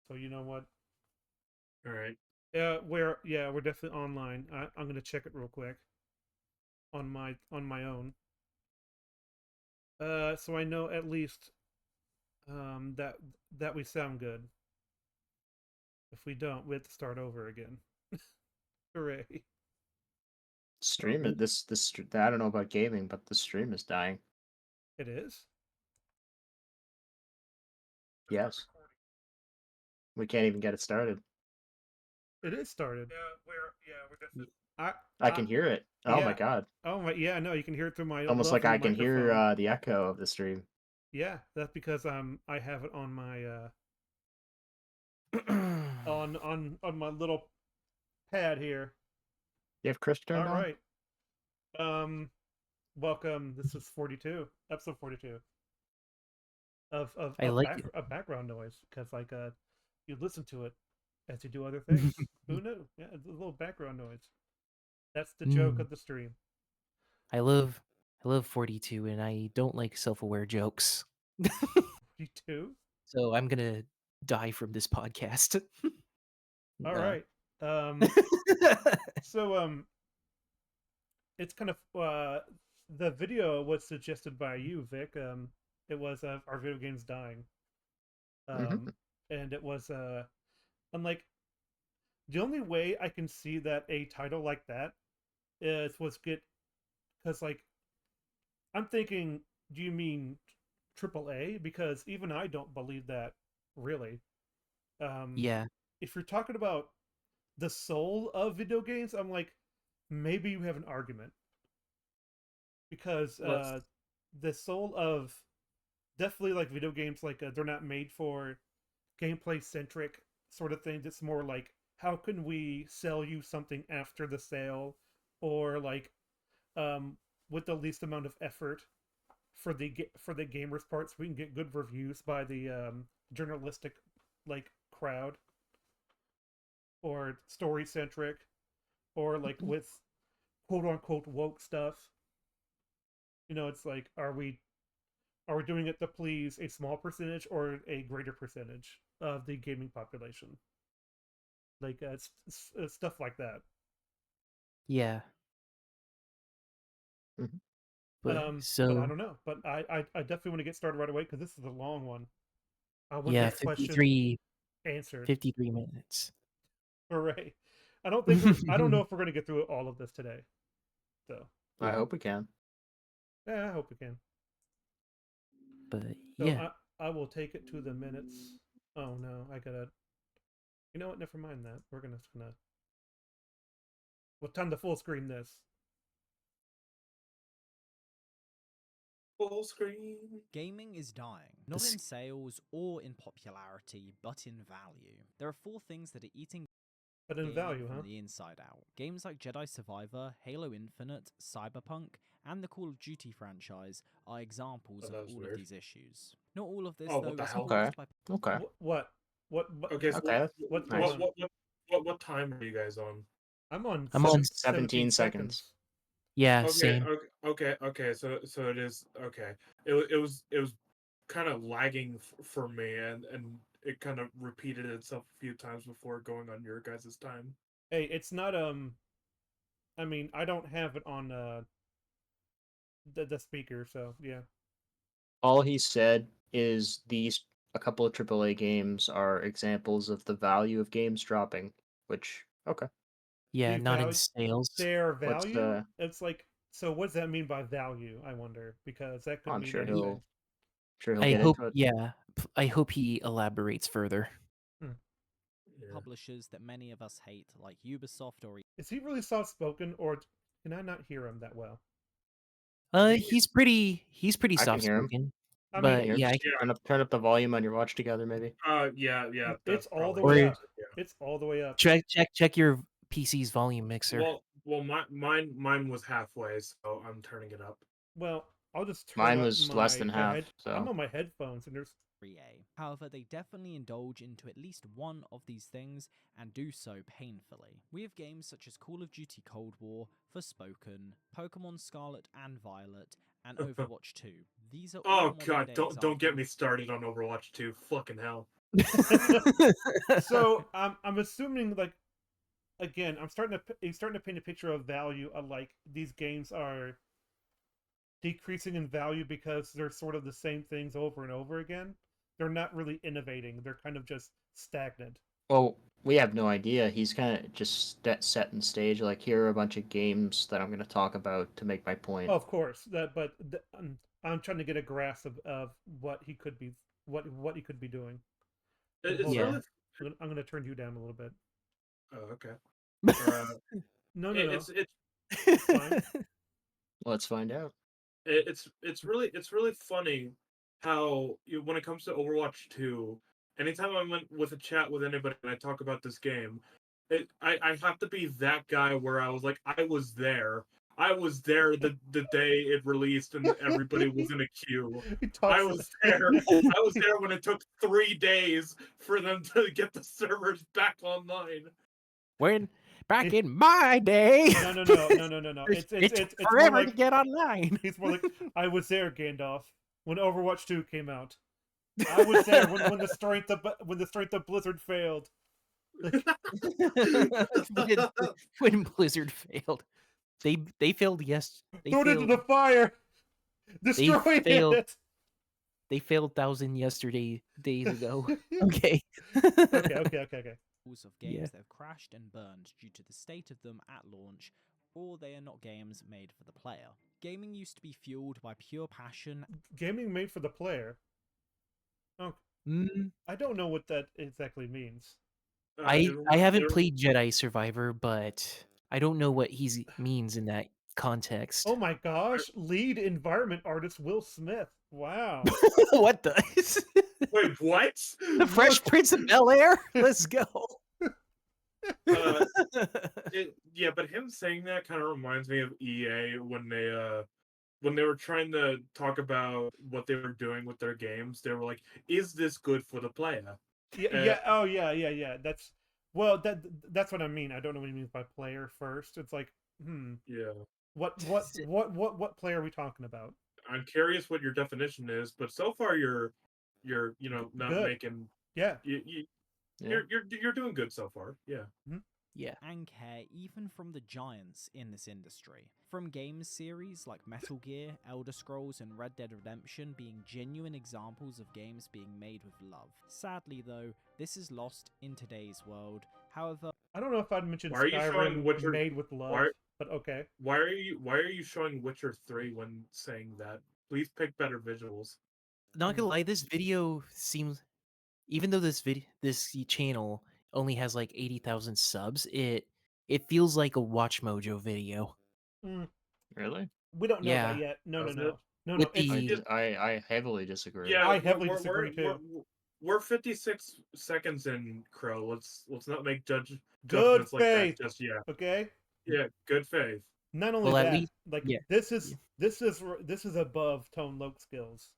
So you know what? All right. We're definitely online. I'm gonna check it real quick on my own. So I know at least that we sound good. If we don't, we have to start over again. Hooray! Stream it. I don't know about gaming, but the stream is dying. It is. Yes. We can't even get it started. It is started. We're definitely. I can hear it. Oh my Yeah. god. Oh my, yeah, no, you can hear it through my Almost like lovely I can microphone. hear the echo of the stream. Yeah, that's because I have it on my on my little pad here. You have Chris All turned on? right. Um, welcome. This is 42, episode 42 I like it. of background noise because you listen to it as you do other things. Who knew? Yeah, it's a little background noise. That's the joke of the stream. I love 42 and I don't like self-aware jokes. 42. So I'm going to die from this podcast. All No. right. So it's kind of the video was suggested by you, Vic. It was our video games dying. And it was I'm like, the only way I can see that a title like that was get, because like I'm thinking, do you mean AAA? Because even I don't believe that really. Yeah. If you're talking about the soul of video games, I'm like, maybe you have an argument because the soul of definitely like video games, like they're not made for gameplay centric sort of things. It's more like, how can we sell you something after the sale, or like with the least amount of effort for the gamers part, so we can get good reviews by the journalistic like crowd, or story centric, or like with quote unquote woke stuff. You know, it's like, are we doing it to please a small percentage or a greater percentage of the gaming population? Like stuff like that. Yeah. But But I don't know. But I definitely want to get started right away because this is a long one. I want yeah, this question 53 answered. 53 minutes. Hooray! I don't know if we're going to get through all of this today. So I hope we can. yeah, I hope we can. But So yeah. I will take it to the minutes. Oh no, I gotta. You know what? Never mind that. We're gonna. Well, time to full screen this. Full screen. Gaming is dying, not in sales or in popularity, but in value. There are four things that are eating But in value, from huh? the inside out. Games like Jedi Survivor, Halo Infinite, Cyberpunk, and the Call of Duty franchise are examples of all of these issues. Not all of this, Oh, though, what the is hell? caused by Okay. What? Okay, so Okay. What's Nice. going on? what time are you guys on? I'm on 17 seconds. Yeah, Okay, same. okay. So it is okay. It was kind of lagging for me, and it kind of repeated itself a few times before going on your guys' time. Hey, it's not I mean, I don't have it on the speaker, so yeah. All he said is a couple of AAA games are examples of the value of games dropping, which okay. Yeah, The not in value, sales. their What's value. It's like, so what does that mean by value? I wonder, because that could I'm mean sure anything. I get hope into it. yeah, I hope he elaborates further. publishers that many of us hate, like Ubisoft or Is he really soft spoken, or can I not hear him that well? He's pretty I can soft hear him. spoken. I mean, But yeah, Turn up the volume on your watch together, maybe. Yeah, it's that's all the probably way Or up. It's all the way up. check your PC's volume mixer. well, mine was halfway, so I'm turning it up. Well, I'll just turn Mine up was less than half, I'm so on my headphones, and there's 3A. However, they definitely indulge into at least one of these things and do so painfully. We have games such as Call of Duty Cold War, Forspoken, Pokemon Scarlet and Violet, and Overwatch 2. These are all Oh modern god, day don't get examples. me started on Overwatch 2. Fucking hell. So I'm assuming like again, I'm starting to paint a picture of value of like these games are decreasing in value because they're sort of the same things over and over again. They're not really innovating. They're kind of just stagnant. Well, we have no idea. He's kind of just setting stage. Like, here are a bunch of games that I'm going to talk about to make my point. Oh, of course, I'm trying to get a grasp of what he could be, what he could be doing. And It's hold Yeah. on, really I'm gonna turn you down a little bit. okay. Uh, No, it's fine. Let's find out. it's really funny how when it comes to Overwatch 2, anytime I'm with a chat with anybody and I talk about this game, I have to be that guy where I was like, I was there. I was there the day it released and everybody was in a queue. He I talks. was there. I was there when it took 3 days for them to get the servers back online. When back in my day, No. it It's took more forever like to get online. he's more like I was there, Gandalf, when Overwatch 2 came out. I was there when the strength of Blizzard failed. Like, when Blizzard failed, they failed. Yes, they throw it into failed. the fire. Destroy failed. it. They failed 1,000 days ago. Okay. Okay. Of games Yeah. that have crashed and burned due to the state of them at launch, or they are not games made for the player. Gaming used to be fueled by pure passion. Gaming made for the player. Oh, Mm, I don't know what that exactly means. I It haven't it played Jedi Survivor, but I don't know what he means in that context. Oh my gosh! Lead environment artist Will Smith. Wow. What the? Wait, what? The Fresh Prince of Bel-Air? Let's go. Uh, yeah, but him saying that kind of reminds me of EA when they were trying to talk about what they were doing with their games. They were like, "Is this good for the player?" Yeah. Oh yeah. That's that's what I mean. I don't know what he means by player first. It's like, Yeah, what player are we talking about? I'm curious what your definition is, but so far you're not Good. making Yeah. you Yeah. you're doing good so far. Yeah. Yeah. And care even from the giants in this industry. From games series like Metal Gear, Elder Scrolls, and Red Dead Redemption being genuine examples of games being made with love. Sadly though, this is lost in today's world. However, I don't know if I'd mention Why are you showing Skyrim Witcher? made with love, Why but okay. why are you showing Witcher 3 when saying that? Please pick better visuals. Not gonna lie, this video seems, even though this channel only has like 80,000 subs, it feels like a Watch Mojo video. Mm, Really? we don't know that Yeah. yet. No. Doesn't it? No. With It's the I heavily disagree. Yeah, I heavily disagree too. We're 56 seconds in, Crow. Let's not make Good judgments like that faith. just yet. Okay. Yeah, good faith. Not only Well, at that, least- like yeah. this is above Tone Loc skills.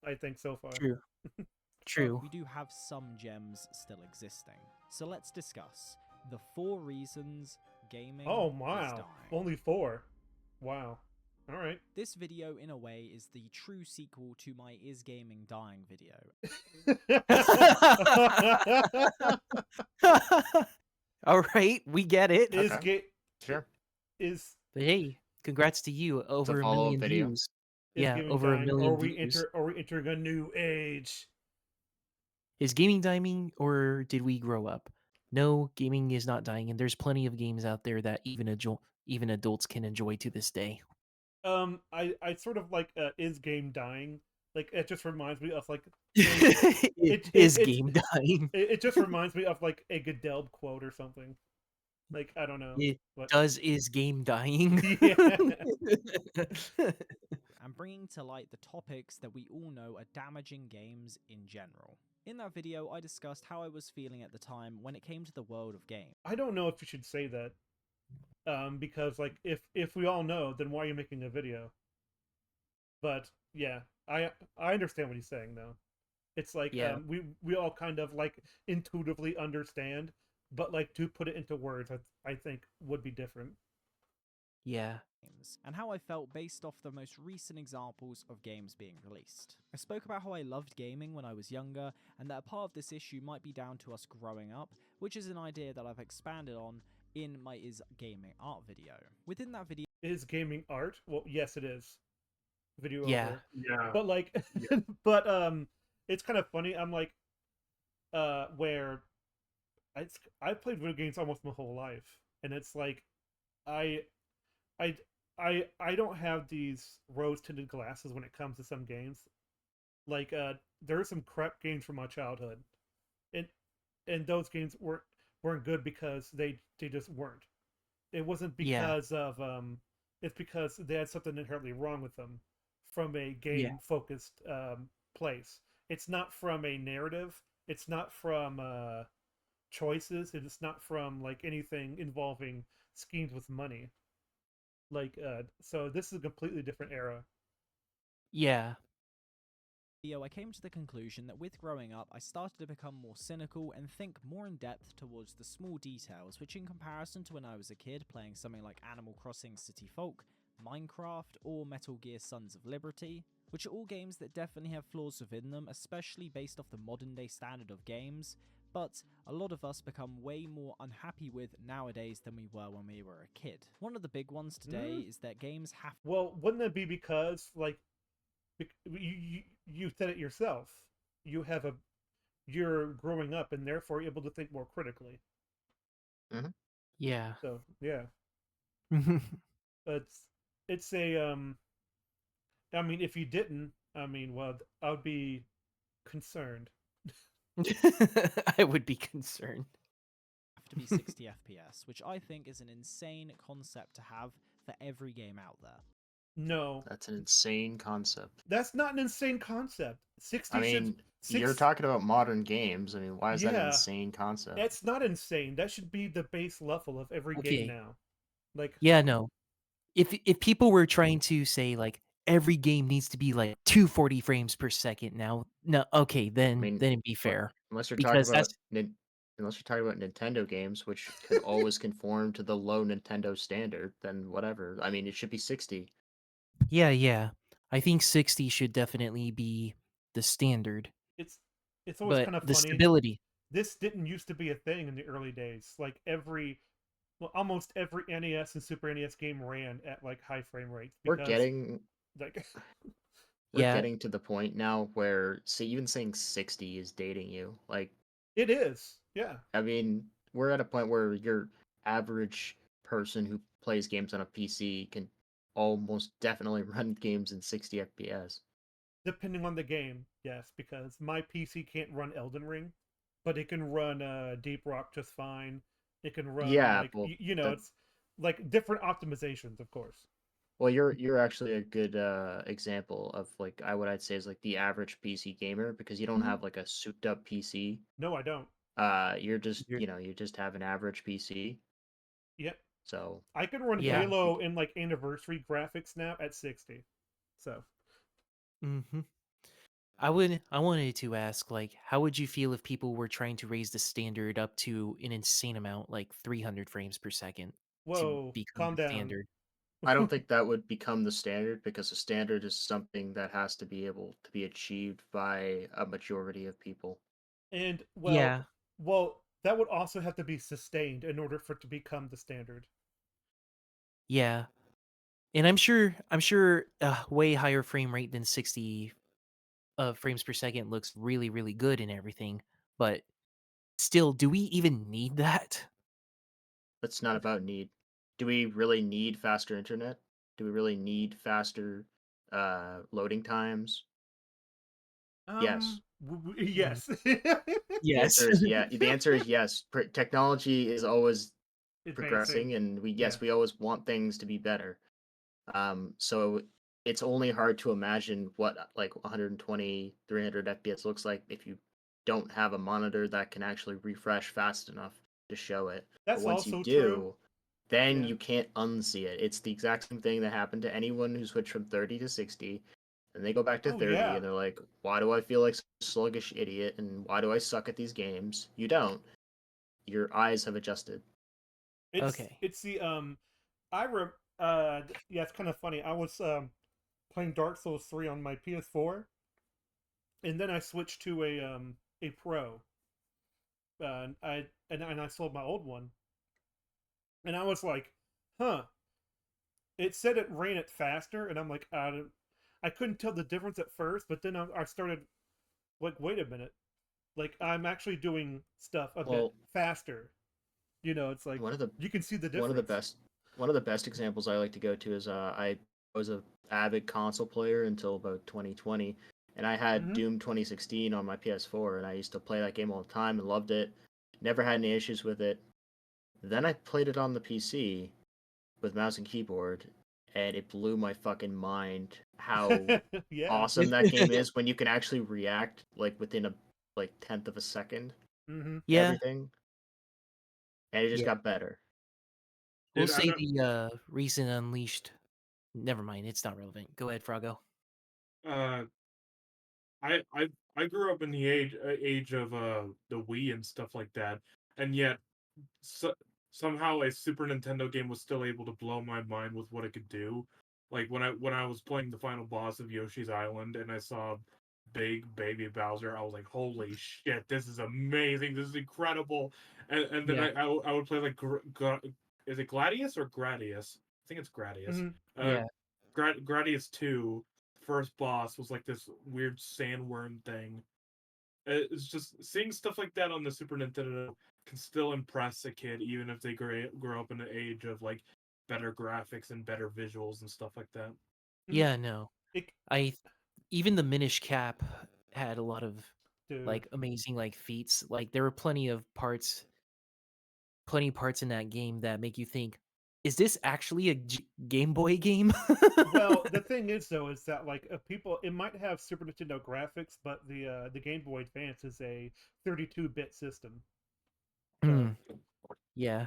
I think so far. True. True. we do have some gems still existing. So let's discuss the 4 reasons gaming Oh is wow. dying. Only 4. Wow. All right. This video, in a way, is the true sequel to my Is Gaming Dying video. All right, we get it. Is Okay. ga- Sure. is Hey, congrats to you. Over a follow-up million video. views. is Yeah, gaming over a dying, million or we views. entering a new age? Is gaming dying, or did we grow up? No, gaming is not dying, and there's plenty of games out there that even adults can enjoy to this day. I sort of like is game dying? Like it just reminds me of like Is game dying? it just reminds me of like a Godelb quote or something. Like I don't know. It But does is game dying? Yeah. And bringing to light the topics that we all know are damaging games in general. In that video, I discussed how I was feeling at the time when it came to the world of games. I don't know if you should say that. Because like if we all know, then why are you making a video? But yeah, I understand what he's saying though. It's like Yeah. we all kind of like intuitively understand, but like to put it into words, I think would be different. Yeah. games, and how I felt based off the most recent examples of games being released. I spoke about how I loved gaming when I was younger, and that a part of this issue might be down to us growing up, which is an idea that I've expanded on in my Is Gaming Art video. Within that video, Is gaming art? Well, yes, it is. Video Yeah. over. Yeah. But like, Yeah. but it's kind of funny. I'm like, where I played video games almost my whole life, and it's like, I I I don't have these rose tinted glasses when it comes to some games. Like, there are some crap games from my childhood, and those games weren't good because they just weren't. It wasn't Yeah. because of it's because they had something inherently wrong with them from a Yeah. game focused place. It's not from a narrative. It's not from choices. It's not from like anything involving schemes with money. Like, so this is a completely different era. Yeah. I came to the conclusion that with growing up, I started to become more cynical and think more in depth towards the small details, which in comparison to when I was a kid playing something like Animal Crossing City Folk, Minecraft, or Metal Gear Sons of Liberty, which are all games that definitely have flaws within them, especially based off the modern day standard of games, but a lot of us become way more unhappy with nowadays than we were when we were a kid. One of the big ones today is that games have Well, wouldn't it be because like you said it yourself? You have a you're growing up and therefore able to think more critically. Yeah. So yeah, it's it's a I mean, if you didn't, I mean, well, I would be concerned. I would be concerned. to be 60 FPS, which I think is an insane concept to have for every game out there. No, That's an insane concept. that's not an insane concept. 60 I should mean, you're six. talking about modern games. I mean, why is that an Yeah, insane concept? that's not insane. That should be the base level of every game Okay. now. Like, Yeah, no. If people were trying to say like every game needs to be like 240 frames per second now, no, okay, I then mean, it'd be fair. unless you're talking Because about that's unless you're talking about Nintendo games, which could always conform to the low Nintendo standard, then whatever. I mean, it should be 60. yeah. I think 60 should definitely be the standard. it's it's always But kind of the funny. stability. This didn't used to be a thing in the early days. Like well, almost every NES and Super NES game ran at like high frame rates We're because getting like we're Yeah. getting to the point now where even saying 60 is dating you. Like, it is. Yeah. I mean, we're at a point where your average person who plays games on a PC can almost definitely run games in 60 FPS. Depending on the game, yes, because my PC can't run Elden Ring, but it can run Deep Rock just fine. It can run Yeah, like well, you know, that it's like different optimizations, of course. well, you're actually a good example of like what I'd say is like the average PC gamer because you don't Mhm. have like a souped up PC. No, I don't. You're just You're, you just have an average PC. Yep, So I can run yeah. Halo in like anniversary graphics now at 60. So hmm I wanted to ask like how would you feel if people were trying to raise the standard up to an insane amount like 300 frames per second to whoa, become calm the down. standard? I don't think that would become the standard because the standard is something that has to be able to be achieved by a majority of people. And Yeah. that would also have to be sustained in order for it to become the standard. Yeah. And I'm sure a way higher frame rate than 60 frames per second looks really really good and everything, but still do we even need that? That's not about need. Do we really need faster internet? Do we really need faster loading times? Yes. Mm, Yes. The yes. answer is yeah. The answer is yes. Technology is always Advancing. progressing, and Yeah. we always want things to be better. So it's only hard to imagine what like 120, 300 FPS looks like if you don't have a monitor that can actually refresh fast enough to show it. But That's once you also true. do, then Yeah. you can't unsee it. It's the exact same thing that happened to anyone who switched from 30 to 60, and they go back to Oh 30 yeah. and they're like, "Why do I feel like such a sluggish idiot and why do I suck at these games?" You don't. Your eyes have adjusted. It's Okay. it's the I re- Yeah, it's kind of funny. I was playing Dark Souls 3 on my PS4, and then I switched to a Pro. And I sold my old one, and I was like, huh. It said it ran it faster, and I'm like, I couldn't tell the difference at first, but then I started like, wait a minute, like I'm actually doing stuff a bit Well, faster. It's like one of the you can see the one of the difference. best one of the best examples I like to go to is I was a avid console player until about 2020, and I had Mm-hmm. Doom 2016 on my PS4, and I used to play that game all the time and loved it. Never had any issues with it. Then I played it on the PC with mouse and keyboard, and it blew my fucking mind how Yeah. awesome that game is when you can actually react like within a like tenth of a second Mm-hmm. to Yeah, everything, and it just yeah. got better. We'll Dude, say the recent Unleashed. Never mind, it's not relevant. Go ahead, Frago. uh, I I I grew up in the age of the Wii and stuff like that, and yet so, somehow a Super Nintendo game was still able to blow my mind with what it could do. Like when I was playing the final boss of Yoshi's Island and I saw big baby Bowser, I was like, "Holy shit, this is amazing! This is incredible!" And then Yeah. I would play like is it Gladius or Gradius? I think it's Gradius. Mm-hmm. Uh, Yeah. Gradius 2, first boss was like this weird sandworm thing. It's just seeing stuff like that on the Super Nintendo can still impress a kid, even if they grow up in an age of like better graphics and better visuals and stuff like that. Mm-hmm. Yeah, no. It, I even the Minish Cap had a lot of dude. like amazing like feats. Like there were plenty of parts in that game that make you think, is this actually a Game Boy game? Well, the thing is though, is that like people, it might have Super Nintendo graphics, but the Game Boy Advance is a 32-bit system. So, Mm, yeah.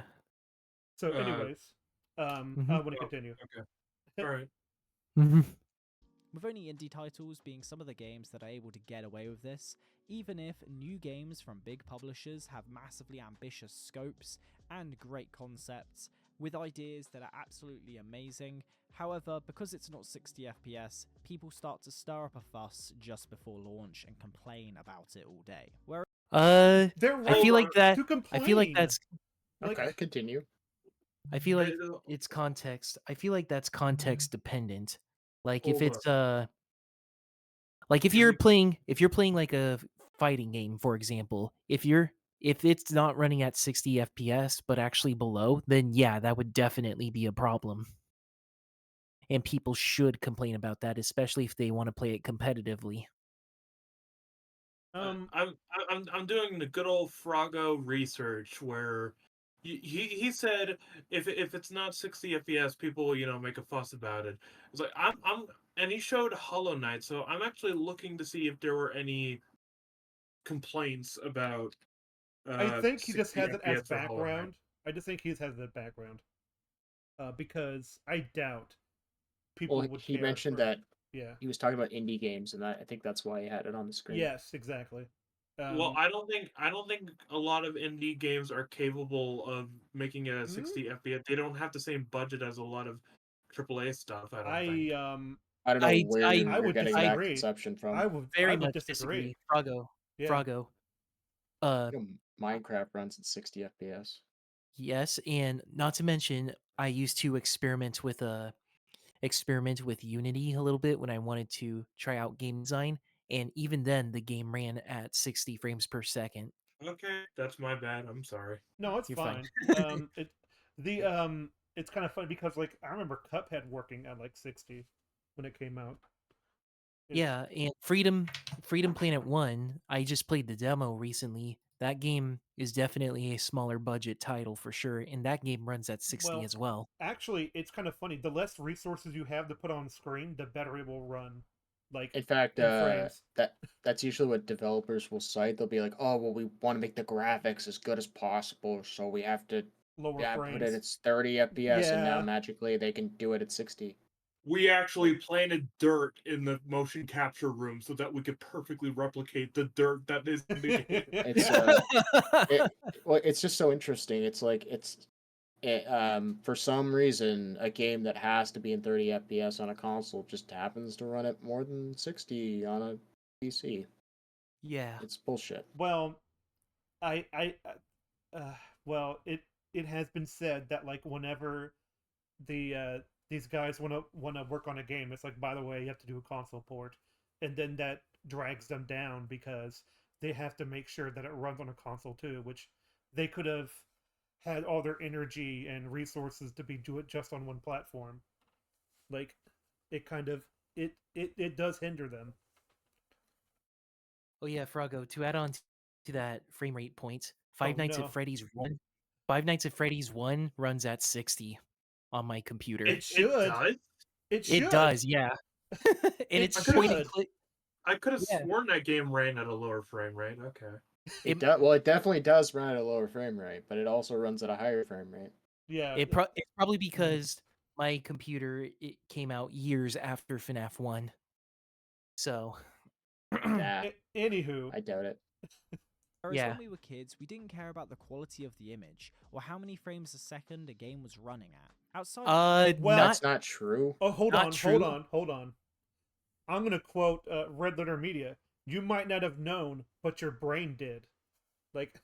Uh, anyways, I Hmm. want to oh, continue. okay, all right. Hmm. With only indie titles being some of the games that are able to get away with this, even if new games from big publishers have massively ambitious scopes and great concepts, with ideas that are absolutely amazing. However, because it's not 60 FPS, people start to stir up a fuss just before launch and complain about it all day. Whereas They're I right feel Hold like on. that. to I feel like complain. that's. Like, Okay, continue. I feel like The- it's context. I feel like that's context dependent. Like if Hold on. it's like if Can you're we? playing like a fighting game, for example, if it's not running at 60 FPS but actually below, then yeah, that would definitely be a problem. And people should complain about that, especially if they want to play it competitively. um, I'm doing the good old Froggo research where he said if it's not 60 FPS, people make a fuss about it. It's like I'm and he showed Hollow Knight, so I'm actually looking to see if there were any complaints about I think he just 60 has it as FPS or Hollow Knight. background. I just think he just has the background. Because I doubt Well, people would he care mentioned for. that Yeah. he was talking about indie games, and I think that's why he had it on the screen. Yes, exactly. Well, I don't think a lot of indie games are capable of making it at hmm? 60 FPS. They don't have the same budget as a lot of AAA stuff, I don't I think. I don't know I where I I you're would getting I that disagree. conception I from. would I very would much disagree. disagree. Frago. Yeah. Frago. Uh You know, Minecraft runs at 60 FPS. yes, and not to mention I used to experiment with Unity a little bit when I wanted to try out game design, and even then the game ran at 60 frames per second. Okay, that's my bad. I'm sorry. No, it's You're fine. fine. It's kind of funny because like I remember Cuphead working at like 60 when it came out. It's Yeah, and Freedom Planet 1, I just played the demo recently. That game is definitely a smaller budget title for sure, and that game runs at 60 well, as well. actually, it's kind of funny. The less resources you have to put on screen, the better it will run, like In fact, in frames, that's usually what developers will cite. They'll be like, "Oh, well, we want to make the graphics as good as possible, so we have to lower put it frames. at 30 FPS, and now Yeah. magically they can do it at 60." We actually planted dirt in the motion capture room so that we could perfectly replicate the dirt that is in the game. It's it well, it's just so interesting. It's like for some reason, a game that has to be in 30 FPS on a console just happens to run at more than 60 on a PC. Yeah. It's bullshit. Well, I well, it has been said that like whenever these guys want to work on a game, it's like, by the way, you have to do a console port, and then that drags them down because they have to make sure that it runs on a console too, which they could have had all their energy and resources to do it just on one platform. Like, it kind of it does hinder them. Oh yeah, Froggo. To add on to that frame rate point, Oh no, Five Nights at Freddy's 1 runs at 60 on my computer. it should. does. It should. It does, yeah. And It it's should. point and click. I could have Yeah. sworn that game ran at a lower frame rate. Okay. It definitely does run at a lower frame rate, but it also runs at a higher frame rate. Yeah. It's probably because my computer it came out years after FNAF 1. So Nah, Anywho, I doubt it. Whereas Yeah. when we were kids, we didn't care about the quality of the image or how many frames a second a game was running at. Outside Well, That's not true. oh, hold Not on, true. hold on. I'm gonna quote Red Letter Media. You might not have known, but your brain did. Like,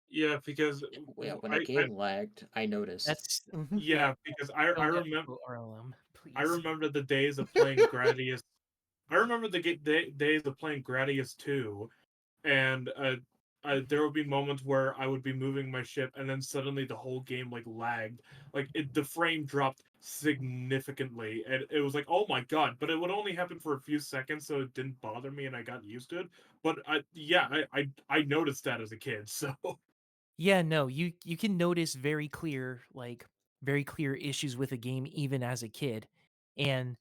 Yeah, because When a game lagged, I noticed. that's yeah, because I don't get remember RLM, please. I remember the days of playing Gradius. I remember the days of playing Gradius 2, and there would be moments where I would be moving my ship, and then suddenly the whole game like lagged, like the frame dropped significantly, and it was like, oh my god! But it would only happen for a few seconds, so it didn't bother me, and I got used to it. But I noticed that as a kid, so. Yeah, no, you can notice very clear issues with a game even as a kid. And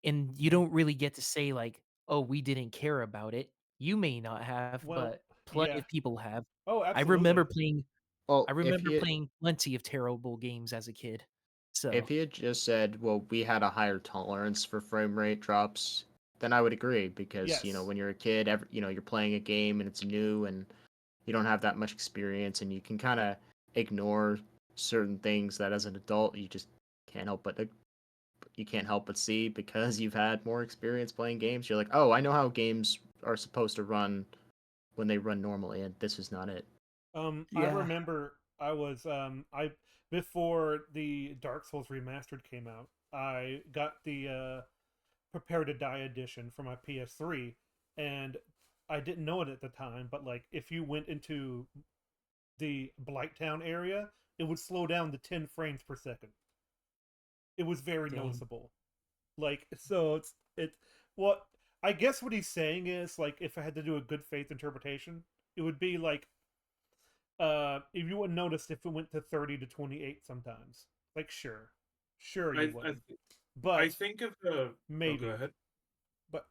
you don't really get to say like, "Oh, we didn't care about it." You may not have, well, but plenty yeah. of people have. Oh, I absolutely. remember playing Well, I remember playing plenty of terrible games as a kid. So if he had just said, well, we had a higher tolerance for frame rate drops, then I would agree because, Yes. when you're a kid, you're playing a game and it's new and you don't have that much experience and you can kind of ignore certain things that as an adult you just can't help but see because you've had more experience playing games. You're like, "Oh, I know how games are supposed to run when they run normally and this is not it." I Yeah. remember I was I before the Dark Souls remastered came out, I got the Prepare to Die edition for my PS3, and I didn't know it at the time, but like if you went into the Blighttown area, it would slow down to 10 frames per second. It was very Dang. noticeable. Like, so it's what I guess what he's saying is like if I had to do a good faith interpretation, it would be like if you wouldn't notice if it went to 30 to 28 sometimes. Like, sure you wouldn't. But I think of the. maybe. Oh, go ahead. But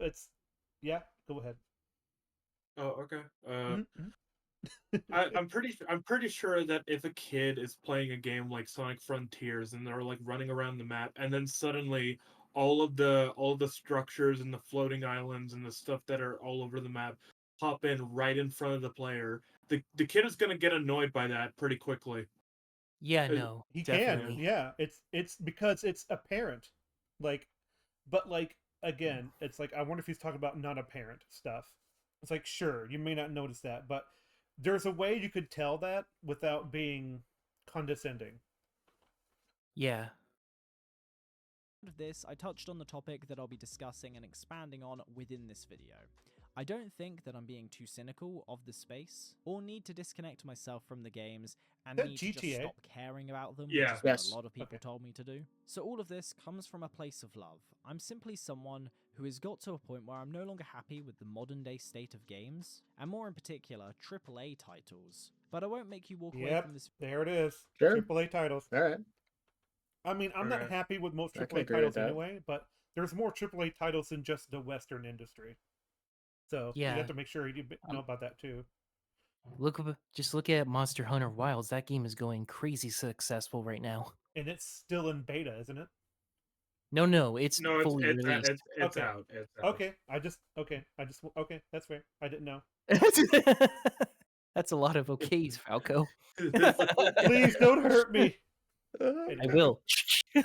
it's yeah, go ahead. Oh, okay. Mhm. I'm pretty sure that if a kid is playing a game like Sonic Frontiers and they're like running around the map, and then suddenly all of the structures and the floating islands and the stuff that are all over the map pop in right in front of the player, the kid is gonna get annoyed by that pretty quickly. yeah, Uh, no, He definitely. can, yeah. It's because it's apparent. Like, but like again, it's like I wonder if he's talking about not apparent stuff. It's like sure, you may not notice that, but there's a way you could tell that without being condescending. Yeah. of this, I touched on the topic that I'll be discussing and expanding on within this video. I don't think that I'm being too cynical of the space, or need to disconnect myself from the games and That need to just GTA? stop caring about them, Yeah. which is what Yes. a lot of people Okay. told me to do. So all of this comes from a place of love. I'm simply someone who has got to a point where I'm no longer happy with the modern day state of games, and more in particular, AAA titles. But I won't make you walk away Yep, from this there it is. Sure. AAA titles. All right. I mean, I'm not Alright. happy with most I can AAA agree with titles that. anyway, but there's more AAA titles than just the Western industry. So you Yeah. have to make sure you know about that too. Just look at Monster Hunter Wilds. That game is going crazy successful right now. And it's still in beta, isn't it? No, it's No, fully released. it's Okay. out. It's out. Okay, I just okay, that's fair. I didn't know. That's That's a lot of okays, Falco. Please don't hurt me. I Anyway. will. This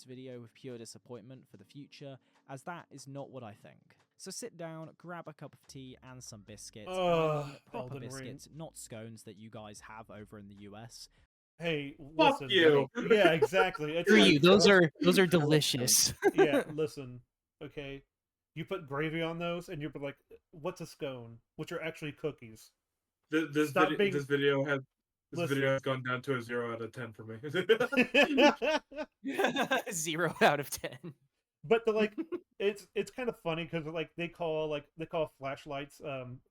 video with pure disappointment for the future, as that is not what I think. So sit down, grab a cup of tea and some biscuits. And I mean proper Elden Ring. biscuits, not scones that you guys have over in the US. Hey, Fuck listen. you. Yeah, exactly. It's Screw like, you. Those are delicious. yeah, listen. Okay, you put gravy on those, and you're like, "What's a scone?" Which are actually cookies. This Stop video, being- this video has Listen. video has gone down to a 0 out of 10 for me. 0 out of 10. But it's kind of funny because they call flashlights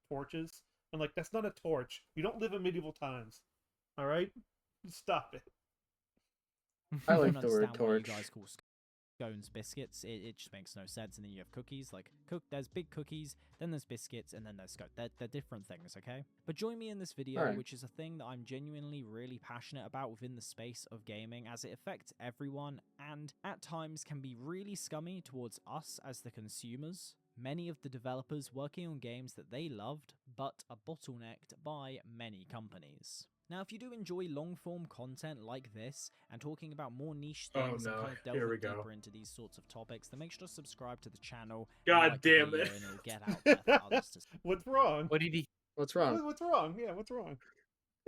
torches, and like that's not a torch. You don't live in medieval times. All right, stop it. I don't like the word understand why torch. you guys call scones biscuits. It just makes no sense. And then you have cookies. Like there's big cookies, then there's biscuits, and then there's scones. They're different things, okay? But join me in this video, Alright. which is a thing that I'm genuinely really passionate about within the space of gaming, as it affects everyone and at times can be really scummy towards us as the consumers. Many of the developers working on games that they loved, but are bottlenecked by many companies. Now, if you do enjoy long-form content like this, and talking about more niche Oh, things and no. kind of Here we delving go. deeper into these sorts of topics, then make sure to subscribe to the channel. God like the damn video, it. And it'll get out there for others to see. What's wrong? What did he? What's wrong? What's wrong? Yeah, what's wrong?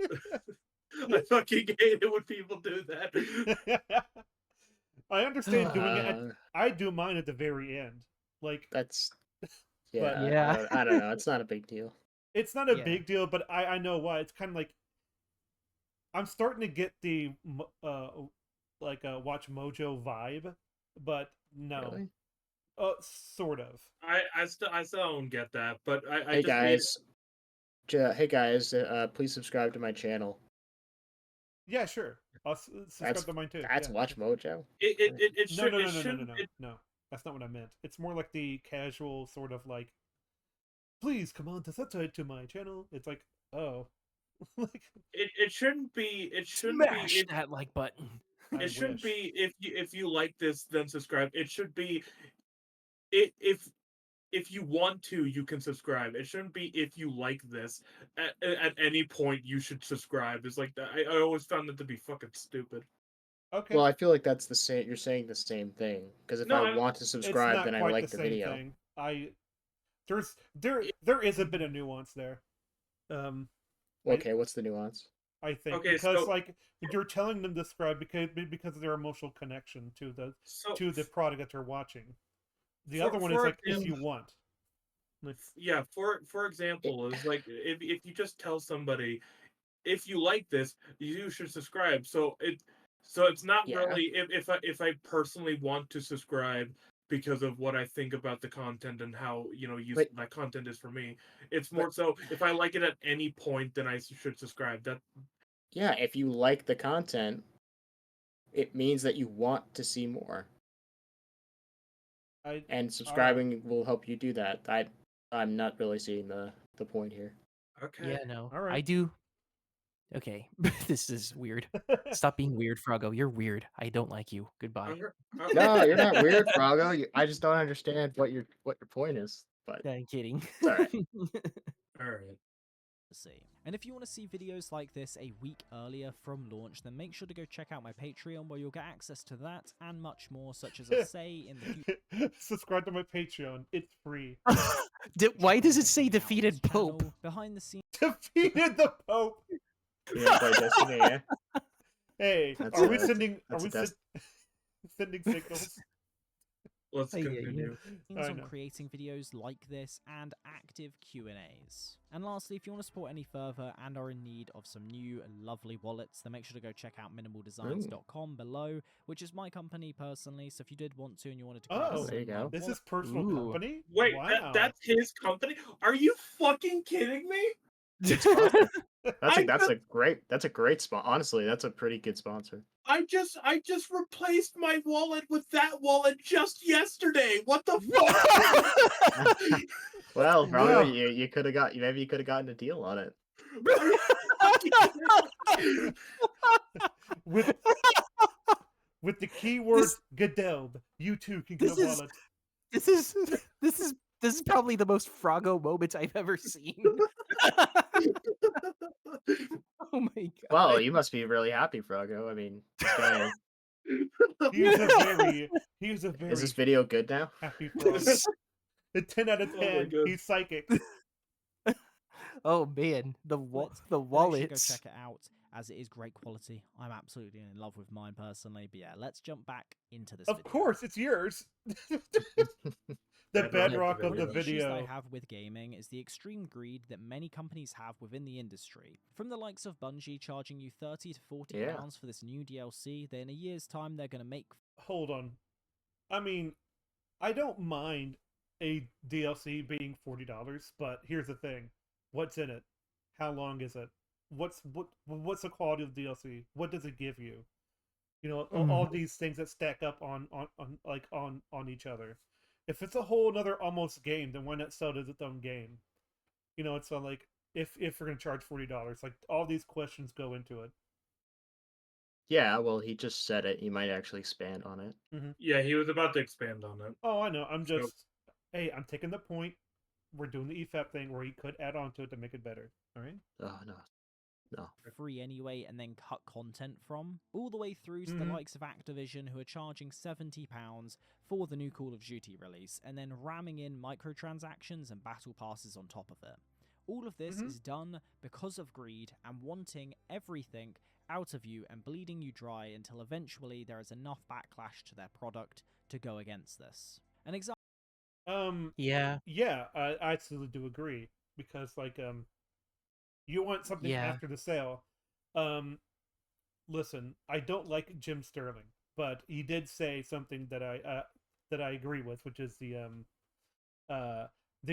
I fucking hate it when people do that. I understand doing it. Uh, I do mine at the very end. Like That's But- yeah. Yeah. I don't know. It's not a big deal. it's not a Yeah. big deal, but I know why. It's kind of like I'm starting to get the Watch Mojo vibe, but no, Really? sort of. I still don't get that, but I Hey just guys. Hey guys. Please subscribe to my channel. Yeah, sure. I'll subscribe That's- to mine too. That's yeah. Watch Mojo. it No, should no, it no, no, no, shouldn't no, it- no. That's not what I meant. It's more like the casual sort of like, please come on to subscribe to my channel. It's like, oh, like it shouldn't be Smash if, that like button. I it shouldn't wish. be if you like this then subscribe. It should be if you want to you can subscribe. It shouldn't be if you like this at any point you should subscribe. It's like that. I always found that to be fucking stupid. Okay. Well, I feel like that's the same. You're saying the same thing. Because if No, I want to it's subscribe, not then I quite like the same video. thing. There is a bit of nuance there. Okay, what's the nuance? I think Okay, because so- like you're telling them to subscribe because of their emotional connection to the product that they're watching. The other one is for like if example- you want. Like, Yeah, for example, it's like if you just tell somebody if you like this, you should subscribe. So it's not Yeah. really if I personally want to subscribe because of what I think about the content and how useful But- that content is for me. It's more so if I like it at any point, then I should subscribe. That Yeah, if you like the content, it means that you want to see more. And subscribing will help you do that. I'm not really seeing the point here. okay. Yeah, no. All right. I do. Okay, this is weird. Stop being weird, Froggo. You're weird. I don't like you. Goodbye. No, you're not weird, Froggo. I just don't understand what your point is. But I'm kidding. all right. All right. See. And if you want to see videos like this a week earlier from launch, then make sure to go check out my Patreon, where you'll get access to that and much more, such as a say in the future. Subscribe to my Patreon. It's free. Why does it say defeated This channel, Pope? behind the scenes. Defeated the Pope. You wanna play Destiny, yeah? Hey, That's are we a- sending? Are that's a we test. sending signals? Let's Yeah, yeah. continue. I on know. creating videos like this and active Q&As. And lastly, if you want to support any further and are in need of some new lovely wallets, then make sure to go check out minimaldesigns.com below, which is my company personally. So if you did want to and you wanted to create Oh, a there you similar go. This wallet, is personal Ooh. company. Wait, wow. that's his company? Are you fucking kidding me? That's a great spot. Honestly, that's a pretty good sponsor. I just replaced my wallet with that wallet just yesterday. What the fuck? Well, probably Wow. you could have gotten a deal on it. with with the keyword Gadelb, you too can get This a is- wallet. this is This is probably the most Froggo moment I've ever seen. Oh my god. Well, you must be really happy, Froggo. I mean, this guy. He's a very Is this very video good now? happy frog. A 10 out of Oh my 10. God. He's psychic. Oh man, the But the you should go wallets. check it out, as it is great quality. I'm absolutely in love with mine personally. But yeah, let's jump back into this Of video. course, it's yours. The Bedrock bedrock of of the the One of the issues that I video. have with gaming is the extreme greed that many companies have within the industry. From the likes of Bungie charging you 30 to 40 Yeah. pounds for this new DLC, that in a year's time they're going to make. Hold on. I mean, I don't mind a DLC being $40, but here's the thing. What's in it? How long is it? What's the quality of the DLC? What does it give you? You know, all these things that stack up on each other. If it's a whole another almost game, then why not sell it as its own game? You know, it's like if we're gonna charge $40, like all these questions go into it. Yeah, well, he just said it. He might actually expand on it. Yeah, he was about to expand on it. Oh, I know. I'm So- just, hey, I'm taking the point. We're doing the EFAP thing where he could add on to it to make it better. All right. Oh no, no. Free anyway and then cut content from, all the way through to the likes of Activision, who are charging £70 for the new Call of Duty release and then ramming in microtransactions and battle passes on top of it. All of this is done because of greed and wanting everything out of you and bleeding you dry until eventually there is enough backlash to their product to go against this. An example. Yeah. Yeah, I absolutely do agree because you want something Yeah. after the sale. Listen, I don't like Jim Sterling, but he did say something that I agree with, which is they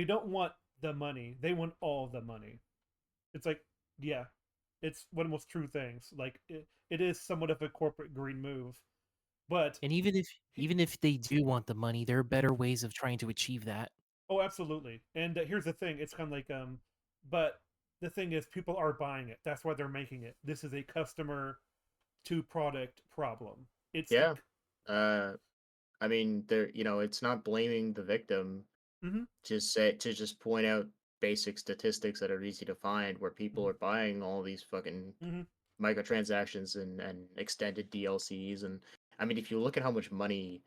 don't want the money, they want all the money. It's like, yeah, it's one of the most true things. Like it is somewhat of a corporate green move, but And even if they do want the money, there are better ways of trying to achieve that. oh, absolutely. And here's the thing: it's kind of like but the thing is, people are buying it. That's why they're making it. This is a customer to product problem. It's Yeah. I mean, there. It's not blaming the victim. Mhm. Just point out basic statistics that are easy to find, where people are buying all these fucking Mhm. microtransactions and extended DLCs. And I mean, if you look at how much money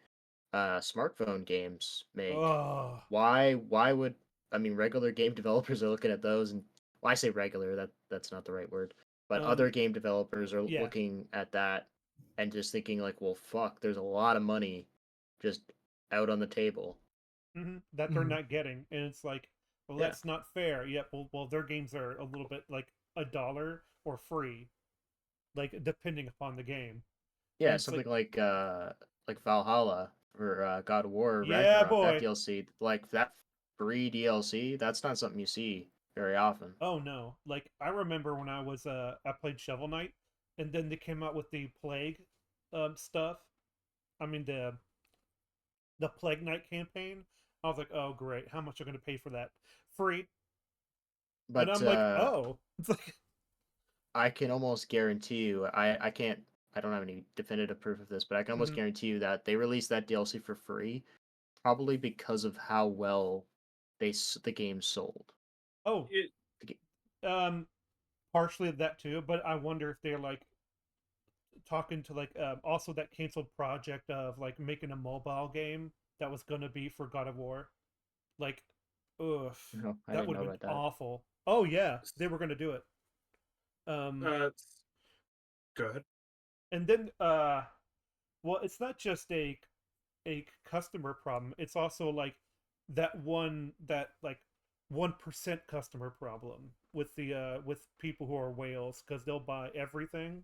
smartphone games make, Oh, why would I mean regular game developers are looking at those, and well, I say regular, that's not the right word, but other game developers are yeah. looking at that and just thinking like, well, fuck, there's a lot of money just out on the table. That they're not getting, and it's like, well, Yeah. that's not fair. Yep. Well, their games are a little bit like $1 or free, like depending upon the game. Yeah, And it's something like Valhalla or God of War Yeah, Ragnarok, that boy. DLC, like that free DLC, that's not something you see very often. Oh no! Like I remember when I played Shovel Knight, and then they came out with the Plague, stuff. I mean the Plague Knight campaign. I was like, oh great, how much are going to pay for that? Free. And But I'm like, oh, it's like, I can almost guarantee you, I can't, I don't have any definitive proof of this, but I can almost guarantee you that they released that DLC for free, probably because of how well the game sold. oh, It, partially that too. But I wonder if they're like talking to like also that canceled project of like making a mobile game that was going to be for God of War. Like, ugh, No, I that didn't would know have about been that. awful. Oh yeah, they were going to do it. Go ahead. And then well, it's not just a customer problem. It's also like that like 1% customer problem with people who are whales because they'll buy everything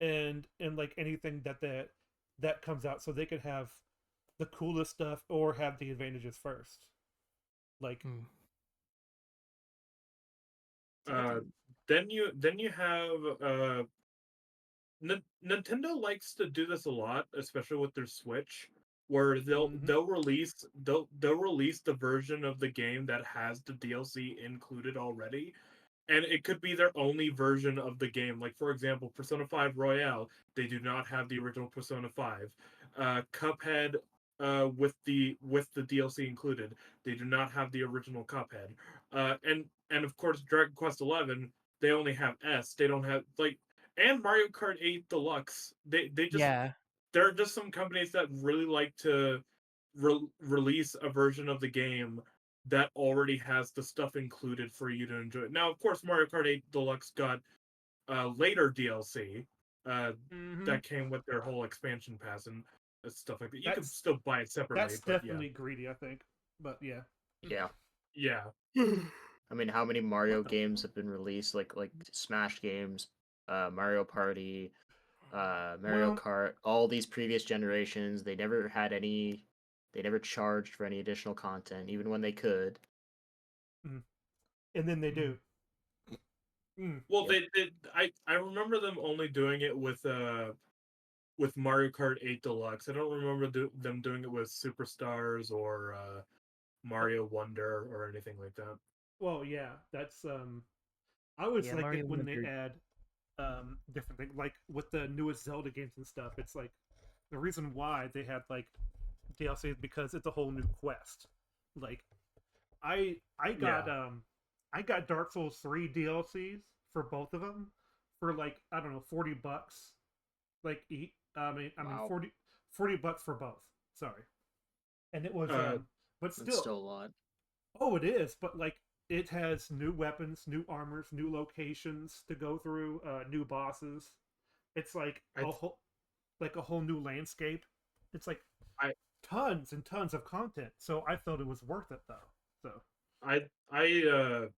and like anything that comes out so they could have the coolest stuff or have the advantages first. Like Then you have Nintendo likes to do this a lot, especially with their Switch, where they'll release the version of the game that has the DLC included already, and it could be their only version of the game. Like for example, Persona 5 Royale, they do not have the original Persona 5. Cuphead with the DLC included. They do not have the original Cuphead. And of course Dragon Quest 11, they only have S. They don't have like and Mario Kart 8 Deluxe. They just Yeah. there are just some companies that really like to release a version of the game that already has the stuff included for you to enjoy. Now, of course, Mario Kart 8 Deluxe got later DLC uh, Mm-hmm. that came with their whole expansion pass and stuff like that. You can That's still buy it separately, that's but yeah, definitely greedy, I think. But yeah. Yeah. yeah, I mean, how many Mario the games have been released? Like Smash games, Mario Party, Mario Well, Kart, all these previous generations. They never had any. They never charged for any additional content, even when they could. and then they do. Mm. Well, Yep. I remember them only doing it with Mario Kart 8 Deluxe. I don't remember them doing it with Superstars or Oh, Mario Wonder or anything like that. well, yeah, that's I always Yeah, like it Mario when they Wonder. add different things like with the newest Zelda games and stuff. It's like the reason why they had like DLC is because it's a whole new quest. Like I got Yeah, I got Dark Souls 3 DLCs for both of them for like I don't know $40 like each. I mean Wow, 40 bucks for both. Sorry, and it was uh, but that's still still a lot. oh it is but like it has new weapons, new armors, new locations to go through, new bosses. It's I like a whole new landscape. It's like I tons and tons of content. So I felt it was worth it though. So I I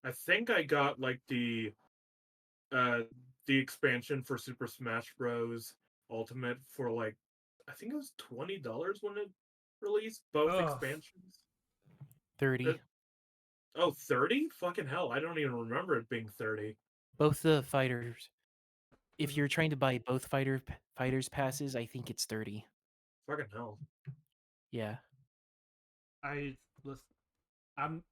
I think I got like uh the expansion for Super Smash Bros. Ultimate for like I think it was $20 when it released both ugh. expansions. Uh, 30. oh, 30? Fucking hell, I don't even remember it being 30. Both the fighters. If Mhm. you're trying to buy both fighters passes, I think it's 30. Fucking hell. Yeah. I listen, I'm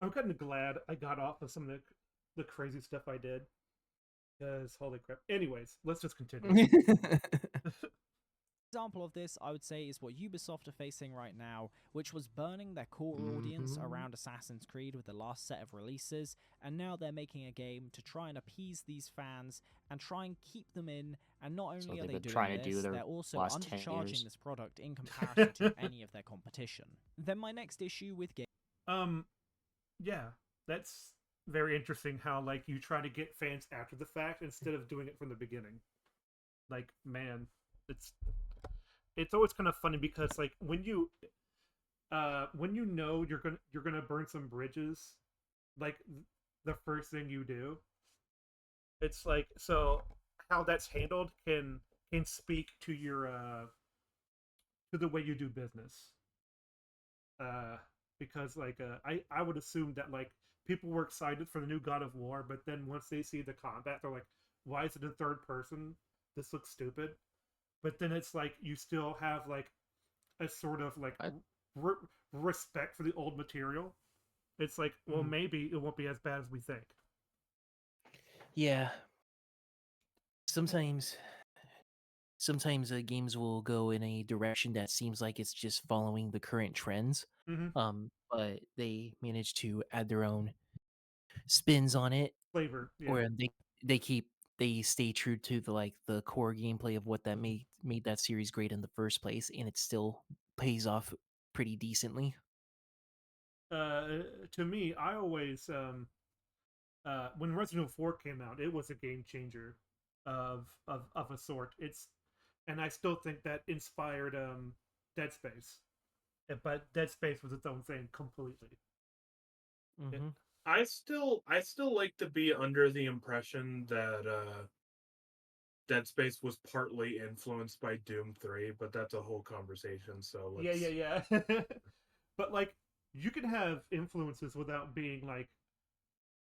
I'm kind of glad I got off of some of the crazy stuff I did because holy crap. Anyways, let's just continue. Example of this, I would say, is what Ubisoft are facing right now, which was burning their core audience around Assassin's Creed with the last set of releases, and now they're making a game to try and appease these fans and try and keep them in. And not So only are they've they been doing trying to do this, their they're also last 10 undercharging years. this product in comparison to any of their competition. Then my next issue with um, yeah, that's very interesting. How like you try to get fans after the fact instead of doing it from the beginning. Like man, it's it's always kind of funny because like when you know you're gonna burn some bridges, like the first thing you do, it's like so how that's handled can speak to your to the way you do business. Uh, because like I would assume that like people were excited for the new God of War, but then once they see the combat, they're like, why is it in third person? This looks stupid. But then it's like you still have like a sort of like I, re- respect for the old material. It's like, well, Mhm. maybe it won't be as bad as we think. Yeah. Sometimes games will go in a direction that seems like it's just following the current trends. Mm-hmm. But they manage to add their own spins on it, Flavor, yeah. or they stay true to the core gameplay of what that made that series great in the first place, and it still pays off pretty decently. To me, I always when Resident Evil 4 came out, it was a game changer of a sort. It's and I still think that inspired Dead Space. But Dead Space was its own thing completely. It, Hmm. I still like to be under the impression that Dead Space was partly influenced by Doom 3, but that's a whole conversation, so yeah, let's yeah, yeah. But like you can have influences without being like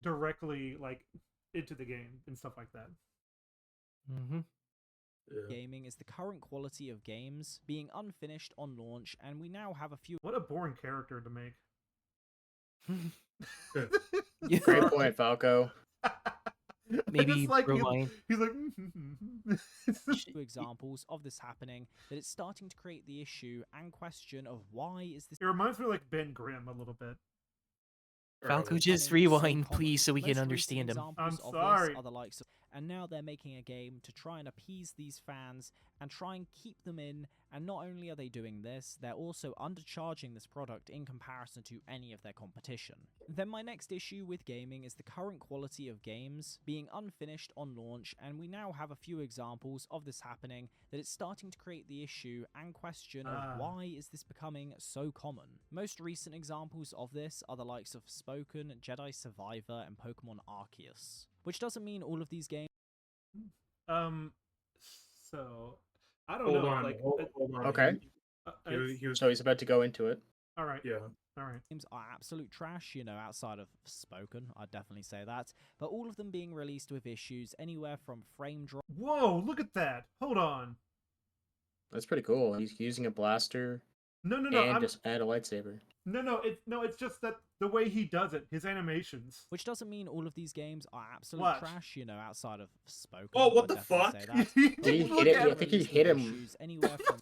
directly like into the game and stuff like that. Hmm. yeah. gaming is the current quality of games being unfinished on launch, and we now have a few What a boring character to make. great Uh, point, Falco. Maybe It's like Rewind. he's like. Two examples of this happening that it's starting to create the issue and question of why is this It reminds me of like Ben Grimm a little bit. Falco, Alright. just becoming so rewind, common. please, so we Most can recent understand him. examples I'm of sorry. this are the likes of, and now they're making a game to try and appease these fans and try and keep them in. And not only are they doing this, they're also undercharging this product in comparison to any of their competition. Then my next issue with gaming is the current quality of games being unfinished on launch, and we now have a few examples of this happening that it's starting to create the issue and question of why is this becoming so common. Most recent examples of this are the likes of Spoken, Jedi Survivor, and Pokemon Arceus. Which doesn't mean all of these games So I don't Hold know. on. Like, Hold on. Okay. He was. So he's about to go into it. all right, Yeah. all right. are absolute trash, outside of Spoken, I'd definitely say that, but all of them being released with issues anywhere from frame drop. Whoa! Look at that. Hold on. That's pretty cool. He's using a blaster No, and a lightsaber. No. It's just that the way he does it, his animations. Which doesn't mean all of these games are absolute Watch. trash, outside of Spoken. Oh, what I'd the definitely fuck? say that. Did he Look hit it? at I think he Released hit with him. issues anywhere from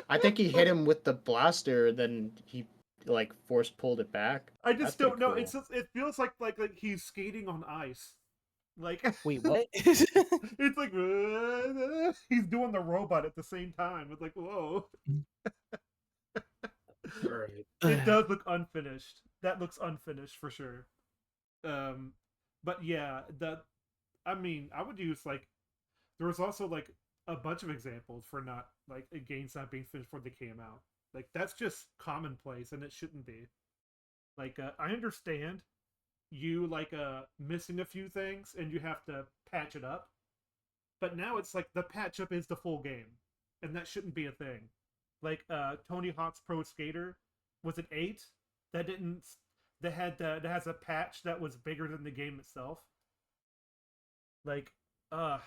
I think he hit him with the blaster, then he like force pulled it back. I That's just don't pretty know. cool. It's just, it feels like he's skating on ice. Like Wait, what? it's like he's doing the robot at the same time. It's like whoa. Alright. It does look unfinished. That looks unfinished for sure. But yeah, I mean, I would use like there was also like a bunch of examples for not like games not being finished before they came out. Like that's just commonplace, and it shouldn't be. Like I understand you like missing a few things and you have to patch it up, but now it's like the patch up is the full game, and that shouldn't be a thing. Like Tony Hawk's Pro Skater, was it 8? That didn't that has a patch that was bigger than the game itself. Like from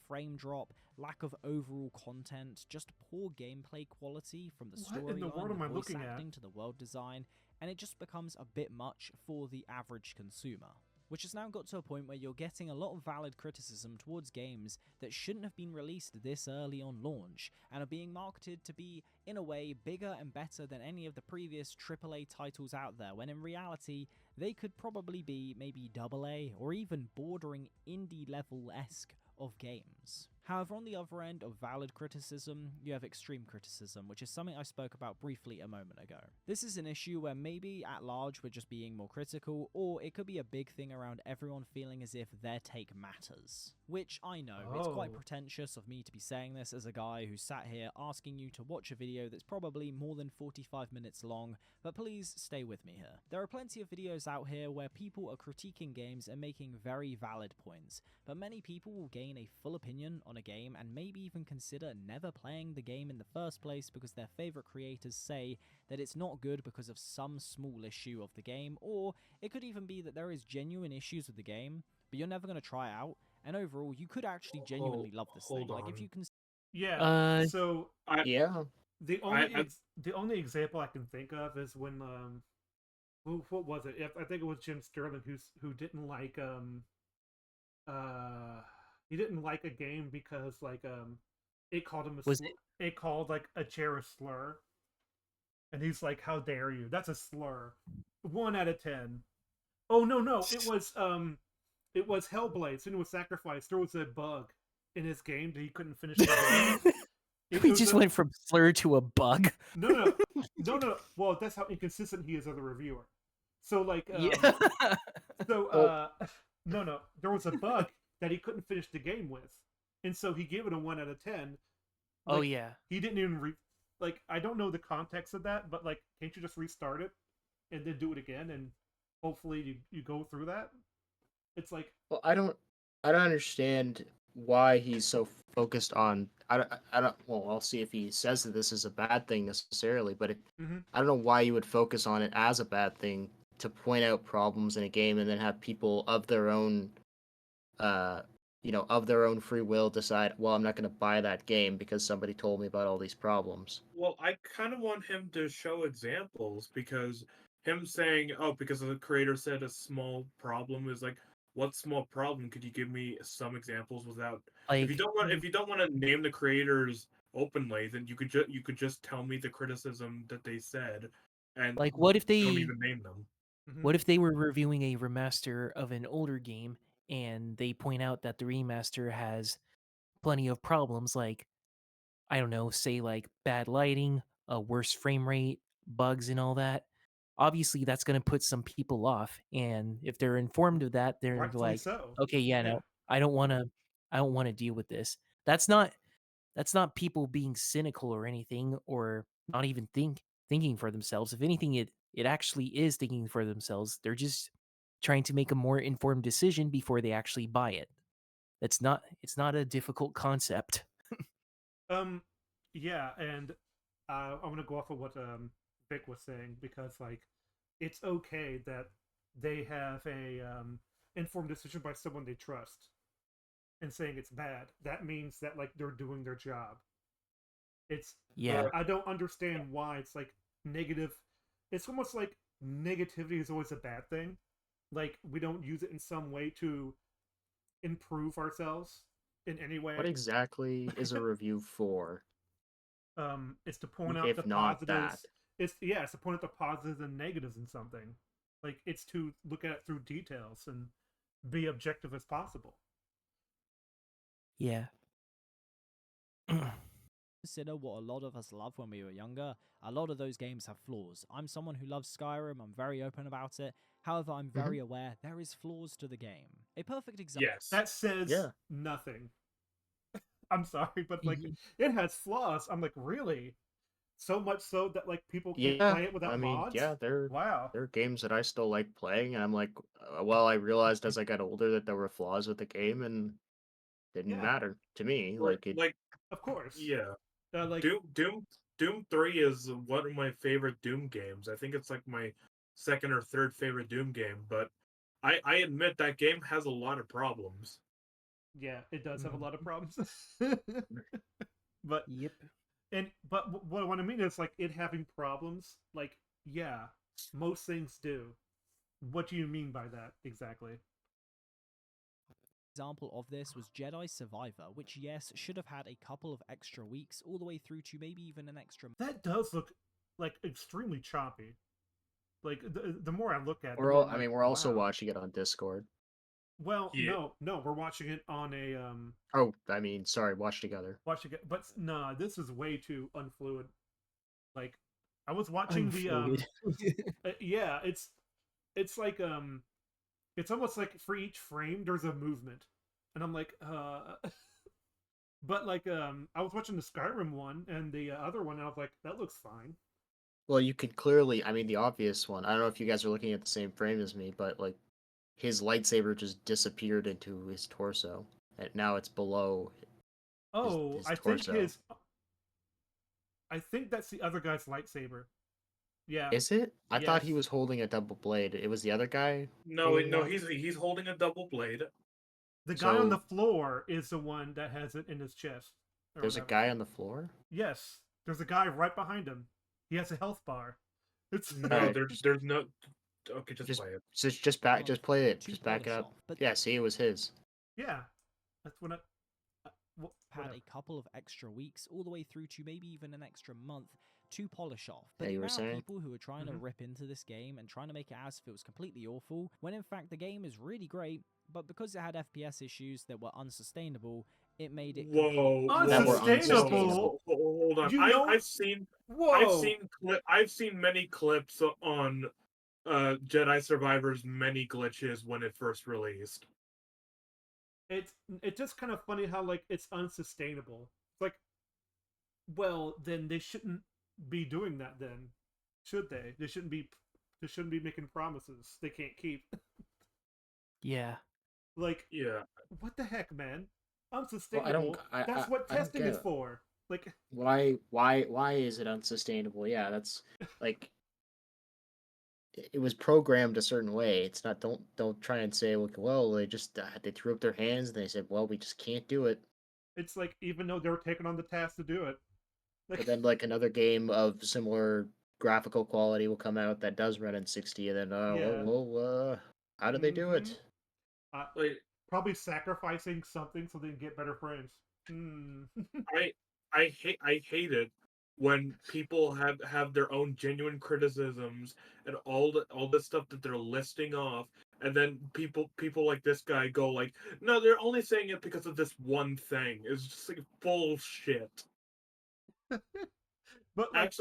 frame drop, lack of overall content, just poor gameplay quality from the What in the world storyline, am I the voice looking at? acting to the world design, and it just becomes a bit much for the average consumer. Which has now got to a point where you're getting a lot of valid criticism towards games that shouldn't have been released this early on launch, and are being marketed to be, in a way, bigger and better than any of the previous AAA titles out there, when in reality, they could probably be maybe AA or even bordering indie level-esque of games. However, on the other end of valid criticism, you have extreme criticism, which is something I spoke about briefly a moment ago. This is an issue where maybe at large we're just being more critical, or it could be a big thing around everyone feeling as if their take matters. Which, I know, it's quite Oh. pretentious of me to be saying this as a guy who sat here asking you to watch a video that's probably more than 45 minutes long, but please stay with me here. There are plenty of videos out here where people are critiquing games and making very valid points, but many people will gain a full opinion on a game and maybe even consider never playing the game in the first place because their favorite creators say that it's not good because of some small issue of the game, or it could even be that there is genuine issues with the game, but you're never going to try it out, and overall you could actually genuinely love this thing. Hold Like if on. you can yeah. So Yeah. the only I- the only example I can think of is when what was it? I think it was Jim Sterling who didn't like he didn't like a game because like it called him Was it? it called like a chair a slur, and he's like, how dare you, that's a slur. 1 out of 10. Oh no, it was Hellblade, Senua's Sacrifice. There was a bug in his game that he couldn't finish the game. We just went from slur to a bug. No. Well, that's how inconsistent he is as a reviewer. So like Yeah. so no, there was a bug that he couldn't finish the game with, and so he gave it a 1 out of 10. Oh Like, yeah. he didn't even like, I don't know the context of that, but like, can't you just restart it and then do it again, and hopefully you go through that? It's like, Well, I don't understand why he's so focused on. I don't. Well, I'll see if he says that this is a bad thing necessarily, but Mhm. I don't know why you would focus on it as a bad thing to point out problems in a game and then have people of their own, of their own free will decide, well, I'm not going to buy that game because somebody told me about all these problems. Well, I kind of want him to show examples, because him saying, "Oh, because the creator said a small problem," is like, what small problem could you give me some examples without? Like, If you don't want to name the creators openly, then you could just tell me the criticism that they said, and like what if don't they even name them. Mhm. what if they were reviewing a remaster of an older game and they point out that the remaster has plenty of problems, like, I don't know, say like bad lighting, a worse frame rate, bugs and all that? Obviously that's going to put some people off, and if they're informed of that, they're Rightfully like, so. okay, yeah, Yeah. no, I don't want to deal with this. That's not people being cynical or anything, or not even thinking for themselves. If anything, it actually is thinking for themselves. They're just trying to make a more informed decision before they actually buy it. It's not a difficult concept. Um, yeah, and I'm gonna go off of what Vic was saying, because like it's okay that they have a informed decision by someone they trust and saying it's bad. That means that like they're doing their job. It's Yeah. I don't understand why it's like negative. It's almost like negativity is always a bad thing. Like we don't use it in some way to improve ourselves in any way. What exactly is a review for? It's to point out the If not that. positives. It's to point out the positives and negatives in something. Like it's to look at it through details and be objective as possible. Yeah. Consider what a lot of us love when we were younger. A lot of those games have flaws. I'm someone who loves Skyrim, I'm very open about it. However, I'm very aware there is flaws to the game. A perfect example. Yes. That says Yeah. nothing. I'm sorry, but like it has flaws. I'm like, really? So much so that like people can't Yeah, play it without I mean, mods? yeah, Wow. there are games that I still like playing, and I'm like, well, I realized as I got older that there were flaws with the game, and didn't Yeah, matter to me. Like, Like it, like of course. yeah. Like Doom 3 is one of my favorite Doom games. I think it's like my second or third favorite Doom game, but I admit that game has a lot of problems. yeah, it does have a Mhm. lot of problems. but Yep. what I mean is like it having problems. Like yeah, most things do. What do you mean by that exactly? Example of this was Jedi Survivor, which yes, should have had a couple of extra weeks, all the way through to maybe even an extra That does look like extremely choppy. Like the more I look at it, the more I'm I like, mean, we're also wow. watching it on Discord. Well, Yeah. no, we're watching it on a Oh, I mean, sorry, watch together. watching it, but nah, this is way too unfluid. Like, I was watching the Unfluid. yeah, it's like it's almost like for each frame there's a movement, and I'm like but like I was watching the Skyrim one and the other one, and I was like, that looks fine. Well, you could clearly, I mean, the obvious one. I don't know if you guys are looking at the same frame as me, but like his lightsaber just disappeared into his torso, and now it's below Oh, his torso. I think that's the other guy's lightsaber. Yeah. Is it? I thought he Yes. was holding a double blade. It was the other guy No, holding no, one? he's holding a double blade. The guy on the So floor is the one that has it in his chest. Or there's a whatever. guy on the floor? Yes. There's a guy right behind him. He has a health bar. It's No, Alright, there's no. Okay, just just play it. just play it. to Just back it polish up. off, but Yeah, see, it was his. yeah. That's when I had whatever. a couple of extra weeks, all the way through to maybe even an extra month to polish off. But Yeah, the you were amount of saying? people who are trying to rip into this game and trying to make it as if it was completely awful, when in fact the game is really great, but because it had FPS issues that were unsustainable, it made it Whoa, That were Unsustainable. Hold on. You know? Whoa. I've seen many clips on Jedi Survivor's many glitches when it first released. It's just kind of funny how like it's unsustainable. It's like, well, then they shouldn't be doing that. Then should they? They shouldn't be. They shouldn't be making promises they can't keep. Yeah. Like, Yeah. what the heck, man? Well, Unsustainable. That's what I don't testing get is it. for. Like, Why is it unsustainable? Yeah, that's like it was programmed a certain way. It's not don't try and say well they just they threw up their hands and they said well we just can't do it. it's like even though they're taking on the task to do it. But Like, then like another game of similar graphical quality will come out that does run in 60 and then yeah. how do they do Mm-hmm. it? Like Probably sacrificing something so they can get better frames. Hmm. I hate it when people have their own genuine criticisms and all the stuff that they're listing off, and then people like this guy go like, no, they're only saying it because of this one thing. It's just like bullshit. But like,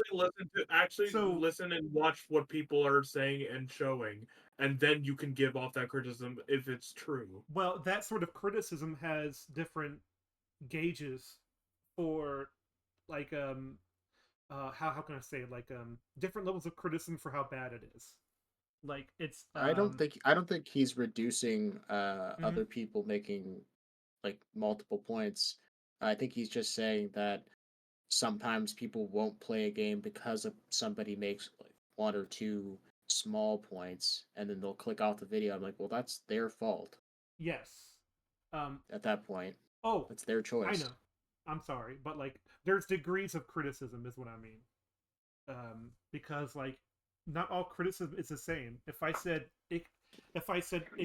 Actually so listen and watch what people are saying and showing, and then you can give off that criticism if it's true. well, that sort of criticism has different gauges for like how can I say it? Like different levels of criticism for how bad it is. Like it's I don't think he's reducing mhm. other people making like multiple points. I think he's just saying that sometimes people won't play a game because of somebody makes like one or two small points and then they'll click off the video. I'm like, well, that's their fault Yes. at that point. Oh, It's their I choice. know. I'm sorry, but like there's degrees of criticism is what I mean. Because like not all criticism is the same. If I said it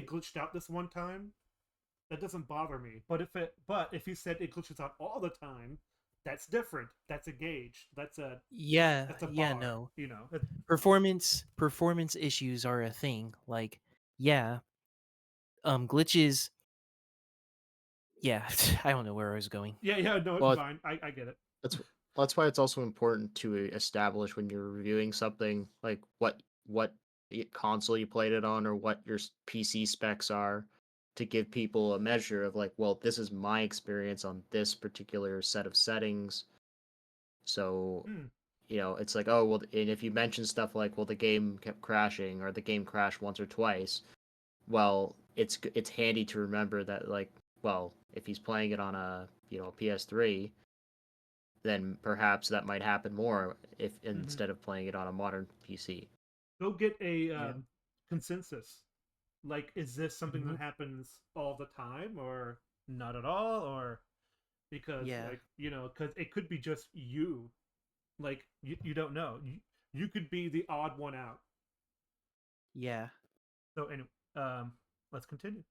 glitched out this one time, that doesn't bother me. But if you said it glitches out all the time, that's different. That's a gauge. Yeah, That's a yeah, bar. no. You know. Performance issues are a thing. Like, yeah, glitches. Yeah, I don't know where I was going. Yeah, yeah. No, it's Well, fine. I get it. that's that's why it's also important to establish when you're reviewing something like what console you played it on or what your PC specs are to give people a measure of like, well, this is my experience on this particular set of settings. So, Hmm. it's like, oh, well, and if you mention stuff like, well, the game kept crashing or the game crashed once or twice, well, it's handy to remember that like, well, if he's playing it on a, PS3, then perhaps that might happen more if Mm-hmm. instead of playing it on a modern PC. Go get a Yeah. consensus. Like, is this something Mhm. that happens all the time, or not at all, or because Yeah, like because it could be just you. Like you don't know. You could be the odd one out. yeah. So anyway, let's continue.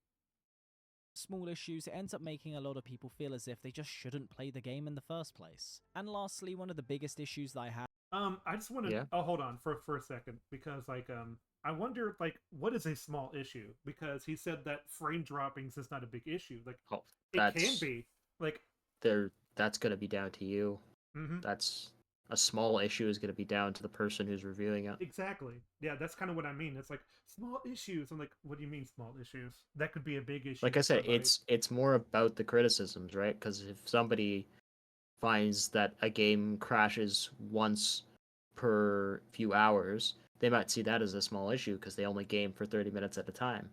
Small issues, it ends up making a lot of people feel as if they just shouldn't play the game in the first place. And lastly, one of the biggest issues that I have. I just want to. Yeah. Oh, hold on for a second because I wonder like what is a small issue because he said that frame droppings is not a big issue. Like Oh, it can that's be. Like that's going to be down to you. mm-hmm. That's a small issue is going to be down to the person who's reviewing it. Exactly. Yeah, that's kind of what I mean. It's like small issues. I'm like, what do you mean small issues? That could be a big issue Like I to said, somebody. it's more about the criticisms, right? Cuz if somebody finds that a game crashes once per few hours, they might see that as a small issue because they only game for 30 minutes at a time.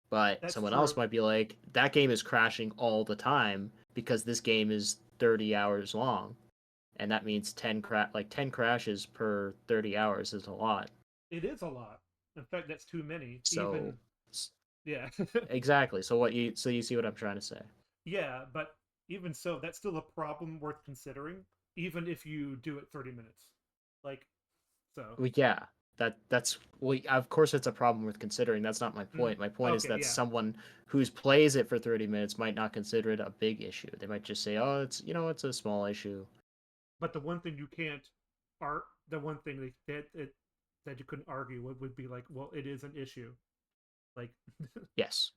But That's someone true. else might be like, that game is crashing all the time because this game is 30 hours long. And that means 10 crashes per 30 hours is a lot. It is a lot. In fact, that's too many. So Even yeah, exactly. So you see what I'm trying to say. yeah. But even so, that's still a problem worth considering. Even if you do it 30 minutes, like so. Well, yeah, that's well, of course it's a problem worth considering. That's not my Mm, point. My point is okay, that yeah. someone who plays it for 30 minutes might not consider it a big issue. They might just say, "Oh, it's a small issue." But the one thing you can't art, the one thing that you couldn't argue would be like, well, it is an issue. Like, Yes.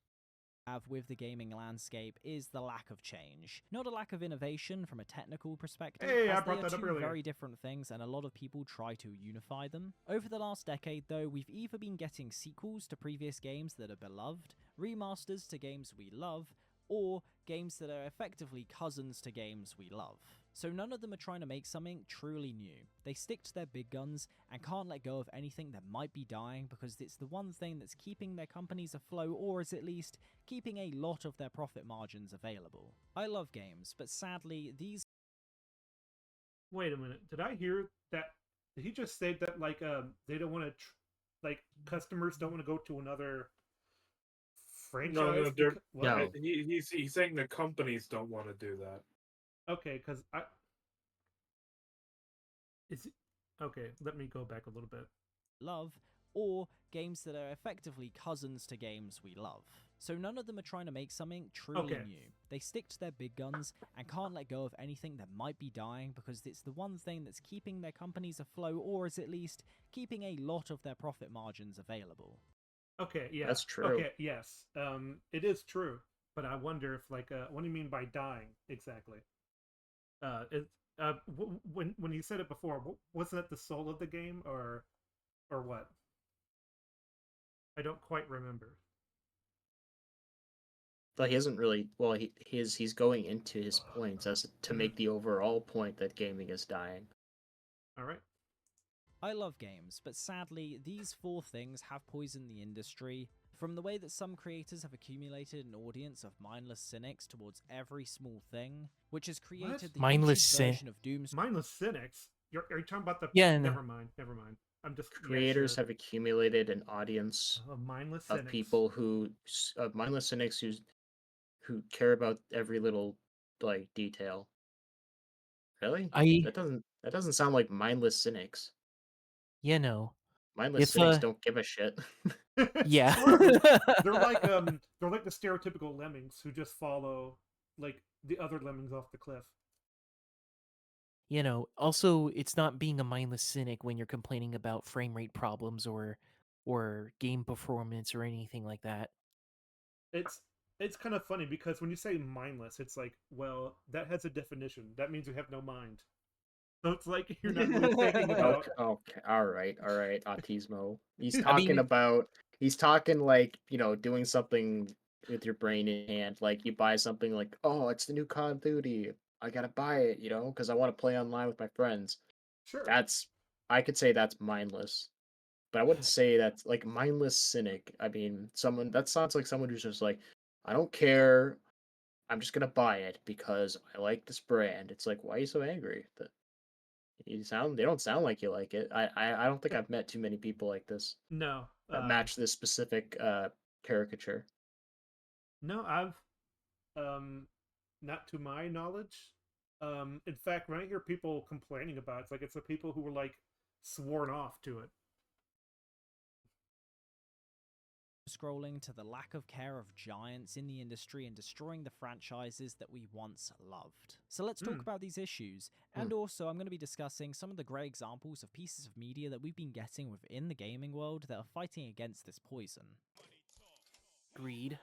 Have with the gaming landscape is the lack of change. Not a lack of innovation from a technical perspective, hey, I as they brought are that up two earlier. very different things and a lot of people try to unify them. Over the last decade though, we've either been getting sequels to previous games that are beloved, remasters to games we love, or games that are effectively cousins to games we love. So none of them are trying to make something truly new. They stick to their big guns and can't let go of anything that might be dying because it's the one thing that's keeping their companies afloat, or is at least keeping a lot of their profit margins available. I love games, but sadly, these. Wait a minute. Did I hear that? Did he just say that like they don't want to like customers don't want to go to another No, franchise they're because what? No. he's saying the companies don't want to do that. Okay, because I is it, okay. Let me go back a little bit. love, or games that are effectively cousins to games we love. So none of them are trying to make something truly Okay. new. They stick to their big guns and can't let go of anything that might be dying because it's the one thing that's keeping their companies afloat, or is at least keeping a lot of their profit margins available. Okay, yeah. That's true. Okay, yes. It is true, but I wonder if what do you mean by dying exactly? It when you said it before, wasn't that the soul of the game or what? I don't quite remember. But he hasn't really. Well, he's going into his points as to make the overall point that gaming is dying. All right. I love games, but sadly, these four things have poisoned the industry. From the way that some creators have accumulated an audience of mindless cynics towards every small thing, which has created the Mindless YouTube cyn- version of Doom's Mindless cynics. Are you talking about the? Yeah, no. Never mind. Never mind. I'm just Creators yeah, have accumulated an audience sure. Mindless of cynics. people of mindless cynics who care about every little like detail. Really? I That doesn't sound like mindless cynics. no. Mindless If cynics don't give a shit. yeah. Sort of. They're like the stereotypical lemmings who just follow like the other lemmings off the cliff. Also it's not being a mindless cynic when you're complaining about frame rate problems or game performance or anything like that. It's kind of funny because when you say mindless, it's like, well, that has a definition. That means you have no mind. So it's like you're not really thinking about. Okay, all right, Autismo. I mean, He's talking like, doing something with your brain in hand. Like you buy something like, oh, it's the new Call of Duty. I gotta buy it, because I want to play online with my friends. Sure. I could say that's mindless. But I wouldn't say that's like mindless cynic. I mean, that sounds like someone who's just like, I don't care. I'm just gonna buy it because I like this brand. It's like, why are you so angry? They don't sound like you like it. I don't think I've met too many people like this No. that match this specific caricature. No, I've not to my knowledge. In fact, when I hear people complaining about it, it's like it's the people who were like sworn off to it. scrolling to the lack of care of giants in the industry and destroying the franchises that we once loved. So let's talk about these issues, and also I'm going to be discussing some of the great examples of pieces of media that we've been getting within the gaming world that are fighting against this poison. greed.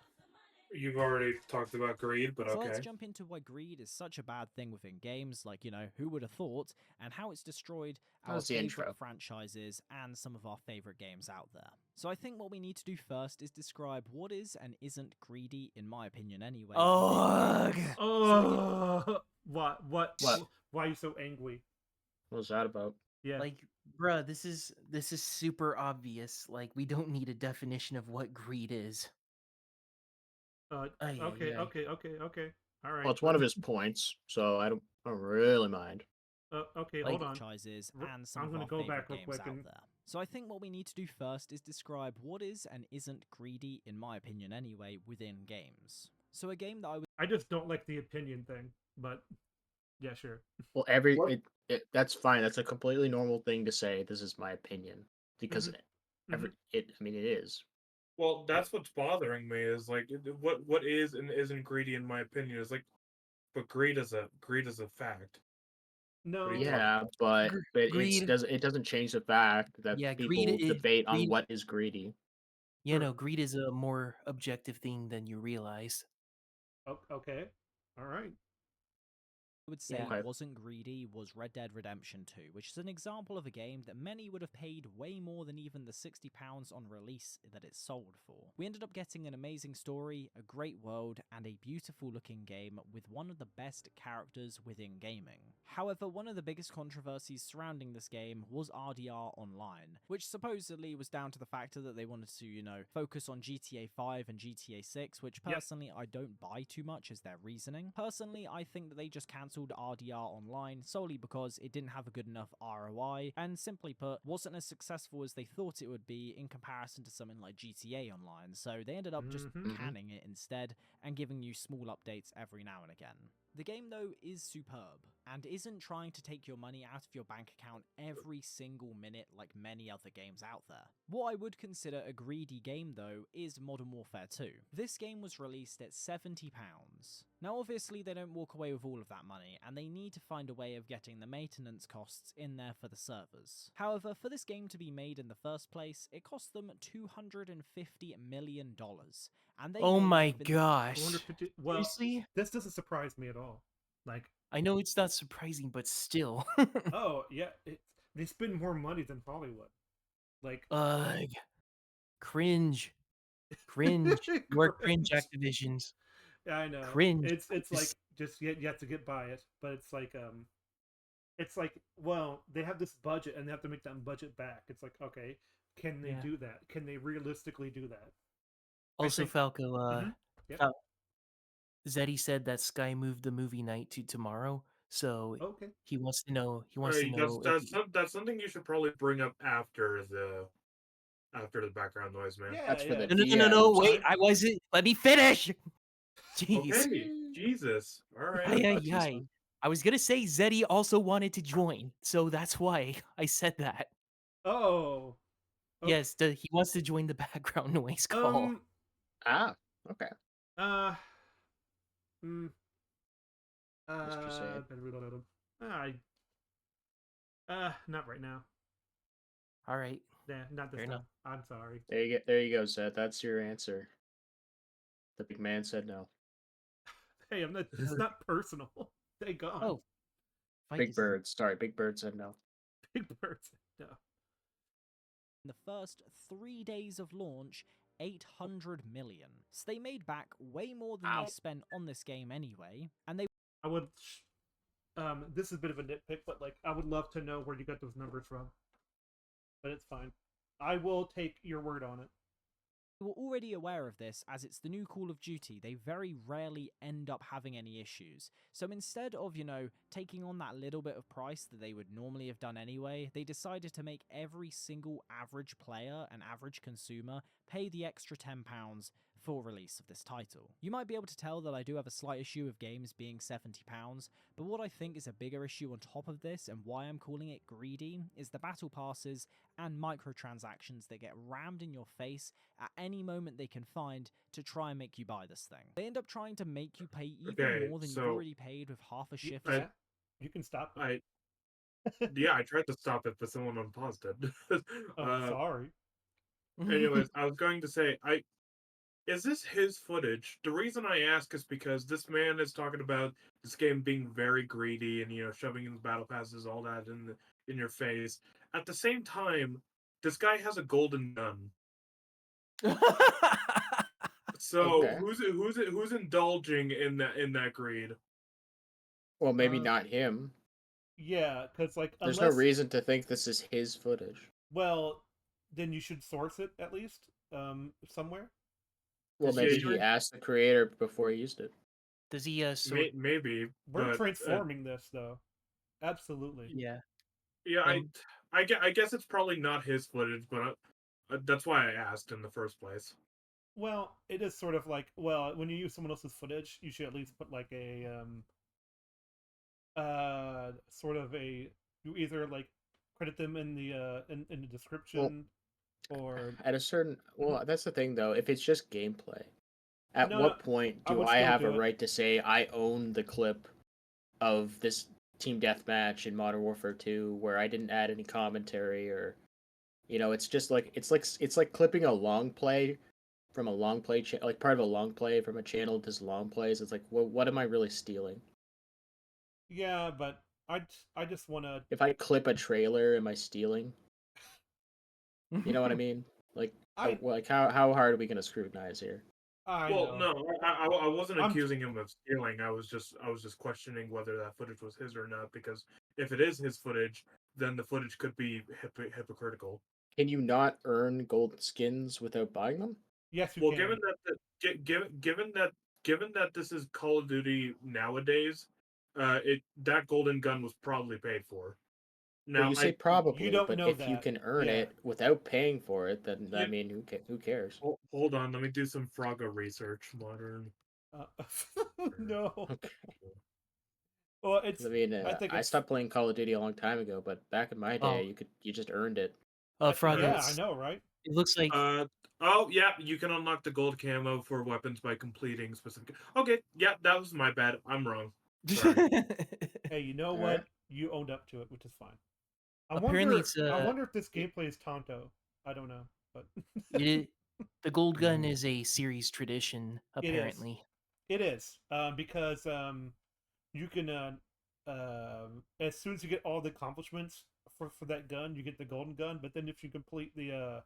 You've already talked about greed, but So let's okay. jump into why greed is such a bad thing within games, like, who would have thought, and how it's destroyed That our was the favorite intro. franchises and some of our favorite games out there. So I think what we need to do first is describe what is and isn't greedy, in my opinion anyway. Ugh. Oh, what? What? Why are you so angry? What was that about? Yeah. Like, bruh, this is super obvious. Like, we don't need a definition of what greed is. Ay, Okay. ay, ay. Okay. All right. Well, it's one of his points, so I don't really mind. Okay, Like, hold on. Franchises and some I'm of gonna our go favorite back real games quick out and there. So I think what we need to do first is describe what is and isn't greedy, in my opinion anyway, within games. So a game that I would I just don't like the opinion thing, but yeah, sure. Well, that's fine. That's a completely normal thing to say. This is my opinion because Mhm. I mean, it is. Well, that's what's bothering me is like what is and isn't greedy in my opinion is like, but greed is a fact. No. What are you talking Yeah, about? but Greed. it doesn't change the fact that Yeah, people debate on greed. what is greedy. Sure. Greed is a more objective thing than you realize. Okay. All right. would say Yeah. Okay. wasn't greedy was Red Dead Redemption 2, which is an example of a game that many would have paid way more than even the £60 on release that it sold for. We ended up getting an amazing story, a great world, and a beautiful looking game with one of the best characters within gaming. However, one of the biggest controversies surrounding this game was RDR Online, which supposedly was down to the factor that they wanted to, focus on GTA 5 and GTA 6, which personally I don't buy too much as their reasoning. Personally, I think that they just cancelled RDR Online solely because it didn't have a good enough ROI, and simply put, wasn't as successful as they thought it would be in comparison to something like GTA Online, so they ended up just canning it instead and giving you small updates every now and again. The game, though, is superb. and isn't trying to take your money out of your bank account every single minute like many other games out there. What I would consider a greedy game though is Modern Warfare 2. This game was released at £70. Now obviously they don't walk away with all of that money, and they need to find a way of getting the maintenance costs in there for the servers. However, for this game to be made in the first place, it cost them $250 million, and they Oh made my within the gosh. 250. Well, Seriously? this doesn't surprise me at all. Like, I know it's not surprising, but still. oh yeah, they spend more money than Hollywood. Like, Ugh. Cringe. Cringe. More cringe cringe. Activisions. Yeah, I know. Cringe. It's like Just- just you have to get by it, but it's like, well, they have this budget and they have to make that budget back. It's like, okay, can they Yeah. do that? Can they realistically do that? Also, think- Falco, Yep. Zeddy said that Sky moved the movie night to tomorrow, so Okay. he wants to know. He wants to Right, know. that's something you should probably bring up after the background noise, man. Yeah, That's for yeah. the No, DMs. wait, I wasn't. Let me finish. Jeez. Okay, Jesus. All right. Ay, ay, That's ay. fine. I was gonna say Zeddy also wanted to join, so that's why I said that. Oh. Okay. Yes, he wants to join the background noise call. Ah, okay. Uh. Mm, Mr. Sad. I. Not right now. All right. Yeah, not this Fair time. enough. I'm sorry. There you go, Zed. That's your answer. The big man said no. Hey, I'm not. It's not personal. They gone. Oh, fight Big is- Bird. Sorry, Big Bird said no. Big birds. No. in the first 3 days of launch, 800 million. So they made back way more than Ow. they spent on this game anyway, and they I would. This is a bit of a nitpick, but like, I would love to know where you got those numbers from. But it's fine. I will take your word on it. were already aware of this, as it's the new Call of Duty. They very rarely end up having any issues. So instead of, taking on that little bit of price that they would normally have done anyway, they decided to make every single average player and average consumer pay the extra £10 for release of this title. You might be able to tell that I do have a slight issue with games being £70, but what I think is a bigger issue on top of this, and why I'm calling it greedy, is the battle passes and microtransactions that get rammed in your face at any moment they can find to try and make you buy this thing. They end up trying to make you pay even Okay, more than you've so- already paid with half a shift. Yeah, you can stop. I tried to stop it, but someone unpaused it. Oh, sorry. Anyways, I was going to say, is this his footage? The reason I ask is because this man is talking about this game being very greedy and shoving in the battle passes, all that in your face. At the same time, this guy has a golden gun. So Okay. who's indulging in that greed? Well, maybe Uh, not him. Yeah, because like, There's unless, no reason to think this is his footage. well, then you should source it at least, somewhere. Well, Does maybe he- he asked the creator before he used it. Does he sort? Maybe We're but, transforming this though. Absolutely. Yeah. Yeah, Um, I guess it's probably not his footage, but that's why I asked in the first place. Well, it is sort of like, well, when you use someone else's footage, you should at least put like a sort of a, you either like credit them in the in the description, or At a certain, well, that's the thing though. If it's just gameplay, at No, what point I do would I still have do a it. right to say I own the clip of this team deathmatch in Modern Warfare 2 where I didn't add any commentary, or it's just like it's like clipping a long play from a long play like part of a long play from a channel does long plays. It's like, well, what am I really stealing? yeah, but I just want to. If I clip a trailer, am I stealing? You know what I mean? Like, I how hard are we gonna scrutinize here? I Well, know. no, I wasn't I'm- accusing him of stealing. I was just questioning whether that footage was his or not. Because if it is his footage, then the footage could be hypocritical. Can you not earn gold skins without buying them? Yes, you Well, can. given that this is Call of Duty nowadays, that golden gun was probably paid for. Well, Now you say probably, don't but know if you that. can earn Yeah. it without paying for it, then I Yeah. mean, who cares? hold on, let me do some Frogger research. Modern. Uh, no. Okay. Well, it's. I mean, I think I it's. stopped playing Call of Duty a long time ago, but back in my day, Oh, you just earned it. Froggo, Yeah, I know, right? it looks like Oh yeah, you can unlock the gold camo for weapons by completing specific. Okay, yeah, that was my bad. I'm wrong. Sorry. Hey, you know All what? right. You owned up to it, which is fine. I apparently wonder. it's I wonder if this it, gameplay is Tonto. I don't know, but it the gold gun Mm. is a series tradition it is. apparently. It is because you can as soon as you get all the accomplishments for that gun, you get the golden gun. But then if you complete the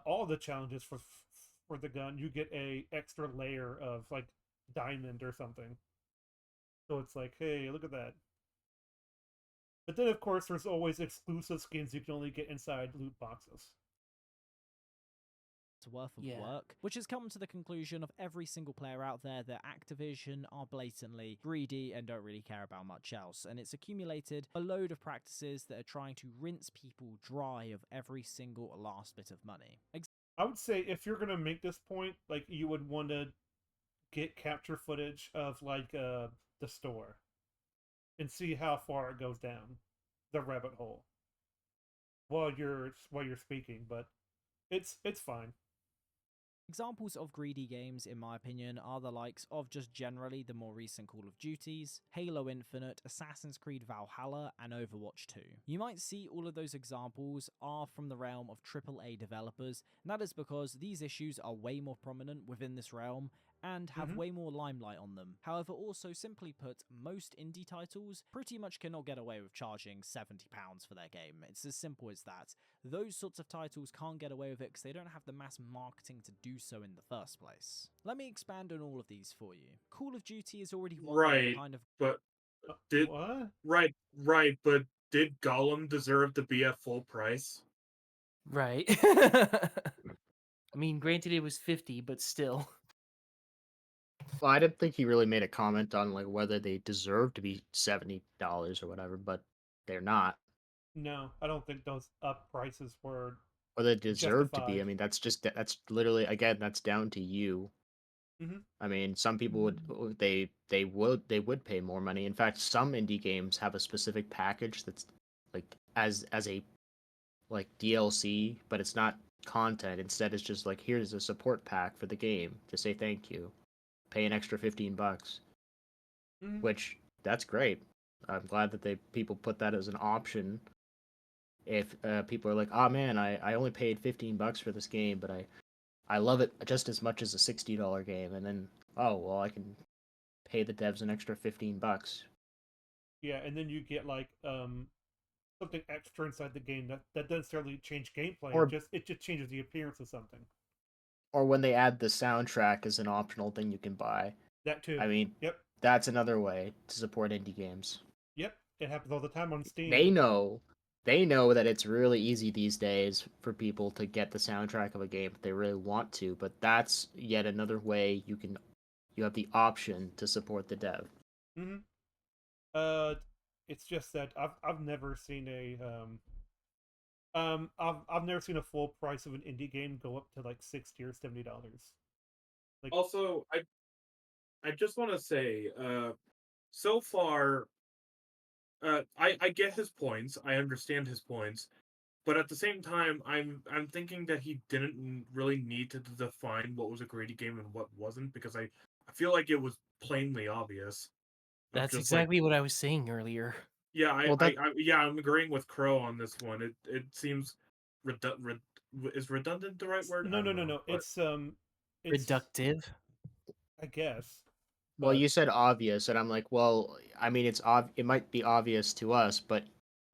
all the challenges for the gun, you get a extra layer of like diamond or something. So it's like, hey, look at that. But then of course there's always exclusive skins you can only get inside loot boxes. Worth of Yeah. work, which has come to the conclusion of every single player out there that Activision are blatantly greedy and don't really care about much else, and it's accumulated a load of practices that are trying to rinse people dry of every single last bit of money. I would say if you're gonna make this point, like you would want to get capture footage of like the store and see how far it goes down the rabbit hole while you're speaking, but it's fine. Examples of greedy games, in my opinion, are the likes of just generally the more recent Call of Duties, Halo Infinite, Assassin's Creed Valhalla, and Overwatch 2. You might see all of those examples are from the realm of AAA developers, and that is because these issues are way more prominent within this realm and have way more limelight on them. However, also simply put, most indie titles pretty much cannot get away with charging £70 for their game. It's as simple as that. Those sorts of titles can't get away with it because they don't have the mass marketing to do so in the first place. Let me expand on all of these for you. Call of Duty is already one that Right, kind of but did What? right, but did Gollum deserve to be at full price? Right. I mean, granted it was 50, but still. Well, I didn't think he really made a comment on like whether they deserve to be $70 or whatever, but they're not. No, I don't think those up prices were Or they deserve to be. I justified. mean, that's literally again, that's down to you. Mm-hmm. I mean, some people they would pay more money. In fact, some indie games have a specific package that's like as a like DLC, but it's not content. Instead, it's just like here's a support pack for the game to say thank you. Pay an extra $15, Mm-hmm. which that's great. I'm glad that they people put that as an option. If people are like, oh man, I only paid $15 for this game, but I love it just as much as a $60 game, and then oh well, I can pay the devs an extra $15. Yeah, and then you get like something extra inside the game that doesn't necessarily change gameplay. Or It just changes the appearance of something. or when they add the soundtrack as an optional thing you can buy. That too. I mean, Yep. that's another way to support indie games. Yep. It happens all the time on Steam. They know they know that it's really easy these days for people to get the soundtrack of a game if they really want to, but that's yet another way you have the option to support the dev. Mm-hmm. Uh, it's just that I've never seen I've never seen a full price of an indie game go up to like $60 or $70. Like, Also, I just want to say, so far, I get his points. I understand his points, but at the same time, I'm thinking that he didn't really need to define what was a greedy game and what wasn't, because I feel like it was plainly obvious. Of That's just like, exactly what I was saying earlier. yeah, Well, that yeah, I'm agreeing with Crow on this one. It seems is redundant the right word? I no, no, don't no, know, no. but It's Reductive. I guess, well, but you said obvious, and I'm like, well, I mean, it might be obvious to us, but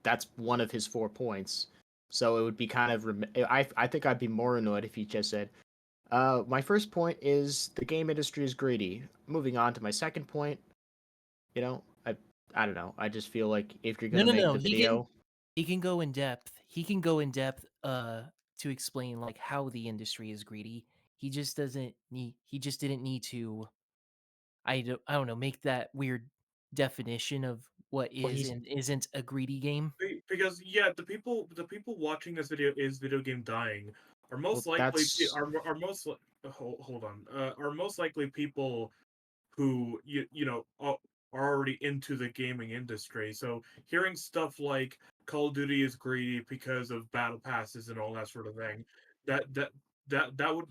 that's one of his 4 points. So it would be kind of I think I'd be more annoyed if he just said, my first point is the game industry is greedy. Moving on to my second point, you know, I don't know. I just feel like if you're No, gonna no, make no. the He can video, he can go in depth. He can go in depth to explain like how the industry is greedy. He just didn't need to I don't know, make that weird definition of what well, is he's and isn't a greedy game. because yeah, the people watching this video is video game dying are well, most likely that's are most hold on are most likely people who you know are already into the gaming industry. So hearing stuff like Call of Duty is greedy because of battle passes and all that sort of thing, that that that would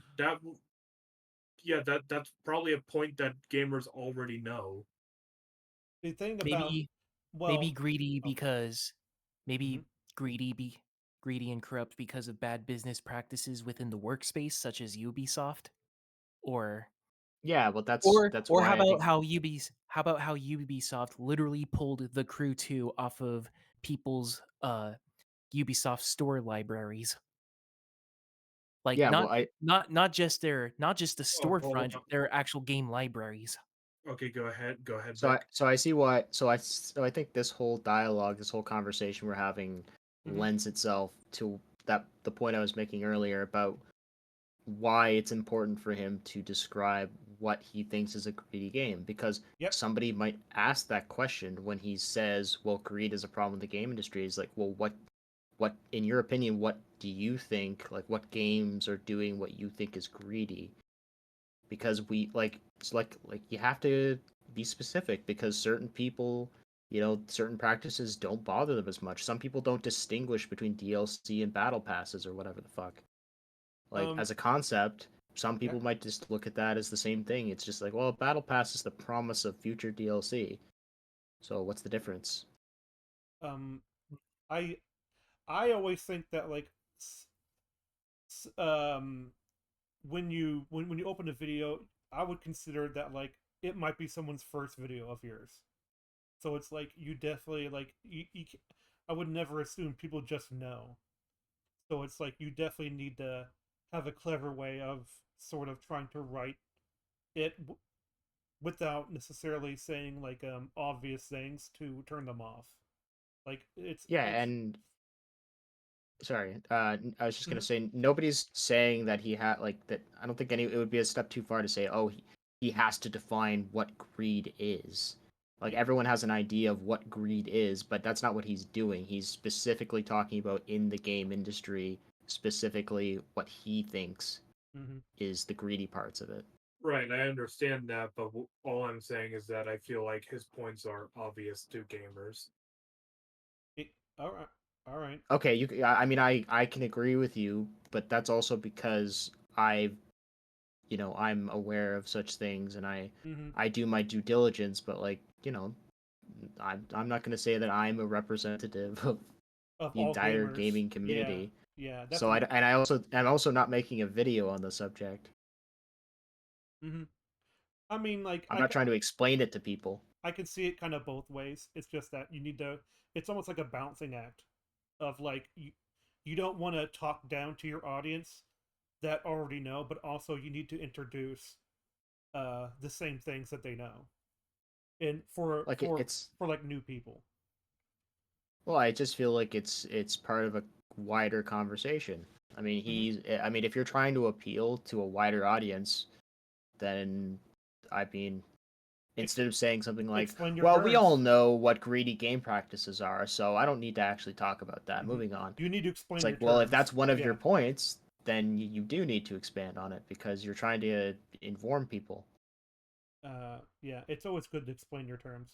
yeah, that's probably a point that gamers already know. The thing about Maybe maybe well, greedy oh, because mhm. maybe greedy and corrupt because of bad business practices within the workspace, such as Ubisoft, or Yeah, well, that's or why I think. how about how Ubisoft literally pulled the Crew 2 off of people's Ubisoft store libraries. Like Yeah, well, I not just the Oh, hold storefront, on. their actual game libraries. Okay, go ahead. Go ahead, so I Vic. so I see why. So I think this whole dialogue, this whole conversation we're having, Mhm. lends itself to the point I was making earlier about why it's important for him to describe what he thinks is a greedy game, because Yep. somebody might ask that question when he says, well, greed is a problem with the game industry. Is like, well, what in your opinion, what do you think, like, what games are doing what you think is greedy? Because we like it's like you have to be specific, because certain people, certain practices don't bother them as much. Some people don't distinguish between DLC and battle passes or whatever the fuck. Like, Um. as a concept, some Yeah. people might just look at that as the same thing. It's just like, well, a battle pass is the promise of future DLC. So what's the difference? Um. I I always think that like s- um when you open a video, I would consider that like it might be someone's first video of yours. So it's like you definitely like I would never assume people just know. So it's like you definitely need to have a clever way of sort of trying to write it without necessarily saying like obvious things to turn them off. Like Yeah, it's and sorry, I was just gonna mhm, say, nobody's saying that he had like that. I don't think any. It would be a step too far to say, oh, he has to define what greed is. Like, yeah, everyone has an idea of what greed is, but that's not what he's doing. He's specifically talking about in the game industry, specifically what he thinks mhm. is the greedy parts of it. Right, I understand that, but all I'm saying is that I feel like his points are obvious to gamers. It, all right, all right. Okay, I mean, I can agree with you, but that's also because I'm aware of such things, and Mm-hmm. I do my due diligence, but, like, I'm not going to say that I'm a representative of Of the all entire gamers, gaming yeah, community. yeah. That's So I'm also not making a video on the subject. mm-hmm. I mean, like I'm not trying to explain it to people. I can see it kind of both ways. It's just that you need to. It's almost like a balancing act of like you don't want to talk down to your audience that already know, but also you need to introduce the same things that they know, and for Like, for it's for like new people. well, I just feel like it's part of a wider conversation. I mean, Mm-hmm. if you're trying to appeal to a wider audience, then, I mean, Ex- instead of saying something like, explain your well, we all terms. know what greedy game practices are, so I don't need to actually talk about that. Mm-hmm. Moving on. You need to It's explain like, your well, if terms. that's one of your Yeah. points, then you do need to expand on it, because you're trying to inform people. Yeah. It's always good to explain your terms.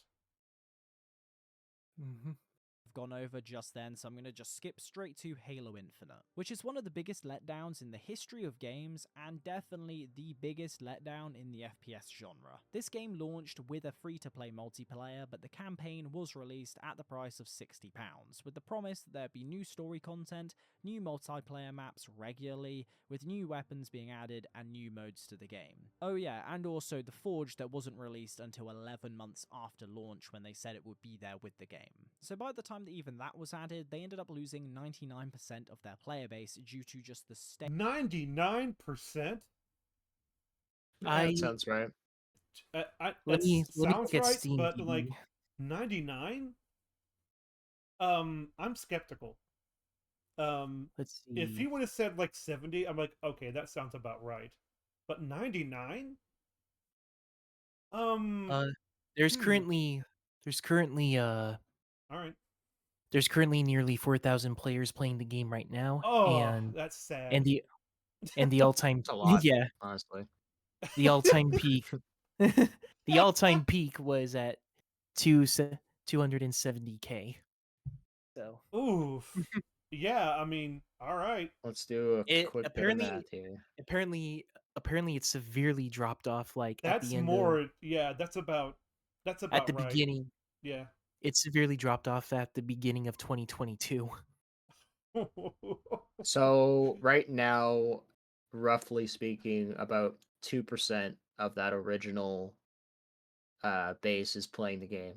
I've gone over just then, so I'm going to just skip straight to Halo Infinite, which is one of the biggest letdowns in the history of games and definitely the biggest letdown in the FPS genre. This game launched with a free-to-play multiplayer, but the campaign was released at the price of £60, with the promise that there'd be new story content, new multiplayer maps regularly, with new weapons being added and new modes to the game. Oh yeah, and also the Forge that wasn't released until 11 months after launch when they said it would be there with the game. So by the time that even that was added, they ended up losing 99% of their player base due to just the state 99%. Yeah, that I sounds right. It let me sounds look at right, Steam but TV. like 99. I'm skeptical. Let's If see. he would have said like 70, I'm like, okay, that sounds about right. But 99? Um, Uh, there's hmm. currently there's currently uh All right. there's currently nearly 4,000 players playing the game right now, Oh, that's and sad. the all-time It's a lot, yeah, honestly. the all-time peak the all-time peak was at 270K. So Oof. Yeah, I mean, all right. Let's do a it quick bit of math here. apparently it's severely dropped off like at That's the end more. Yeah, that's at the about right. beginning. Yeah. It severely dropped off at the beginning of 2022. So right now, roughly speaking, about 2% of that original base is playing the game.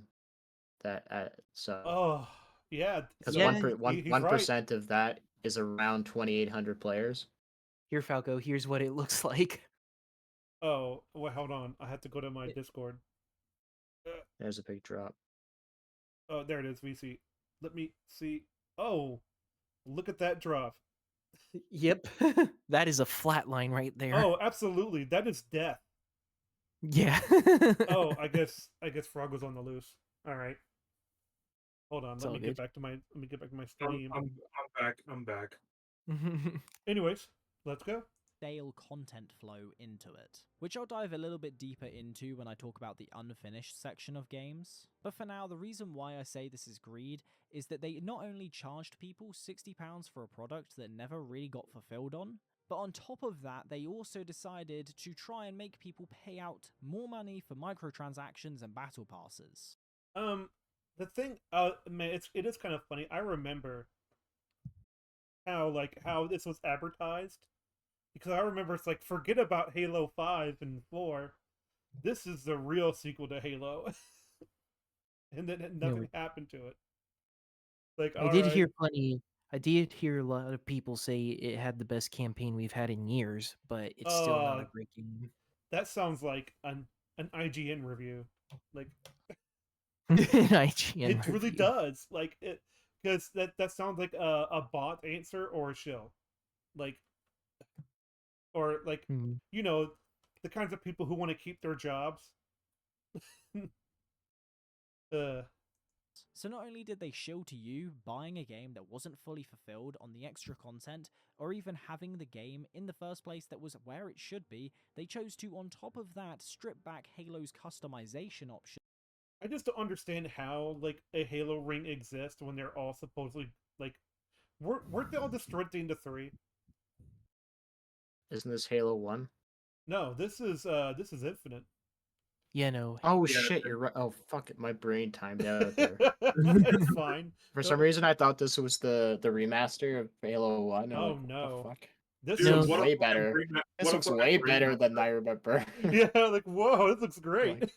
So Oh, yeah. because Yeah, He's right. 1% of that is around 2,800 players. here Falco, here's what it looks like. Oh, well, hold on. I have to go to my It- Discord. There's a big drop. Oh, there it is. VC. Let me see. Oh, look at that drop. Yep. That is a flat line right there. Oh, absolutely. That is death. Yeah. Oh, I guess Frog was on the loose. All right. Hold on. It's Let all me get good. back to my I'm stream. back. I'm back. Anyways, let's go. Stale content flow into it, which I'll dive a little bit deeper into when I talk about the unfinished section of games. But for now, the reason why I say this is greed is that they not only charged people £60 for a product that never really got fulfilled on, but on top of that, they also decided to try and make people pay out more money for microtransactions and battle passes. The thing, man, it is kind of funny. I remember how this was advertised because I remember it's like forget about Halo 5 and 4. This is the real sequel to Halo, and then No, nothing happened to it. Like, I all did right, hear plenty. I did hear a lot of people say it had the best campaign we've had in years, but it's still not a great game. that sounds like an IGN review. Like, An IGN it really review. does. Like it because that sounds like a bot answer or a shill. Like or like Mhm. you know the kinds of people who want to keep their jobs. uh, So not only did they shill to you buying a game that wasn't fully fulfilled on the extra content, or even having the game in the first place that was where it should be, they chose to, on top of that, strip back Halo's customization option. I just don't understand how like a Halo ring exists when they're all supposedly like weren't they all destroyed into 3? Isn't this Halo 1? No, this is Infinite. Yeah, no. Oh Yeah. shit, you're right. Oh fuck it, my brain timed out there. It's fine. For some reason, I thought this was the remaster of Halo 1. I'm Oh like, what no. the fuck? This This Dude, looks is No. what a way fucking better. This what a looks fucking way better remaster. than I remember. yeah, like whoa, this looks great.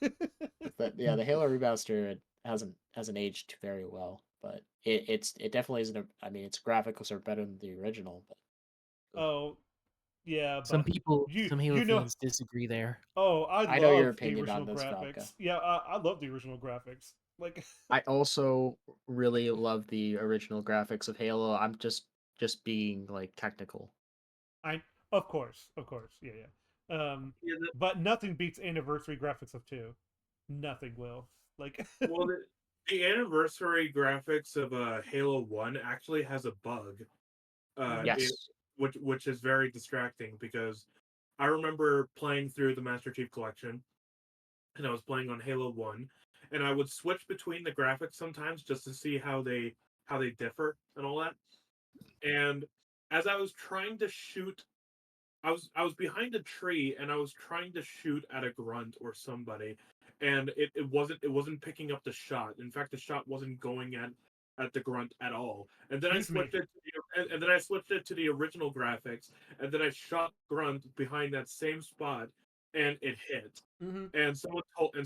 Yeah, the Halo remaster hasn't aged very well, but it definitely isn't. I mean, its graphics are better than the original, but Oh, yeah, Some but people, you some Halo you know fans disagree there. oh, I I know your love the opinion on original this, Falco. graphics. Yeah, I love the original graphics. Like I also really love the original graphics of Halo. I'm just being like technical. I of course. Yeah, yeah. Yeah, But nothing beats anniversary graphics of 2. Nothing will. Like well, the anniversary graphics of Halo 1 actually has a bug. It Yes. which is very distracting because I remember playing through the Master Chief Collection, and I was playing on Halo 1, and I would switch between the graphics sometimes just to see how they differ and all that. And as I was trying to shoot, I was behind a tree and I was trying to shoot at a grunt or somebody, and it wasn't picking up the shot. In fact, the shot wasn't going at the grunt at all. And then I excuse me. switched it to and then I switched it to the original graphics, and then I shot grunt behind that same spot, and it hit. Mm-hmm. And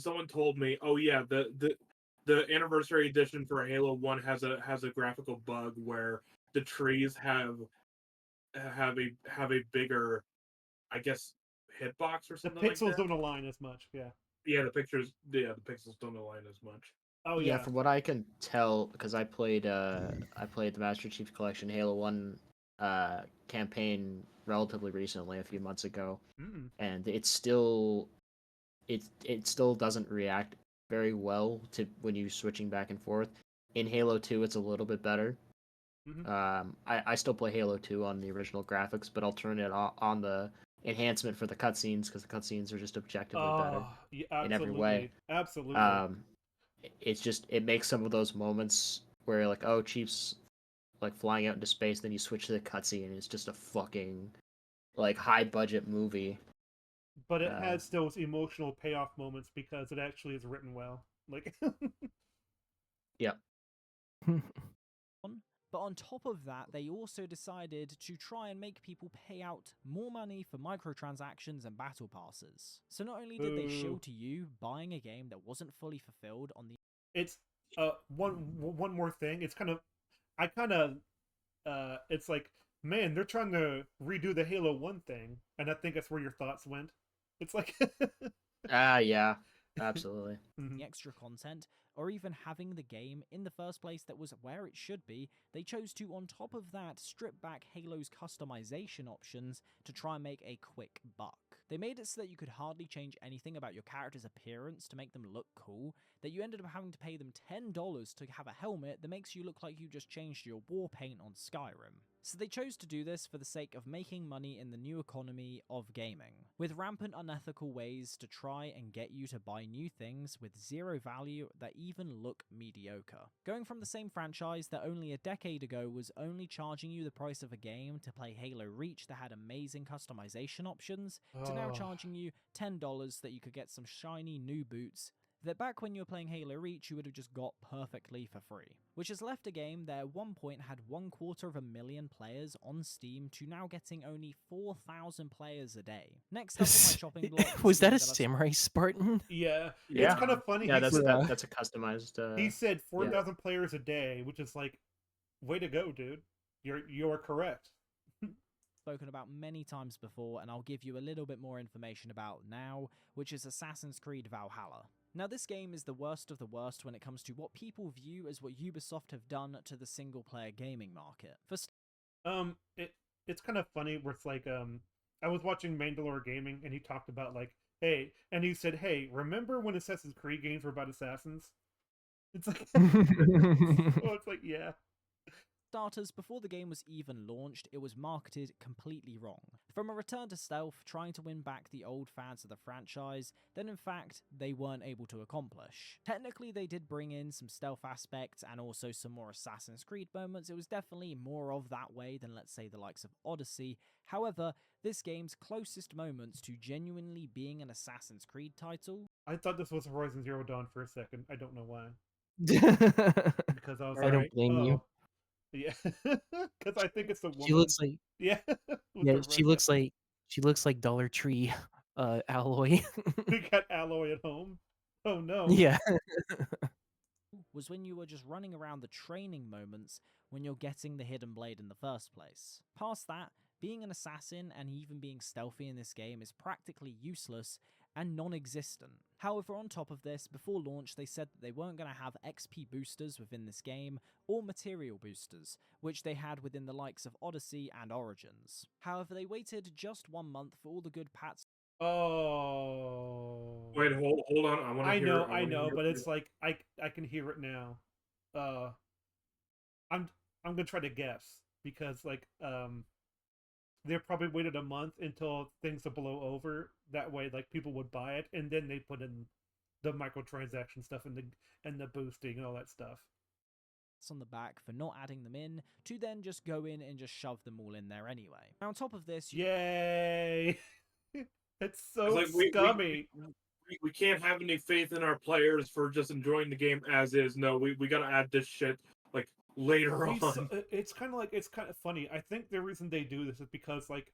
someone told me, oh yeah, the anniversary edition for Halo 1 has a graphical bug where the trees have a bigger, I guess, hitbox or The something like pixels that. don't align as much. Yeah. Yeah, the pixels don't align as much. Oh Yeah, yeah. from what I can tell, because I played the Master Chief Collection Halo 1 campaign relatively recently, a few months ago, Mm. and it still doesn't react very well to when you switching back and forth. In Halo 2, it's a little bit better. Mm-hmm. I still play Halo 2 on the original graphics, but I'll turn it on the enhancement for the cutscenes because the cutscenes are just objectively better Oh, yeah, in every way. absolutely, absolutely. Um, it makes some of those moments where you're like, oh, Chief's like flying out into space, then you switch to the cutscene and it's just a fucking like high budget movie. But it has those emotional payoff moments because it actually is written well. Like, yeah. But on top of that, they also decided to try and make people pay out more money for microtransactions and battle passes. So not only did they shill to you buying a game that wasn't fully fulfilled on the it's one more thing. It's kind of it's like, man, they're trying to redo the Halo 1 thing, and I think that's where your thoughts went. It's like Yeah, absolutely. the extra content, or even having the game in the first place that was where it should be, they chose to, on top of that, strip back Halo's customization options to try and make a quick buck. They made it so that you could hardly change anything about your character's appearance to make them look cool, that you ended up having to pay them $10 to have a helmet that makes you look like you just changed your war paint on Skyrim. So they chose to do this for the sake of making money in the new economy of gaming, with rampant unethical ways to try and get you to buy new things with zero value that even look mediocre. Going from the same franchise that only a decade ago was only charging you the price of a game to play Halo Reach that had amazing customization options, to now charging you $10 that you could get some shiny new boots that back when you were playing Halo Reach you would have just got perfectly for free. Which has left a game that at one point had 250,000 players on Steam to now getting only 4,000 players a day. Next up on my shopping block Was that a Samurai Spartan? Yeah, Yeah. it's kind of funny. Yeah, He that's said, that's a customized. he said 4,000 players a day, which is like, way to go, dude. You're correct. Spoken about many times before, and I'll give you a little bit more information about now, which is Assassin's Creed Valhalla. Now, this game is the worst of the worst when it comes to what people view as what Ubisoft have done to the single-player gaming market. It's kind of funny where it's like, I was watching Mandalore Gaming, and he talked about like, hey, and he said, hey, remember when Assassin's Creed games were about assassins? It's like, oh, it's like, yeah. Starters, before the game was even launched, it was marketed completely wrong. From a return to stealth, trying to win back the old fans of the franchise, then in fact, they weren't able to accomplish. Technically, they did bring in some stealth aspects and also some more Assassin's Creed moments. It was definitely more of that way than, let's say, the likes of Odyssey. However, this game's closest moments to genuinely being an Assassin's Creed title... I thought this was Horizon Zero Dawn for a second. I don't know why. Because I was I don't blame you. Yeah, because I think it's the woman. She looks like yeah, she looks like Dollar Tree alloy. We got alloy at home. Oh no. Yeah. was when you were just running around the training moments when you're getting the hidden blade in the first place. Past that, being an assassin and even being stealthy in this game is practically useless and non-existent. However, on top of this, before launch they said that they weren't going to have XP boosters within this game, or material boosters, which they had within the likes of Odyssey and Origins. However, they waited just 1 month for all the good patches. Oh. Wait, hold on. I want to hear. I know, but it's like I can hear it now. I'm gonna try to guess because like they probably waited a month until things would blow over. That way, like people would buy it, and then they put in the microtransaction stuff and the boosting and all that stuff. On the back for not adding them in, to then just go in and just shove them all in there anyway. Now, on top of this, yay! It's so like scummy. We can't have any faith in our players for just enjoying the game as is. No, we gotta add this shit like later on. It's kind of funny. I think the reason they do this is because like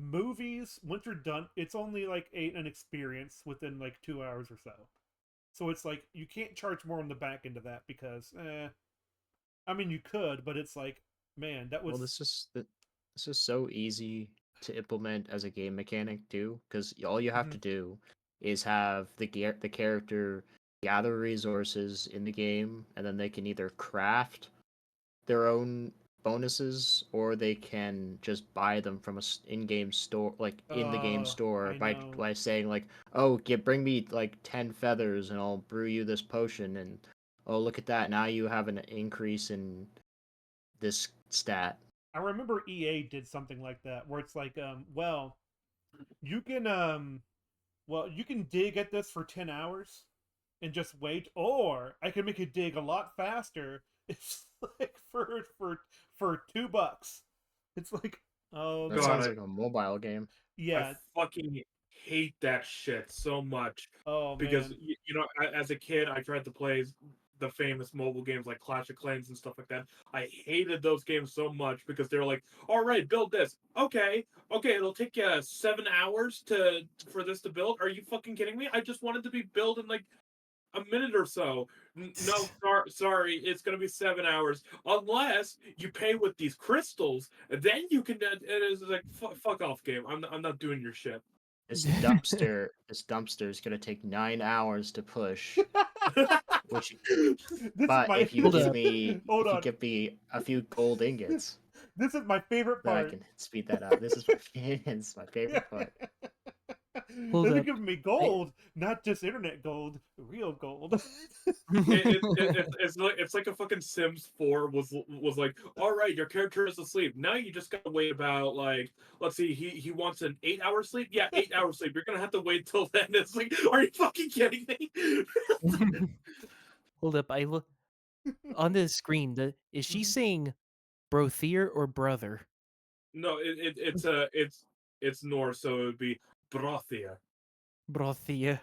movies, once you're done, it's only like an experience within like 2 hours or so. So it's like you can't charge more on the back end of that because I mean you could, but it's like, man, that was Well, this is so easy to implement as a game mechanic too, because all you have to do is have the character gather resources in the game, and then they can either craft their own bonuses or they can just buy them from a in-game store, like in the game store, by saying like, oh, bring me like 10 feathers and I'll brew you this potion, and oh, look at that, now you have an increase in this stat. I remember EA did something like that where it's like, well, you can dig at this for 10 hours, and just wait, or I can make it dig a lot faster. It's like for $2. It's like, oh That God, sounds god, like a mobile game. I yeah, fucking hate that shit so much oh because man, as a kid, I tried to play the famous mobile games like Clash of Clans and stuff like that. I hated those games so much because they're like, all right, build this. Okay, it'll take you 7 hours for this to build. Are you fucking kidding me? I just wanted to be built in like a minute or so. No, sorry, it's gonna be 7 hours unless you pay with these crystals. And then you can. It is like fuck off, game. I'm not doing your shit. This dumpster is gonna take 9 hours to push. Which, this is but my Hold up. hold if you on. give me a few gold ingots, This is my favorite then I part. can speed that up. This is my it's my Yeah. favorite part. Hold They're up. giving me gold, not just internet gold, real gold. It's like a fucking Sims 4 was like, all right, your character is asleep. Now you just gotta wait about like, let's see, he wants an 8 hour sleep. Yeah, 8 hour sleep. You're gonna have to wait till then. It's like, are you fucking kidding me? Hold up. I look on the screen. Is she Mhm. saying brother or brother? No, it's Norse, so it would be Brothia. Brothia.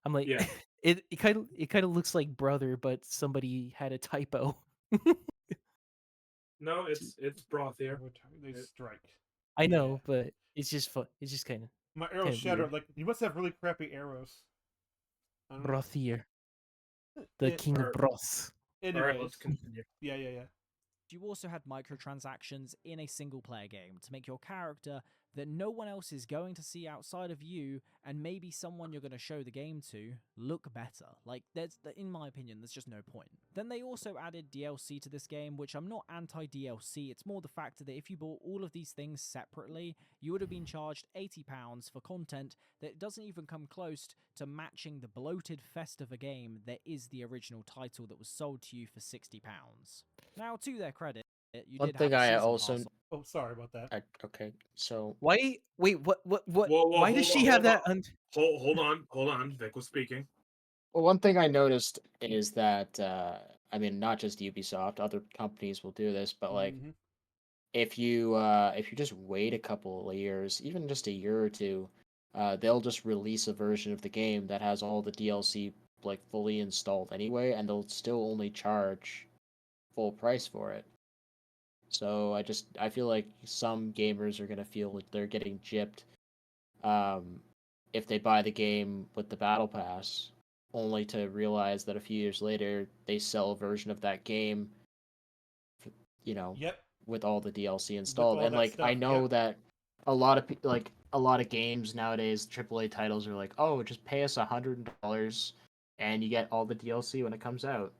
I'm like, Yeah. it kind of looks like brother, but somebody had a typo. No, it's Brothia. They strike. I Yeah. know, but it's just fun. It's just kind My arrows of shattered. weird. Like, you must have really crappy arrows. I don't know. Brothier, the king of Alright, broths. alright, let's Anyways, continue. yeah. You also had microtransactions in a single player game to make your character that no one else is going to see outside of you and maybe someone you're going to show the game to look better. Like, in my opinion, there's just no point. Then they also added DLC to this game, which I'm not anti DLC. It's more the fact that if you bought all of these things separately, you would have been charged £80 for content that doesn't even come close to matching the bloated fest of a game that is the original title that was sold to you for £60. Now, to their credit, you One did have thing a I season also pass. Oh, sorry about that. okay, so Why? Wait, what? Whoa, Why does she have that? hold on. Vic was speaking. well, one thing I noticed is that I mean, not just Ubisoft, other companies will do this, but like Hmm. if you just wait a couple of years, even just a year or two, they'll just release a version of the game that has all the DLC like fully installed anyway, and they'll still only charge full price for it. So I feel like some gamers are gonna feel like they're getting gypped um, if they buy the game with the battle pass, only to realize that a few years later they sell a version of that game, you know, Yep. with all the DLC With installed. all And that like I stuff. know Yep. that a lot of like a lot of games nowadays, AAA titles are like, oh, just pay us $100 and you get all the DLC when it comes out.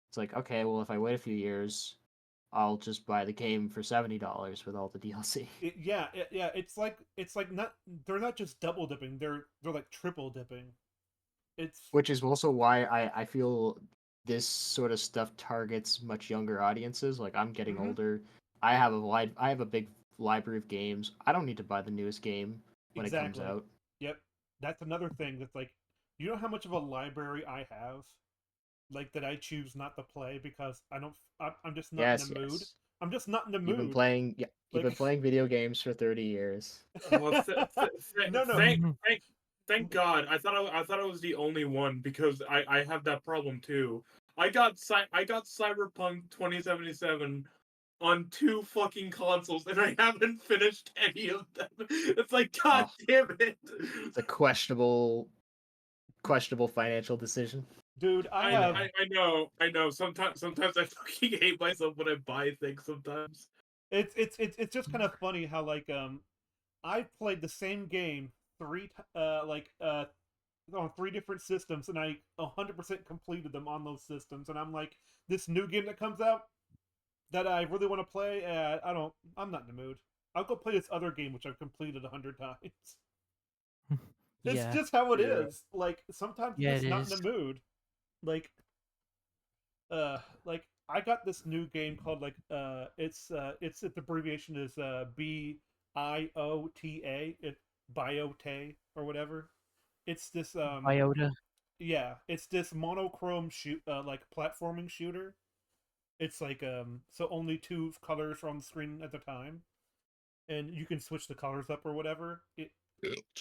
It's like, okay, well, if I wait a few years, I'll just buy the game for $70 with all the DLC. Yeah. It's like not. They're not just double dipping. They're like triple dipping. It's Which is also why I feel this sort of stuff targets much younger audiences. Like I'm getting Mhm. older. I have a big library of games. I don't need to buy the newest game when it comes exactly. out. Yep. That's another thing that's like, you know how much of a library I have, like that I choose not to play because I'm just not in the Yes, mood. yes. I'm just not in the You've been mood. playing yeah, you've been Like, playing video games for 30 years. Oh, no. thank God. I thought I was the only one because I have that problem too. I got Cyberpunk 2077 on 2 fucking consoles and I haven't finished any of them. It's like, God Oh, damn it. it's a questionable financial decision. Dude, I have. I know. Sometimes I fucking hate myself when I buy things. Sometimes. It's just kind of funny how like I played the same game on 3 different systems, and I 100% completed them on those systems. And I'm like, this new game that comes out that I really want to play, I'm not in the mood. I'll go play this other game which I've completed 100 times. It's Yeah, just how it Yeah. is. Like sometimes I'm yeah, it just not in is. the mood. Like like I got this new game called its abbreviation is BIOTA, it Biota or whatever. It's this Iota. Yeah, it's this monochrome like platforming shooter. It's like so only two colors are on the screen at the time, and you can switch the colors up or whatever.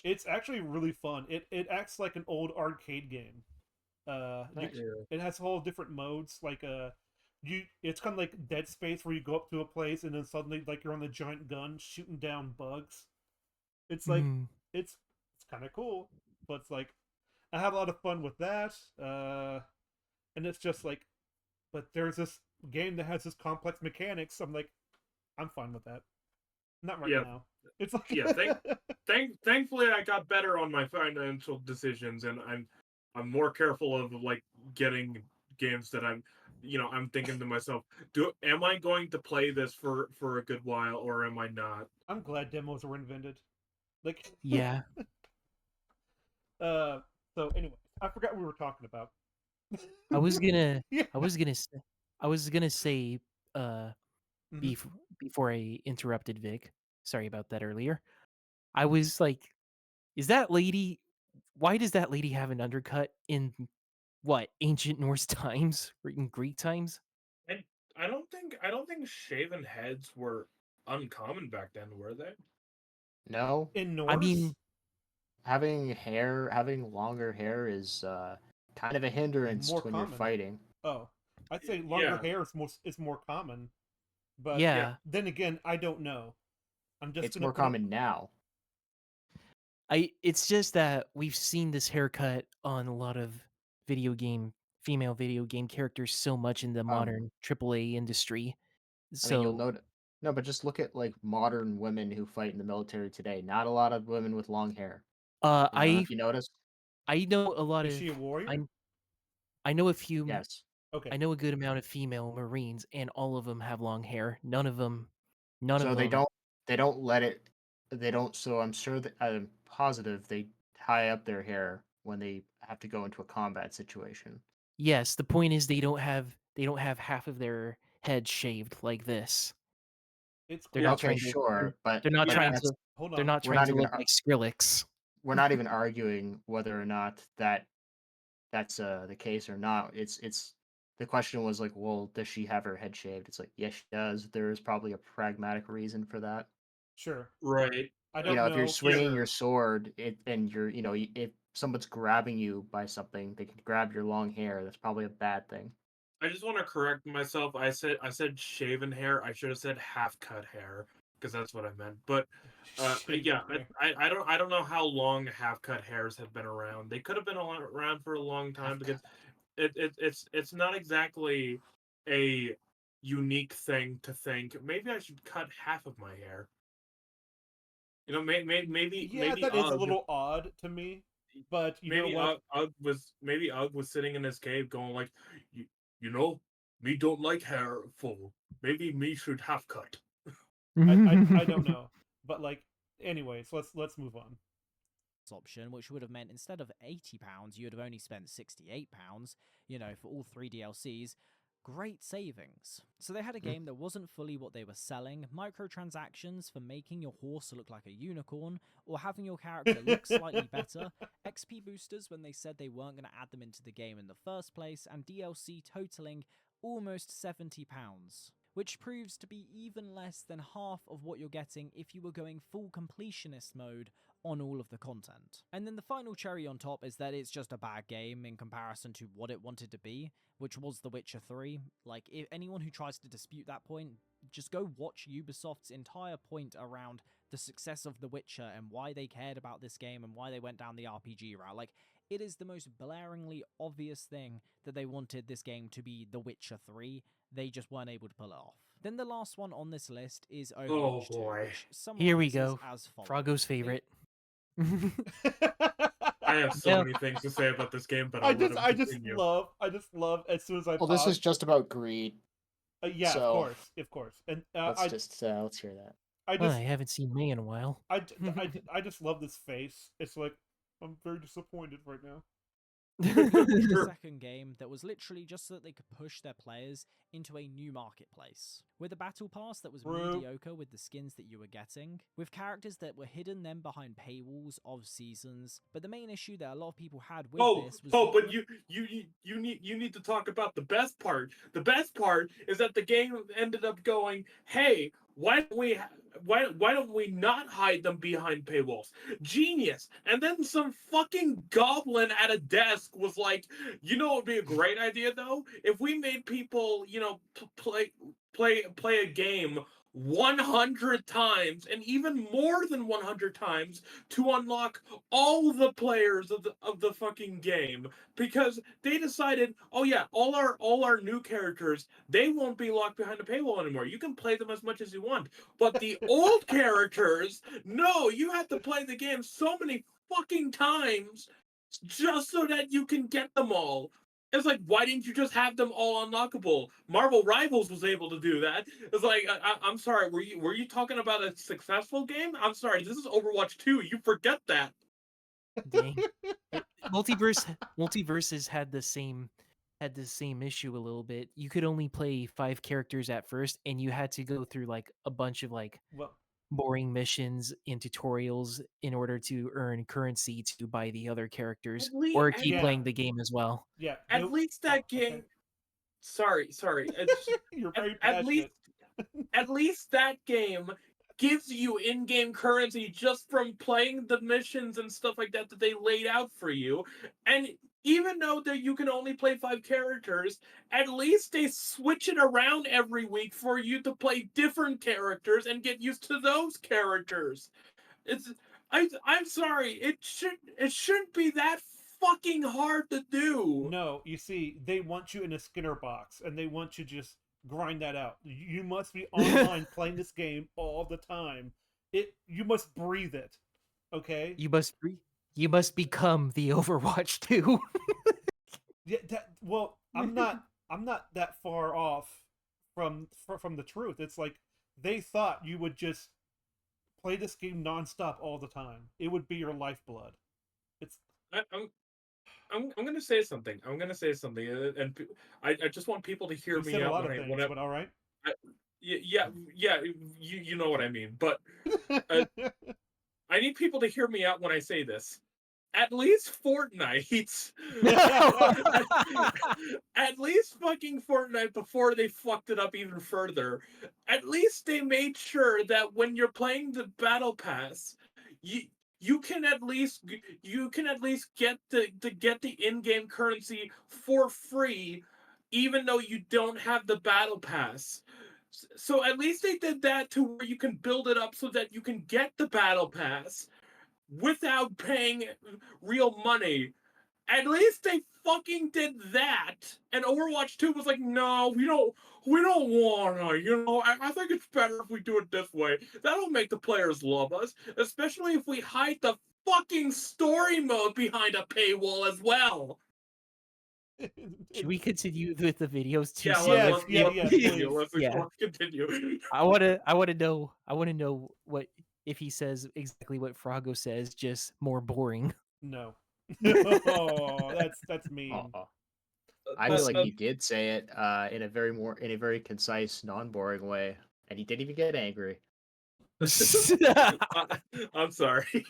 It's actually really fun. It acts like an old arcade game. Nice. It has whole different modes like it's kind of like Dead Space where you go up to a place and then suddenly like you're on the giant gun shooting down bugs. It's like Mm. it's kind of cool, but it's like I have a lot of fun with that. And it's just like, but there's this game that has this complex mechanics. I'm like, I'm fine with that. Not right Yeah, now. It's like yeah. Thankfully, I got better on my financial decisions, and I'm more careful of like getting games that I'm thinking to myself, am I going to play this for a good while or am I not? I'm glad demos were invented. Like, Yeah, uh. So anyway, I forgot what we were talking about. I was gonna, Yeah. I was gonna, I was gonna say, uh, Mhm. before I interrupted Vic. Sorry about that earlier. I was like, is that lady? Why does that lady have an undercut in what ancient Norse times or in Greek times? And I don't think shaven heads were uncommon back then, were they? No, In I Norse, mean, having longer hair is kind of a hindrance more when you're common. fighting. Oh, I'd say longer Yeah, hair is more common. But yeah. yeah, then again, I don't know. I'm just It's gonna more put it. common now. it's just that we've seen this haircut on a lot of female video game characters so much in the Um, modern AAA industry. I mean, you'll So, note. No, but just look at like modern women who fight in the military today. Not a lot of women with long hair. uh, I You notice? I know a lot Is of she a warrior? I I know a few Yes. Okay. I know a good amount of female Marines, and all of them have long hair. None of So them. they don't let it they don't so I'm sure that I'm positive they tie up their hair when they have to go into a combat situation. Yes, the point is they don't have half of their head shaved like this. It's They're cool. not Okay, trying to. sure, They're not Yeah, trying that's to. Hold They're on. not we're trying not to even look like Skrillex. we're not even arguing whether or not that's the case or not. It's the question was like, well, does she have her head shaved? It's like, yes, she does. There is probably a pragmatic reason for that. Sure. right. I You don't know, if you're know. Yeah, swinging your sword and you're, if someone's grabbing you by something, they can grab your long hair. That's probably a bad thing. I just want to correct myself. I said shaven hair. I should have said half cut hair because that's what I meant. But yeah, Shaven hair. I don't know how long half cut hairs have been around. They could have been around for a long time Half because cut. it's not exactly a unique thing to think. Maybe I should cut half of my hair. Yeah, Maybe that is a little odd to me. But you know maybe what? Ugg was sitting in his cave going like, you, you know, me don't like hair full. Maybe me should half cut. I don't know. But like, anyways, let's move on. Option, which would have meant instead of £80, you would have only spent £68, for all three DLCs. Great savings. So they had a Mm. game that wasn't fully what they were selling, microtransactions for making your horse look like a unicorn, or having your character look slightly better, XP boosters when they said they weren't going to add them into the game in the first place, and DLC totaling almost £70, which proves to be even less than half of what you're getting if you were going full completionist mode on all of the content. And then the final cherry on top is that it's just a bad game in comparison to what it wanted to be, which was The Witcher 3. Like, if anyone who tries to dispute that point, just go watch Ubisoft's entire point around the success of The Witcher and why they cared about this game and why they went down the RPG route. Like, it is the most blaringly obvious thing that they wanted this game to be The Witcher 3. They just weren't able to pull it off. Then the last one on this list is Oh Overwatch 2, boy. which Here we summarizes go. as follows. Froggo's favorite. I have so Yeah. many things to say about this game, but I'll let him continue. I just love as soon as I Well, this is pause. just about greed, Yeah, so of course, and let's hear that. I Oh, just I haven't seen May in a while. I just love this face. It's like I'm very disappointed right now. The second game that was literally just so that they could push their players into a new marketplace. With a battle pass that was mediocre with the skins that you were getting, with characters that were hidden then behind paywalls of seasons, but the main issue that a lot of people had with this was but you need to talk about the best part. The best part is that the game ended up going, hey, why don't we not hide them behind paywalls? Genius. And then some fucking goblin at a desk was like, you know, it'd be a great idea though if we made people, you know, play a game 100 times and even more than 100 times to unlock all the players of the fucking game, because they decided, oh yeah, all our new characters, they won't be locked behind a paywall anymore. You can play them as much as you want. But the old characters, no, you have to play the game so many fucking times just so that you can get them all. It's like, why didn't you just have them all unlockable? Marvel Rivals was able to do that. It's like, I'm sorry, were you talking about a successful game? I'm sorry, this is Overwatch 2. You forget that. Dang. Multiverses had the same issue a little bit. You could only play 5 characters at first, and you had to go through like a bunch of like Well, boring missions and tutorials in order to earn currency to buy the other characters or keep yeah. playing the game as well. yeah. At least that game. Okay. Sorry. You're very At least passionate. that game gives you in-game currency just from playing the missions and stuff like that they laid out for you. And even though that you can only play 5 characters, at least they switch it around every week for you to play different characters and get used to those characters. It's I'm sorry, it shouldn't be that fucking hard to do. No, you see, they want you in a Skinner box, and they want you to just grind that out. You must be online playing this game all the time. You must breathe it. Okay? You must become the Overwatch 2. Yeah. Well, I'm not that far off from the truth. It's like they thought you would just play this game nonstop all the time. It would be your lifeblood. It's I'm gonna say something. I'm gonna say something, and I just want people to hear you me said a out lot when of I things, when I, but all right. yeah, you know what I mean. But I need people to hear me out when I say this. At least Fortnite, at least fucking Fortnite, before they fucked it up even further, at least they made sure that when you're playing the battle pass, you you can at least get the in-game currency for free, even though you don't have the battle pass. So at least they did that to where you can build it up so that you can get the battle pass without paying real money. At least they fucking did that. And Overwatch 2 was like, no, we don't wanna, you know, I think it's better if we do it this way. That'll make the players love us, especially if we hide the fucking story mode behind a paywall as well. Should we continue with the videos too? Yeah, Yes, continue. please. Let's continue. I wanna know what if he says exactly what Froggo says, just more boring. No. Oh, that's mean. Aw. I feel like he did say it in a very concise, non-boring way, and he didn't even get angry. I'm sorry.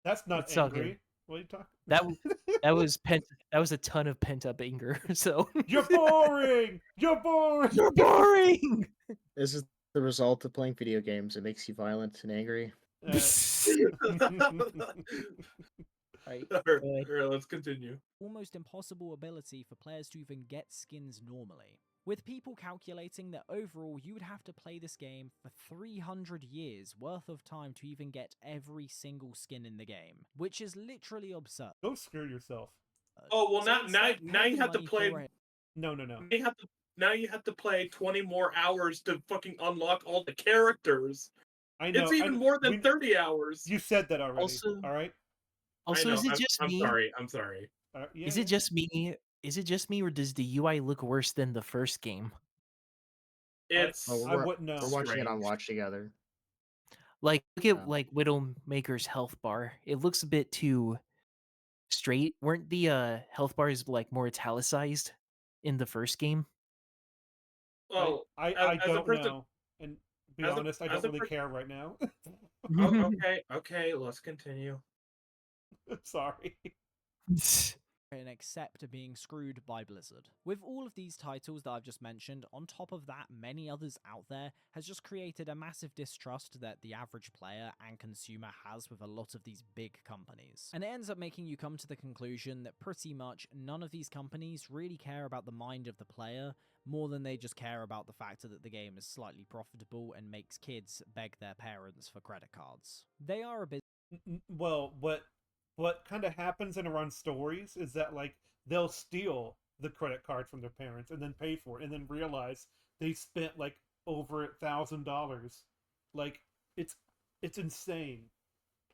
That's not It's all good. angry. What are you talking? That was a ton of pent up anger. So You're boring. You're boring. You're boring. This is the result of playing video games. It makes you violent and angry. Right. All right, let's continue. Almost impossible ability for players to even get skins normally. With people calculating that overall you would have to play this game for 300 years worth of time to even get every single skin in the game, which is literally absurd. Go screw yourself. Oh well, So instead, now you pay have to money play. for it. No. Now you have to play 20 more hours to fucking unlock all the characters. I know. It's even more than 30 hours. You said that already. Also- all right. Also, I know, is it just I'm me? sorry. I'm sorry. Yeah, Is it just me? Is it just me, or does the UI look worse than the first game? It's Oh, I wouldn't know. We're watching it on strange. Watch together. Like, look at Oh. like Widowmaker's health bar. It looks a bit too straight. Weren't the health bars like more italicized in the first game? Well, I as a don't person, know. And be honest, I as don't a really person. care right now. Oh, okay. Let's continue. Sorry. And accept being screwed by Blizzard. With all of these titles that I've just mentioned, on top of that, many others out there has just created a massive distrust that the average player and consumer has with a lot of these big companies. And it ends up making you come to the conclusion that pretty much none of these companies really care about the mind of the player more than they just care about the fact that the game is slightly profitable and makes kids beg their parents for credit cards. They are a business. Well, what kind of happens in Iran stories is that like they'll steal the credit card from their parents and then pay for it and then realize they spent like over $1,000. Like it's it's insane.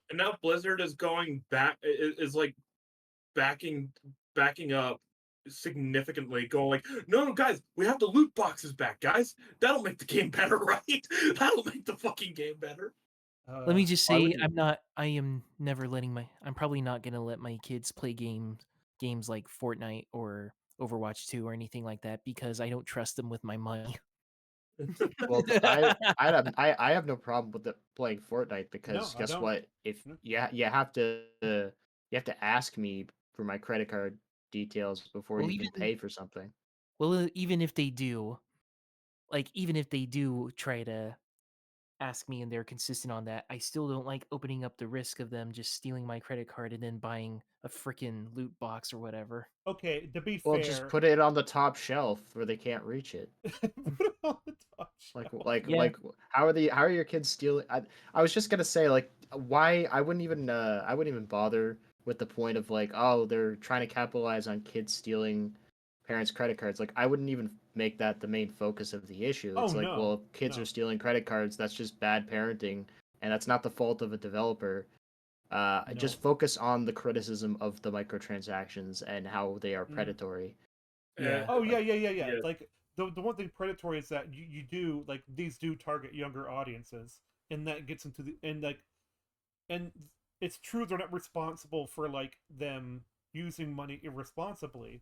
And now Blizzard is going back, is like backing up significantly, going like, no, guys, we have the loot boxes back, guys. That'll make the game better, right? That'll make the fucking game better. Let me just Why say, wouldn't you? I am never letting I'm probably not gonna let my kids play games like Fortnite or Overwatch 2 or anything like that because I don't trust them with my money. Well, I have no problem with playing Fortnite No, because I guess don't. what? If No. you have to ask me for my credit card details before Well, you can pay for something. even if they do, even if they do try to ask me and they're consistent on that, I still don't like opening up the risk of them just stealing my credit card and then buying a freaking loot box or whatever. Okay, to be Well, just fair, put it on the top shelf where they can't reach it. put it on the top shelf. Yeah. How are your kids stealing? I was just gonna say like why I wouldn't even bother with the point of like, oh, they're trying to capitalize on kids stealing parents' credit cards. Like I wouldn't even make that the main focus of the issue. Oh It's like, well, no, if kids are no. stealing credit cards, that's just bad parenting, and that's not the fault of a developer. No. Just focus on the criticism of the microtransactions and how they are Mm. predatory. Yeah. Oh yeah, Like, yeah, yeah, yeah. Yeah. Like the one thing predatory is that you do like these do target younger audiences, and that gets into the and it's true they're not responsible for like them using money irresponsibly.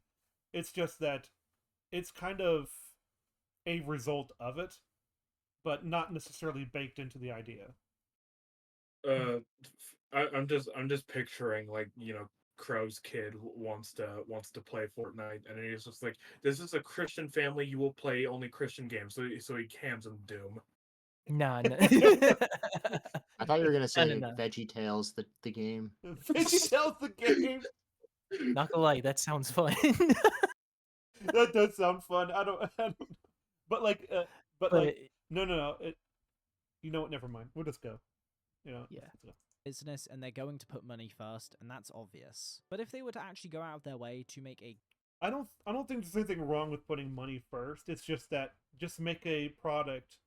It's just that it's kind of a result of it, but not necessarily baked into the idea. uh I'm just picturing like, Crow's kid wants to play Fortnite, and he's just like, this is a Christian family, you will play only Christian games, so he cams him Doom. Nah, no. I thought you were gonna No, no, say no. Veggie Tales, the game. Veggie tells the game. Not gonna lie, that sounds fun. That does sound fun. I don't but like But no, no, no. You know what? Never mind. We'll just go. You know, yeah. let's go. Business and they're going to put money first, and that's obvious. But if they were to actually go out of their way to make a I don't think there's anything wrong with putting money first. It's just that just make a product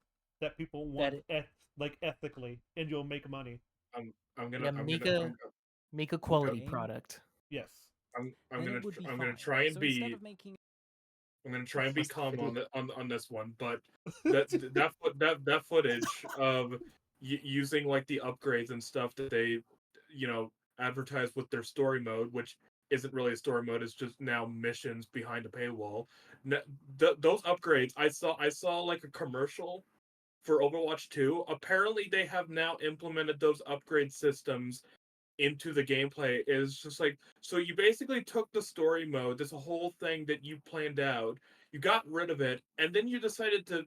that people want like ethically, and you'll make money. I'm gonna Yeah, I'm make gonna a I'm make a I'm gonna quality game, product. Yes. then it would be I'm fine. gonna try and So instead be of making I'm gonna try and be That's the calm video. on this one, but that footage of using like the upgrades and stuff that they, you know, advertise with their story mode, which isn't really a story mode; it's just now missions behind a paywall. Those upgrades, I saw like a commercial for Overwatch 2. Apparently, they have now implemented those upgrade systems into the gameplay. Is just like, so you basically took the story mode, this whole thing that you planned out, you got rid of it, and then you decided to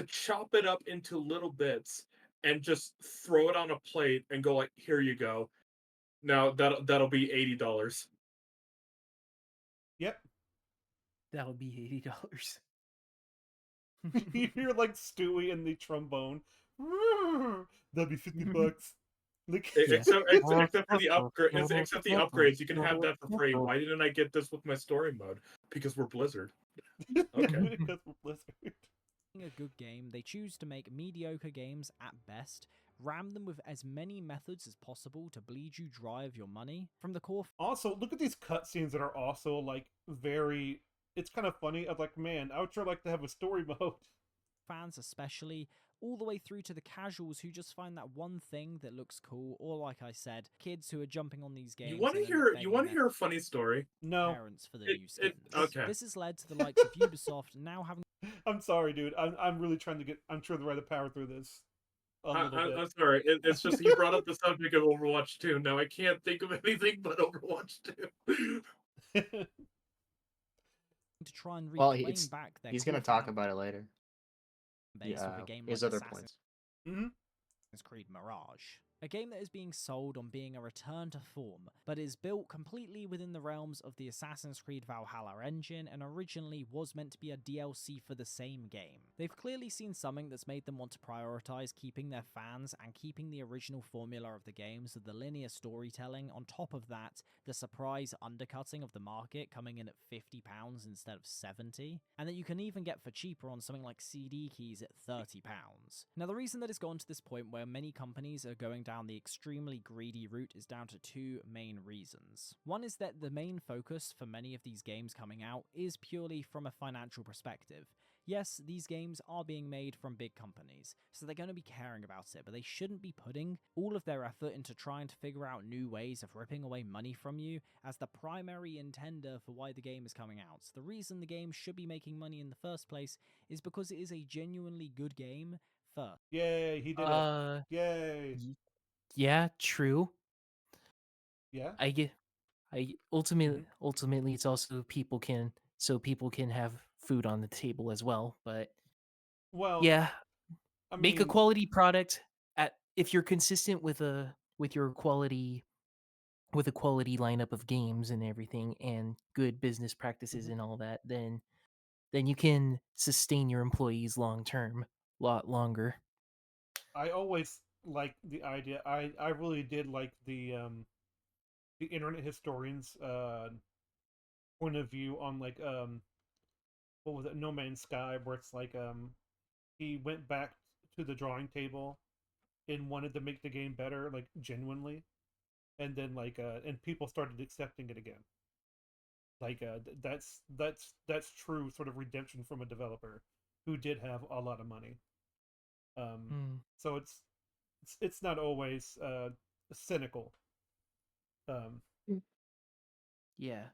chop it up into little bits and just throw it on a plate and go like, here you go. Now that'll be $80. Yep. That would be $80. You hear like Stewie in the trombone. That'd be $50. Like Yeah. Except for the upgrade, except the upgrades, you can have that for free. Why didn't I get this with my story mode? Because we're Blizzard. Okay. because we're Blizzard. a good game, they choose to make mediocre games at best, ram them with as many methods as possible to bleed you dry of your money. From the core Also, look at these cutscenes that are also like very. It's kind of funny. I'm like, man, I would sure like to have a story mode. fans especially, all the way through to the casuals who just find that one thing that looks cool, or like I said, kids who are jumping on these games. You want to and end up hear? You begging want to their hear a funny story? No, parents for the It- new it- skins. okay. This has led to the likes of Ubisoft now having I'm sorry, dude. I'm really trying to get. I'm trying to power through this a little I'm bit. sorry. It's just you brought up the subject of Overwatch 2. Now I can't think of anything but Overwatch 2. to try and Well, reclaim back their he's gonna core talk fan about it later. base with Yeah, a game his like other Assassin's points. hmm Creed Mirage. A game that is being sold on being a return to form, but is built completely within the realms of the Assassin's Creed Valhalla engine and originally was meant to be a DLC for the same game. They've clearly seen something that's made them want to prioritize keeping their fans and keeping the original formula of the games with the linear storytelling. On top of that, the surprise undercutting of the market coming in at £50 instead of 70, and that you can even get for cheaper on something like CD keys at £30. Now the reason that it's gotten to this point where many companies are going down the extremely greedy route is down to two main reasons. One is that the main focus for many of these games coming out is purely from a financial perspective. Yes, these games are being made from big companies, so they're going to be caring about it, but they shouldn't be putting all of their effort into trying to figure out new ways of ripping away money from you as the primary intender for why the game is coming out. The reason the game should be making money in the first place is because it is a genuinely good game first. Yay, he did it. Yay. Yeah, true. Yeah. I get. Ultimately, it's also people can have food on the table as well. But Well, yeah, I make a mean, quality product. If you're consistent with your quality with a quality lineup of games and everything, and good business practices Mhm. and all that, then you can sustain your employees long term, lot longer. I always like the idea. I really did like the internet historians point of view on like what was it, No Man's Sky, where it's like he went back to the drawing table and wanted to make the game better, like genuinely, and then like and people started accepting it again. Like that's true sort of redemption from a developer who did have a lot of money. Hmm. So it's not always cynical. Um, Yeah.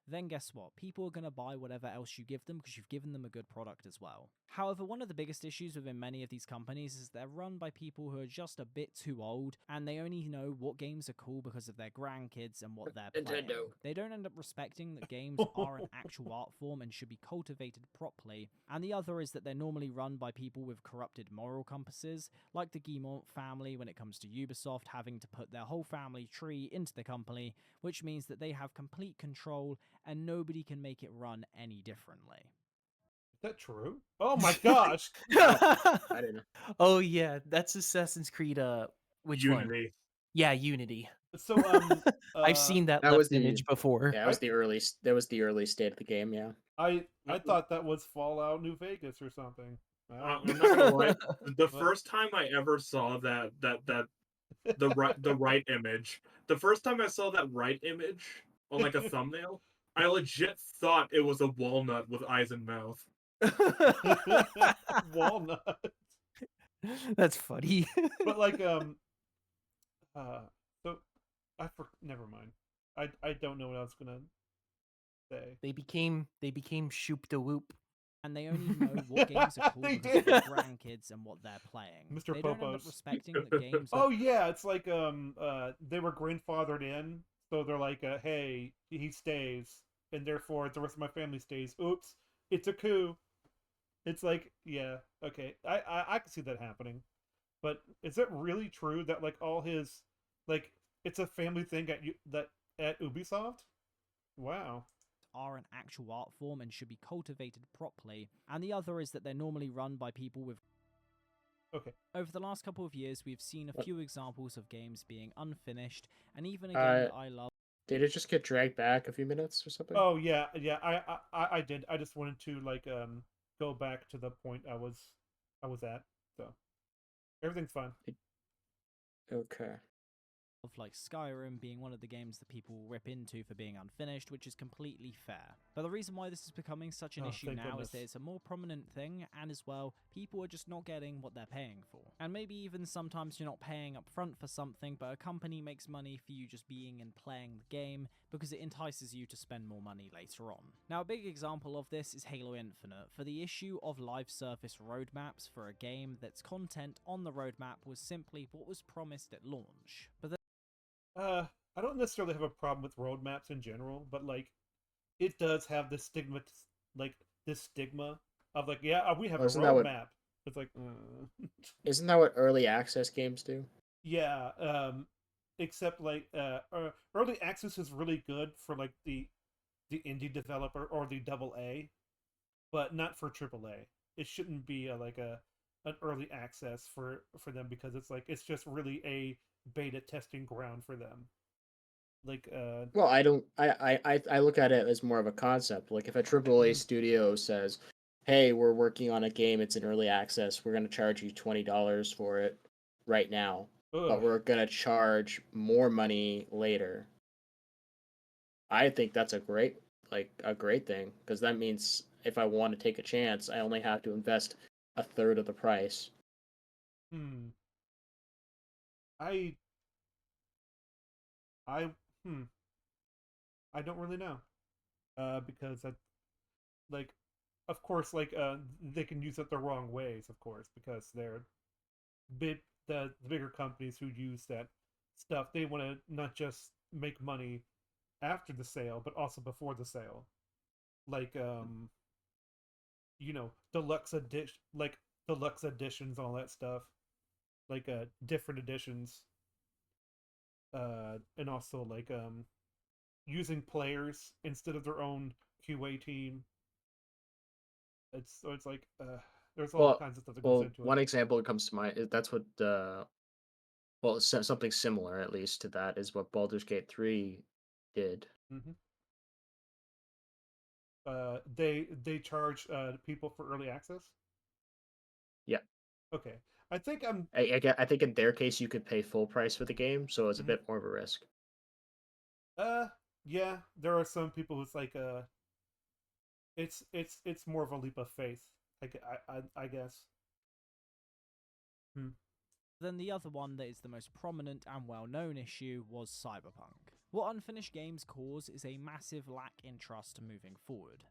Then guess what? People are going to buy whatever else you give them because you've given them a good product as well. However, one of the biggest issues within many of these companies is they're run by people who are just a bit too old and they only know what games are cool because of their grandkids and what they're playing. Nintendo. They don't end up respecting that games are an actual art form and should be cultivated properly. And the other is that they're normally run by people with corrupted moral compasses, like the Guillemot family when it comes to Ubisoft having to put their whole family tree into the company, which means that they have complete control and nobody can make it run any differently. is that true? Oh my gosh! I didn't know. Oh yeah, that's Assassin's Creed. Which one? Unity. Yeah, Unity. So I've seen that That was left the image before. yeah, that was the early state of the game. Yeah. I thought that was Fallout New Vegas or something. I I'm don't not know. gonna lie. The But- first time I ever saw the right image, the first time I saw that right image on like a thumbnail, I legit thought it was a walnut with eyes and mouth. Walnut. That's funny. But like so never mind. I don't know what I was gonna say. they became shoop de whoop. And they only know what games are cool They because of did. their grandkids and what they're playing. Mr. They don't end up Popos. respecting that games are Oh yeah, it's like they were grandfathered in, so they're like hey, he stays, and therefore the rest of my family stays. Oops, it's a coup. It's like, yeah, okay. I can see that happening. But is it really true that like all his like it's a family thing at Ubisoft? Wow. are an actual art form and should be cultivated properly, and the other is that they're normally run by people with. Okay. Over the last couple of years, we've seen a What? few examples of games being unfinished, and even a game that I love. Did it just get dragged back a few minutes or something? Oh yeah, yeah. I did. I just wanted to like go back to the point I was at. So everything's fine. Okay. of like Skyrim being one of the games that people rip into for being unfinished, which is completely fair. But the reason why this is becoming such an issue thank now is goodness. that it's a more prominent thing, and as well, people are just not getting what they're paying for. And maybe even sometimes you're not paying up front for something, but a company makes money for you just being and playing the game because it entices you to spend more money later on. Now, a big example of this is Halo Infinite, for the issue of live service roadmaps for a game that's content on the roadmap was simply what was promised at launch. But I don't necessarily have a problem with roadmaps in general, but like, it does have this stigma, this stigma of like, yeah, we have Well, a isn't that what roadmap. It's like, isn't that what early access games do? yeah. Except like, early access is really good for like the indie developer or the double A, but not for triple A. It shouldn't be like an early access for them because it's like it's just really a beta testing ground for them. Like, Well, I don't. I look at it as more of a concept. Like if a AAA Mhm. studio says, "Hey, we're working on a game. It's in early access. We're going to charge you $20 for it right now, but ugh. we're going to charge more money later." I think that's a great thing because that means if I want to take a chance, I only have to invest a third of the price. Hmm. I I hmm. I don't really know. Because I like, of course, like they can use it the wrong ways, of course, because they're big. The bigger companies who use that stuff, they want to not just make money after the sale, but also before the sale. Like, deluxe editions, all that stuff. Like different editions, and also like using players instead of their own QA team. It's like there's all Well, kinds of stuff that goes well, into it. one example that comes to mind is that's what well, something similar at least to that is what Baldur's Gate 3 did. Hmm. They charge people for early access. Yeah. Okay, I think I'm. I think in their case you could pay full price for the game, so it's a Mhm. bit more of a risk. Yeah, there are some people who's like it's more of a leap of faith. Like I guess. Hmm. then the other one that is the most prominent and well-known issue was Cyberpunk. What unfinished games cause is a massive lack in trust moving forward.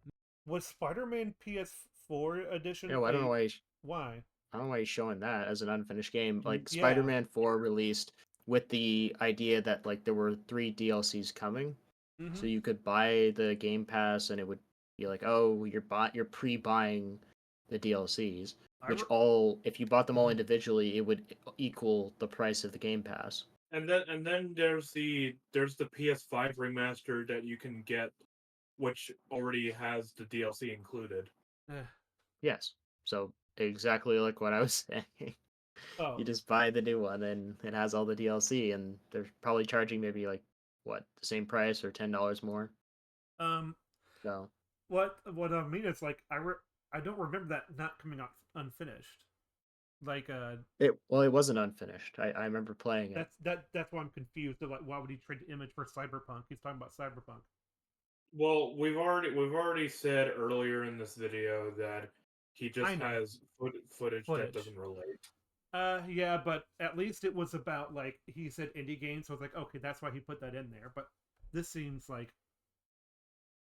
Was Spider-Man PS4 edition I don't know a why why? I don't know why he's showing that as an unfinished game. Like Yeah. Spider-Man 4 released with the idea that like there were 3 DLCs coming, Mm-hmm. so you could buy the Game Pass and it would be like, "Oh, you're pre-buying the DLCs," I which re- all if you bought them all Mhm. individually, it would equal the price of the Game Pass. And then there's the PS5 remaster that you can get, which already has the DLC included. Eh. Yes. So exactly like what I was saying. You Oh. just buy the new one and it has all the DLC and they're probably charging maybe like what, the same price or $10 more. Um. So What I mean is like I don't remember that not coming out unfinished. Like it wasn't unfinished. I remember playing it. that's why I'm confused. Like, why would he trade the image for Cyberpunk? He's talking about Cyberpunk. Well, we've already said earlier in this video that he I just know. has footage that Footage. doesn't relate. Yeah, but at least it was about like he said indie games, so I was like, okay, that's why he put that in there. But this seems like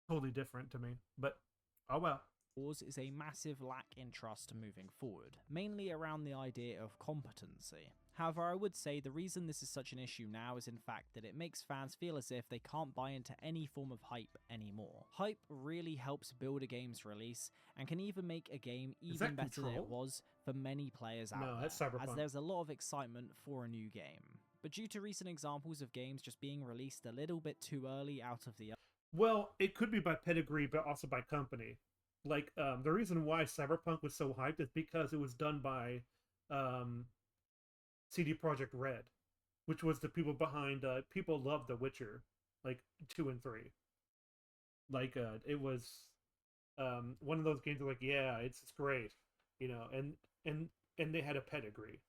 totally different to me. But oh well. Is a massive lack in trust moving forward, mainly around the idea of competency. However, I would say the reason this is such an issue now is in fact that it makes fans feel as if they can't buy into any form of hype anymore. Hype really helps build a game's release and can even make a game Is even that better than it Control? was for many players out No, there, that's as Cyberpunk. there's a lot of excitement for a new game. But due to recent examples of games just being released a little bit too early out of the Well, it could be by pedigree, but also by company. Like the reason why Cyberpunk was so hyped is because it was done by um, CD Projekt Red, which was the people behind. People love The Witcher, like 2 and 3. Like it was one of those games. Like, yeah, it's great, and and they had a pedigree.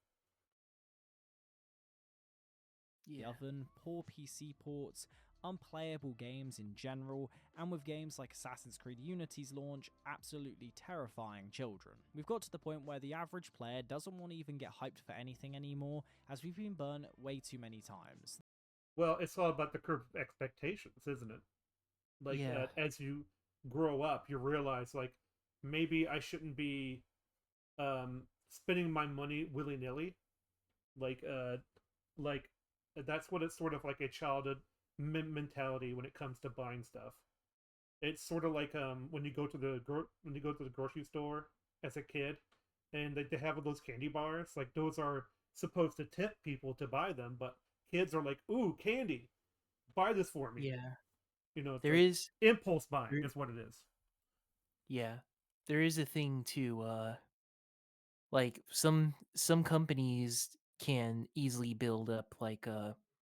The oven, poor PC ports, unplayable games in general, and with games like Assassin's Creed Unity's launch, absolutely terrifying children. We've got to the point where the average player doesn't want to even get hyped for anything anymore, as we've been burnt way too many times. Well, it's all about the curve of expectations, isn't it? Like, Yeah. as you grow up, you realize, like, maybe I shouldn't be spending my money willy nilly. Like, like that's what it's sort of like a childhood mentality when it comes to buying stuff. It's sort of like when you go to the when you go to the grocery store as a kid, and they have those candy bars. Like those are supposed to tip people to buy them, but kids are like, "Ooh, candy! Buy this for me." Yeah. You know, it's There like is impulse buying there, is what it is. yeah. There is a thing to like some companies can easily build up like a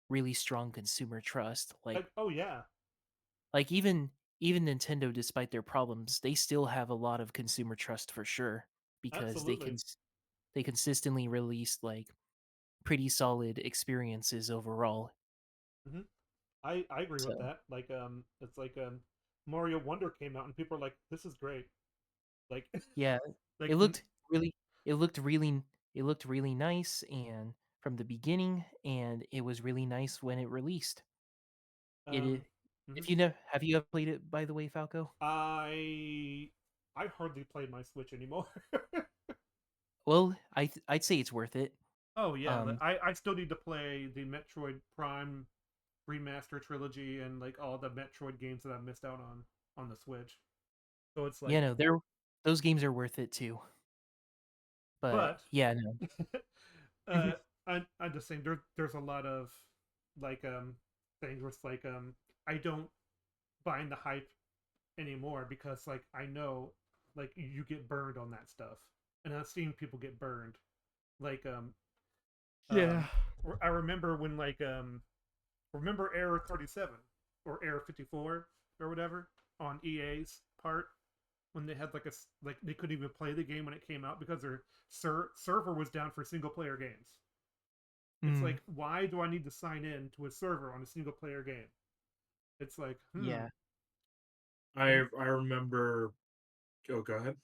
really strong consumer trust. Like, oh yeah, Like even Nintendo, despite their problems, they still have a lot of consumer trust for sure because absolutely. they consistently release like pretty solid experiences overall. hmm I agree with So that. Like it's like Mario Wonder came out and people are like, "This is great." Like yeah, like it looked really it looked really it looked really nice and from the beginning, and it was really nice when it released. It um is, mhm. if you know, have you ever played it by the way, Falco? I I hardly play my Switch anymore. Well, I'd say it's worth it. Oh yeah, Um, I still need to play the Metroid Prime remaster trilogy and like all the Metroid games that I missed out on the Switch. So it's you like, know, those games are worth it too. But but yeah, no. uh, I'm just saying there's a lot of like things where it's like I don't bind the hype anymore because like I know like you get burned on that stuff, and I've seen people get burned. Like Yeah. I remember when like remember Error 37 or Error 54 or whatever on EA's part when they had like like they couldn't even play the game when it came out because their server was down for single player games. It's Mm, like, why do I need to sign in to a server on a single player game? It's like, yeah. I remember. Oh, go ahead.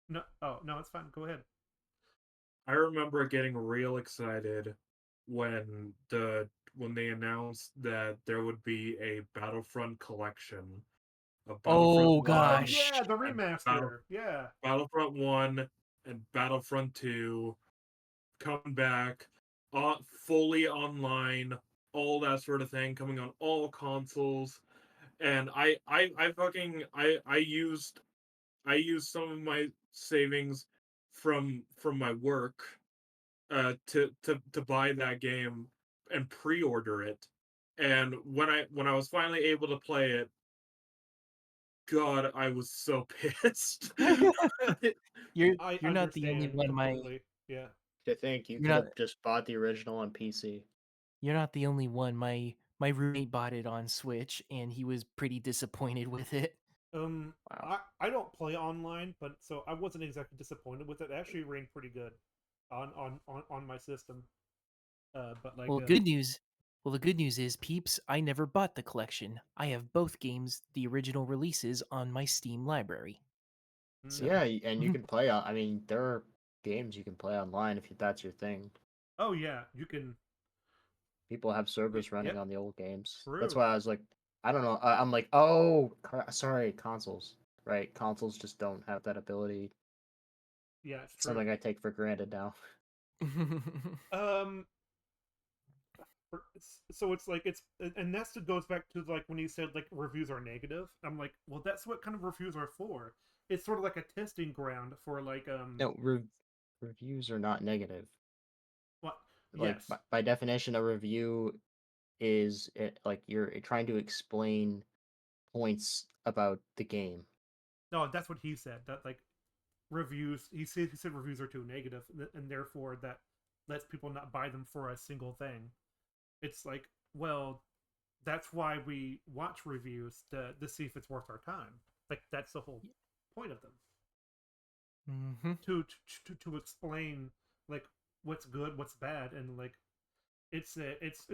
no, oh no, it's fine. Go ahead. I remember getting real excited when when they announced that there would be a Battlefront collection of Battlefront Oh Oh 1 gosh. yeah, the and Battle, remaster. Yeah, Battlefront 1 and Battlefront 2 coming back, fully online, all that sort of thing, coming on all consoles. And I used some of my savings from my work to buy that game and pre-order it. And when I was finally able to play it, God, I was so pissed. I You're not the only understand one. completely. Yeah. To think you You're could not have just bought the original on PC. you're not the only one. My roommate bought it on Switch and he was pretty disappointed with it. Wow. I don't play online, but so I wasn't exactly disappointed with it. It actually ran pretty good on my system. But like Well, the good news is, peeps, I never bought the collection. I have both games, the original releases, on my Steam library. mm, So, Yeah, and you can play. I mean, there are games you can play online if that's your thing. oh yeah, you can. People have servers running Yep, on the old games. That's true. why I was like, I don't know. I'm like, oh, sorry, consoles. Right, consoles just don't have that ability. Yeah, it's It's true. something I take for granted now. Um, so it's like and that's what goes back to like when you said like reviews are negative. I'm like, well, that's what kind of reviews are for. It's sort of like a testing ground for like No, reviews are not negative. what? Like Yes, by definition, a review is like you're trying to explain points about the game. no, that's what he said. That like reviews. He said reviews are too negative, and therefore that lets people not buy them for a single thing. It's like, well, that's why we watch reviews to see if it's worth our time. Like that's the whole point of them hmm to explain like what's good, what's bad, and like it's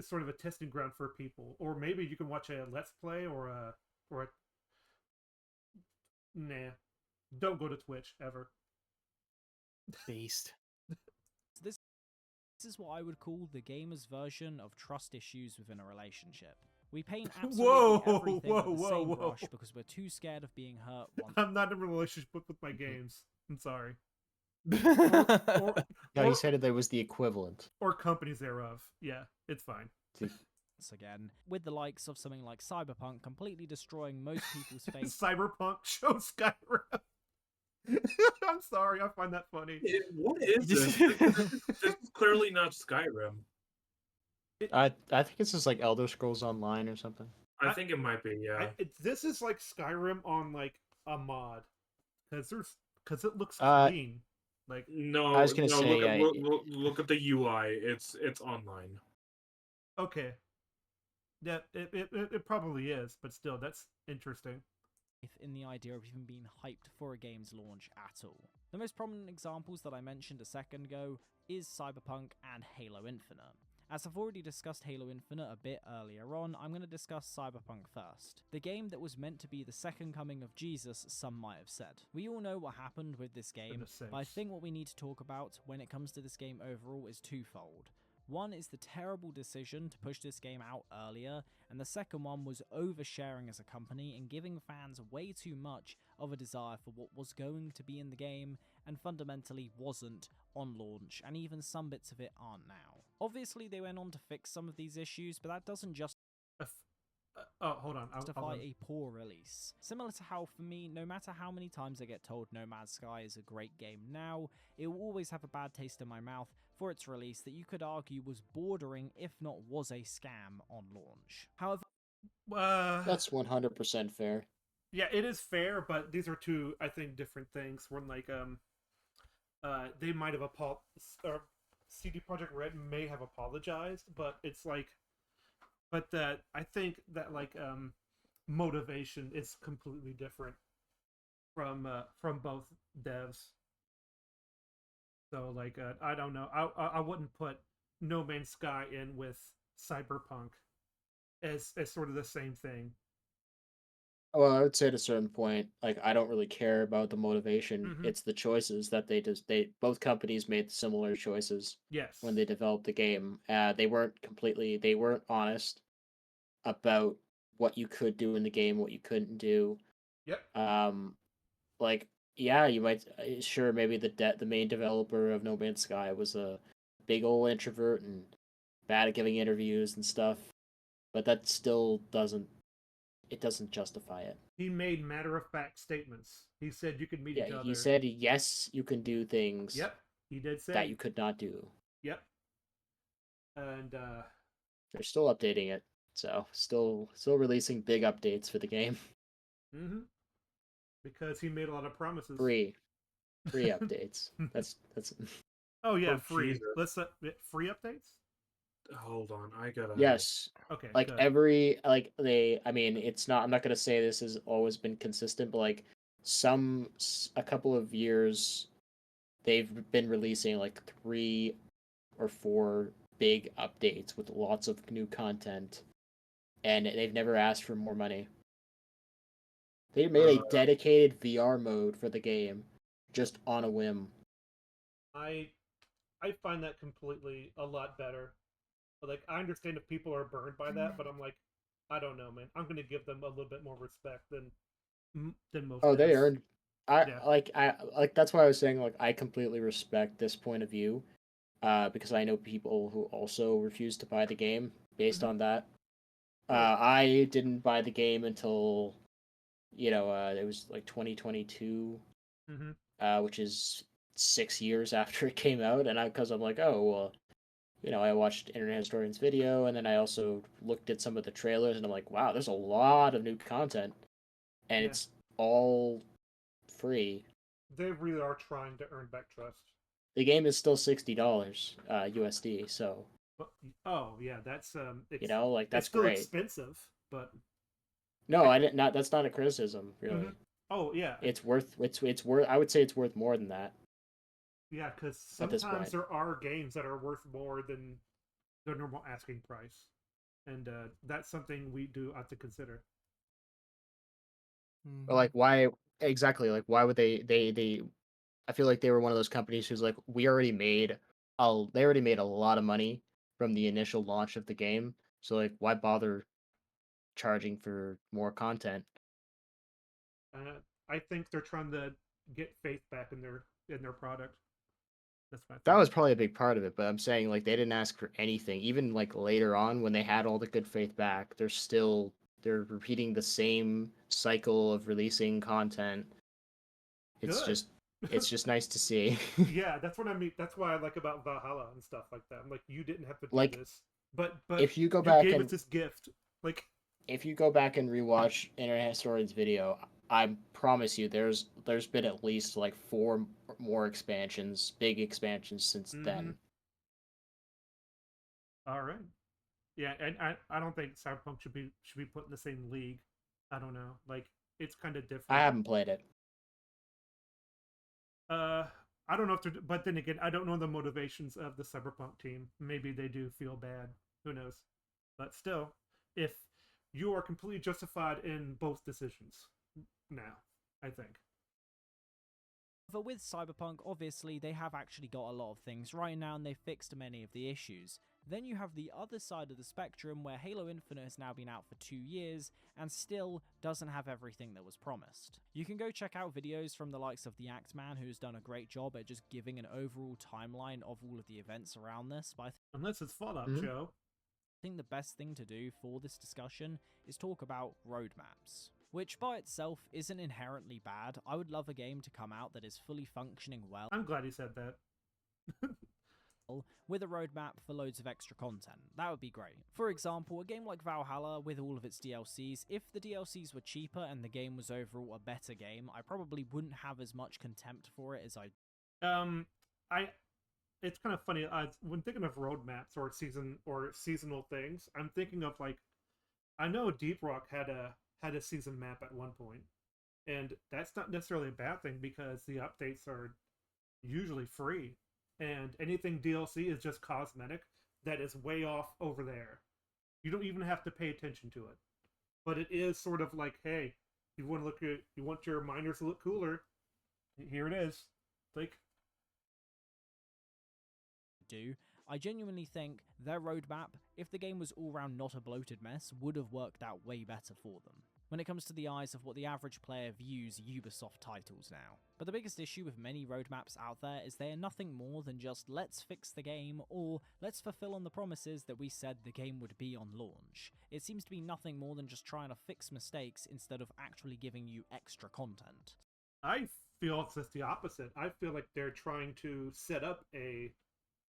sort of a testing ground for people, or maybe you can watch a let's play or a nah. Don't go to Twitch ever. Based. This is what I would call the gamer's version of trust issues within a relationship. We paint absolutely everything with the same brush because we're too scared of being hurt once. I'm not in a relationship with my games. I'm sorry. No, or- he said there was the equivalent. Or companies thereof. Yeah, it's fine. Again, with the likes of something like Cyberpunk completely destroying most people's faith. Cyberpunk shows Skyrim. I'm sorry, I find that funny. What is this? This is clearly not Skyrim. I think it's just like Elder Scrolls Online or something. I think it might be, yeah. This is like Skyrim on like a mod, because it looks Uh, clean. Like No, I was gonna no, say, look, at, yeah, look at the UI. It's online. okay, yeah, it probably is, but still, that's interesting. In the idea of even being hyped for a game's launch at all. The most prominent examples that I mentioned a second ago is Cyberpunk and Halo Infinite. As I've already discussed Halo Infinite a bit earlier on, I'm going to discuss Cyberpunk first. The game that was meant to be the second coming of Jesus, some might have said. We all know what happened with this game, but I think what we need to talk about when it comes to this game overall is twofold. One is the terrible decision to push this game out earlier, and the second one was oversharing as a company and giving fans way too much of a desire for what was going to be in the game and fundamentally wasn't on launch, and even some bits of it aren't now. Obviously they went on to fix some of these issues, but that doesn't just hold on. justify a poor release. Similar to how, for me, no matter how many times I get told No Man's Sky is a great game now, it will always have a bad taste in my mouth for its release that you could argue was bordering, if not was a scam on launch. However, that's 100% fair. Yeah, it is fair, but these are two, I think, different things. When like they might have CD Projekt Red may have apologized, but it's like, but that I think that like motivation is completely different from both devs. So like I don't know, I wouldn't put No Man's Sky in with Cyberpunk as sort of the same thing. Well, I would say at a certain point, like I don't really care about the motivation. Mhm. It's the choices that they both companies made similar choices Yes. when they developed the game. They weren't honest about what you could do in the game, what you couldn't do. Yep. Like yeah, you might sure maybe the main developer of No Man's Sky was a big old introvert and bad at giving interviews and stuff, but that still doesn't justify it. He made matter-of-fact statements. He said you could meet each Yeah, other. he said yes, you can do things. Yep, he did say that you could not do. Yep. And they're still updating it, so still releasing big updates for the game. Mm-hmm. Because he made a lot of promises. Free updates. That's. Oh yeah, Oh, free. Jesus. Let's free updates. Hold on, I gotta. Yes. Okay. Like good. every I mean, it's not. I'm not gonna say this has always been consistent, but like a couple of years, they've been releasing like 3 or 4 big updates with lots of new content, and they've never asked for more money. They made a dedicated VR mode for the game, just on a whim. I find that completely a lot better. But like, I understand if people are burned by that, but I'm like, I don't know, man. I'm gonna give them a little bit more respect than most. Oh, they devs. earned. I that's why I was saying like I completely respect this point of view, because I know people who also refused to buy the game based on that. I didn't buy the game until, it was like 2022, which is 6 years after it came out, and because I'm like, oh well, I watched Internet Historian's video, and then I also looked at some of the trailers, and I'm like, wow, there's a lot of new content, and it's all free. They really are trying to earn back trust. The game is still $60 USD, so. Oh yeah, that's that's still great. Expensive, but. No, I didn't. That's not a criticism, really. Mm-hmm. Oh yeah, it's worth. It's worth. I would say it's worth more than that. Yeah, because sometimes there are games that are worth more than their normal asking price, and that's something we do have to consider. Or like why exactly? Like why would they? I feel like they were one of those companies who's like, we already made they already made a lot of money from the initial launch of the game. So like, why bother charging for more content? I think they're trying to get faith back in their product. That's my That thing. was probably a big part of it, but I'm saying like they didn't ask for anything. Even like later on when they had all the good faith back, they're repeating the same cycle of releasing content. It's Good. just it's just nice to see. Yeah, that's what I mean. That's why I like about Valhalla and stuff like that. I'm like, you didn't have to do Like this, but if you go you back gave us and this gift. Like, if you go back and rewatch Internet Historian's video, I promise you there's been at least like 4 more expansions, big expansions since mm-hmm. then. All right. Yeah, and I don't think Cyberpunk should be put in the same league. I don't know. Like, it's kind of I different. haven't played it. Uh, I don't know if they're, but then again, I don't know the motivations of the Cyberpunk team. Maybe they do feel bad. Who knows? But still, if you are completely justified in both decisions now, I think. But with Cyberpunk, obviously, they have actually got a lot of things right now and they've fixed many of the issues. Then you have the other side of the spectrum where Halo Infinite has now been out for 2 years and still doesn't have everything that was promised. You can go check out videos from the likes of the Axeman, who's done a great job at just giving an overall timeline of all of the events around this, but I Unless it's Fallout, Mhm. Joe. think the best thing to do for this discussion is talk about roadmaps, which by itself isn't inherently bad. I would love a game to come out that is fully functioning well I'm glad he said that. with a roadmap for loads of extra content. That would be great. For example, a game like Valhalla with all of its DLCs, if the DLCs were cheaper and the game was overall a better game, I probably wouldn't have as much contempt for it as I I it's kind of funny. When thinking of roadmaps or seasonal things, I'm thinking of like, I know Deep Rock had a season map at one point, and that's not necessarily a bad thing because the updates are usually free, and anything DLC is just cosmetic that is way off over there. You don't even have to pay attention to it, but it is sort of like, hey, you want your miners to look cooler, here it is. Like, do. I genuinely think their roadmap, if the game was all round not a bloated mess, would have worked out way better for them when it comes to the eyes of what the average player views Ubisoft titles now. But the biggest issue with many roadmaps out there is they are nothing more than just let's fix the game or let's fulfill on the promises that we said the game would be on launch. It seems to be nothing more than just trying to fix mistakes instead of actually giving you extra content. I feel it's just the opposite. I feel like they're trying to set up a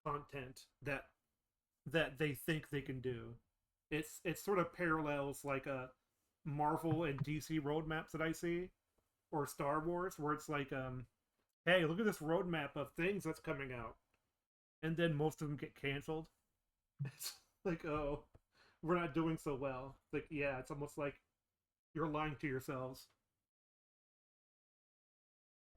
content that they think they can do. It sort of parallels like a Marvel and DC roadmaps that I see, or Star Wars, where it's like, hey, look at this roadmap of things that's coming out, and then most of them get canceled. It's like, oh, we're not doing so well. Like, yeah, it's almost like you're lying to yourselves.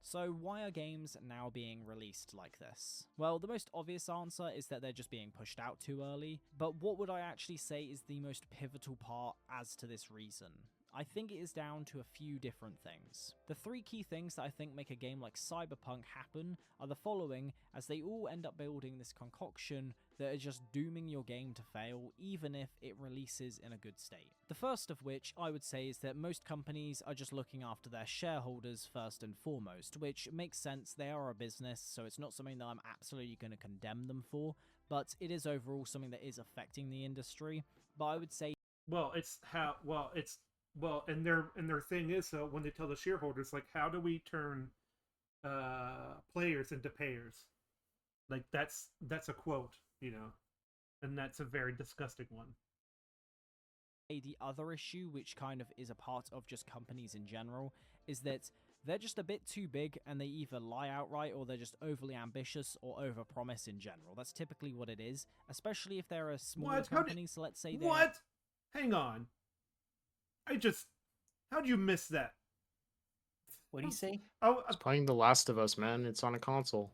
So why are games now being released like this? Well, the most obvious answer is that they're just being pushed out too early, but what would I actually say is the most pivotal part as to this reason? I think it is down to a few different things. The 3 key things that I think make a game like Cyberpunk happen are the following, as they all end up building this concoction that are just dooming your game to fail, even if it releases in a good state. The first of which I would say is that most companies are just looking after their shareholders first and foremost, which makes sense. They are a business, so it's not something that I'm absolutely going to condemn them for, but it is overall something that is affecting the industry. But I would say And their thing is, so when they tell the shareholders, like, how do we turn players into payers? Like, that's a quote, and that's a very disgusting one. the other issue, which kind of is a part of just companies in general, is that they're just a bit too big and they either lie outright or they're just overly ambitious or overpromise in general. That's typically what it is, especially if they're a smaller company. So let's say they're... What? Hang on. How'd you miss that? What do you say? Oh, It's playing The Last of Us, man. It's on a console.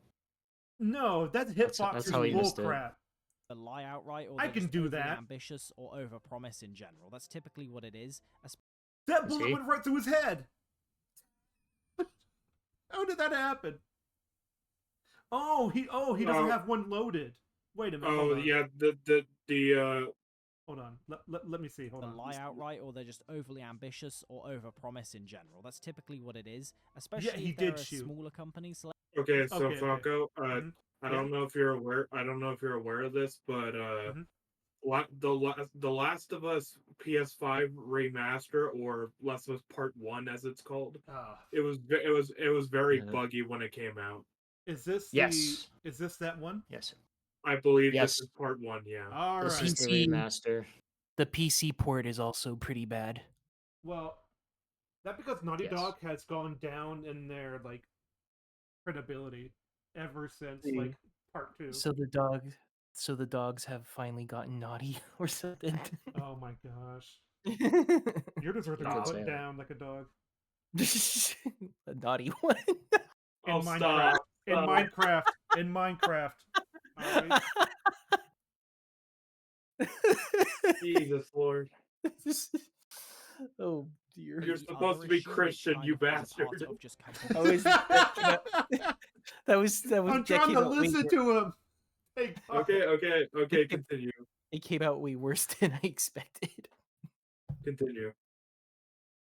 no, that's That's Hitbox's how he missed it. bullcrap. lie outright, or I they're can just do overly that. ambitious or overpromise in general. That's typically what it is. That Is bullet he? went right through his head. How did that happen? He doesn't have one loaded. Wait a minute. Oh Hold on. yeah, Hold on. Let me see. Hold on. Lie outright, or they're just overly ambitious or overpromise in general. That's typically what it is. Especially Yeah, he if they're did a shoot. smaller company. So Okay, so Okay. Falco, Mhm. I Yeah. don't know if you're aware. I don't know if you're aware of this, but Mhm. the Last of Us PS5 remaster, or Last of Us Part One, as it's called, Ah. it was very Yeah. buggy when it came out. Is this Yes. Is this that one? Yes. I believe Yes. this is Part One. Yeah. All This right. is the PC remaster. The PC port is also pretty bad. Well, that because Naughty Yes. Dog has gone down in their like credibility ever since See. like part 2. So the dogs have finally gotten naughty or something. Oh my gosh. You're deserving You to could put say that. down like a dog. A naughty one. In Oh, Minecraft. stop! In stop. Minecraft. In Minecraft. Alright. Jesus Lord! Oh dear. You're the supposed other to be issue, which Christian, kind you of falls apart bastard. of just Oh, is that came out, that was I'm that trying came to out way listen wor- to him. Hey, God. Okay. Continue. it came out way worse than I expected. Continue.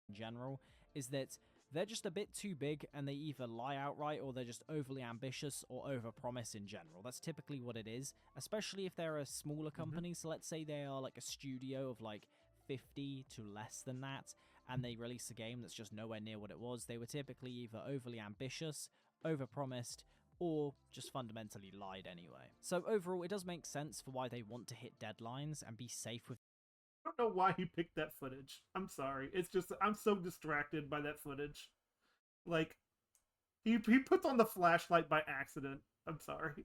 in general is that they're just a bit too big, and they either lie outright, or they're just overly ambitious or overpromise in general. That's typically what it is, especially if they're a smaller company. So let's say they are like a studio of like 50 to less than that, and they release a game that's just nowhere near what it was. They were typically either overly ambitious, overpromised, or just fundamentally lied anyway. So overall, it does make sense for why they want to hit deadlines and be safe with I don't know why he picked that footage. I'm sorry. It's just I'm so distracted by that footage. Like he puts on the flashlight by accident. I'm sorry.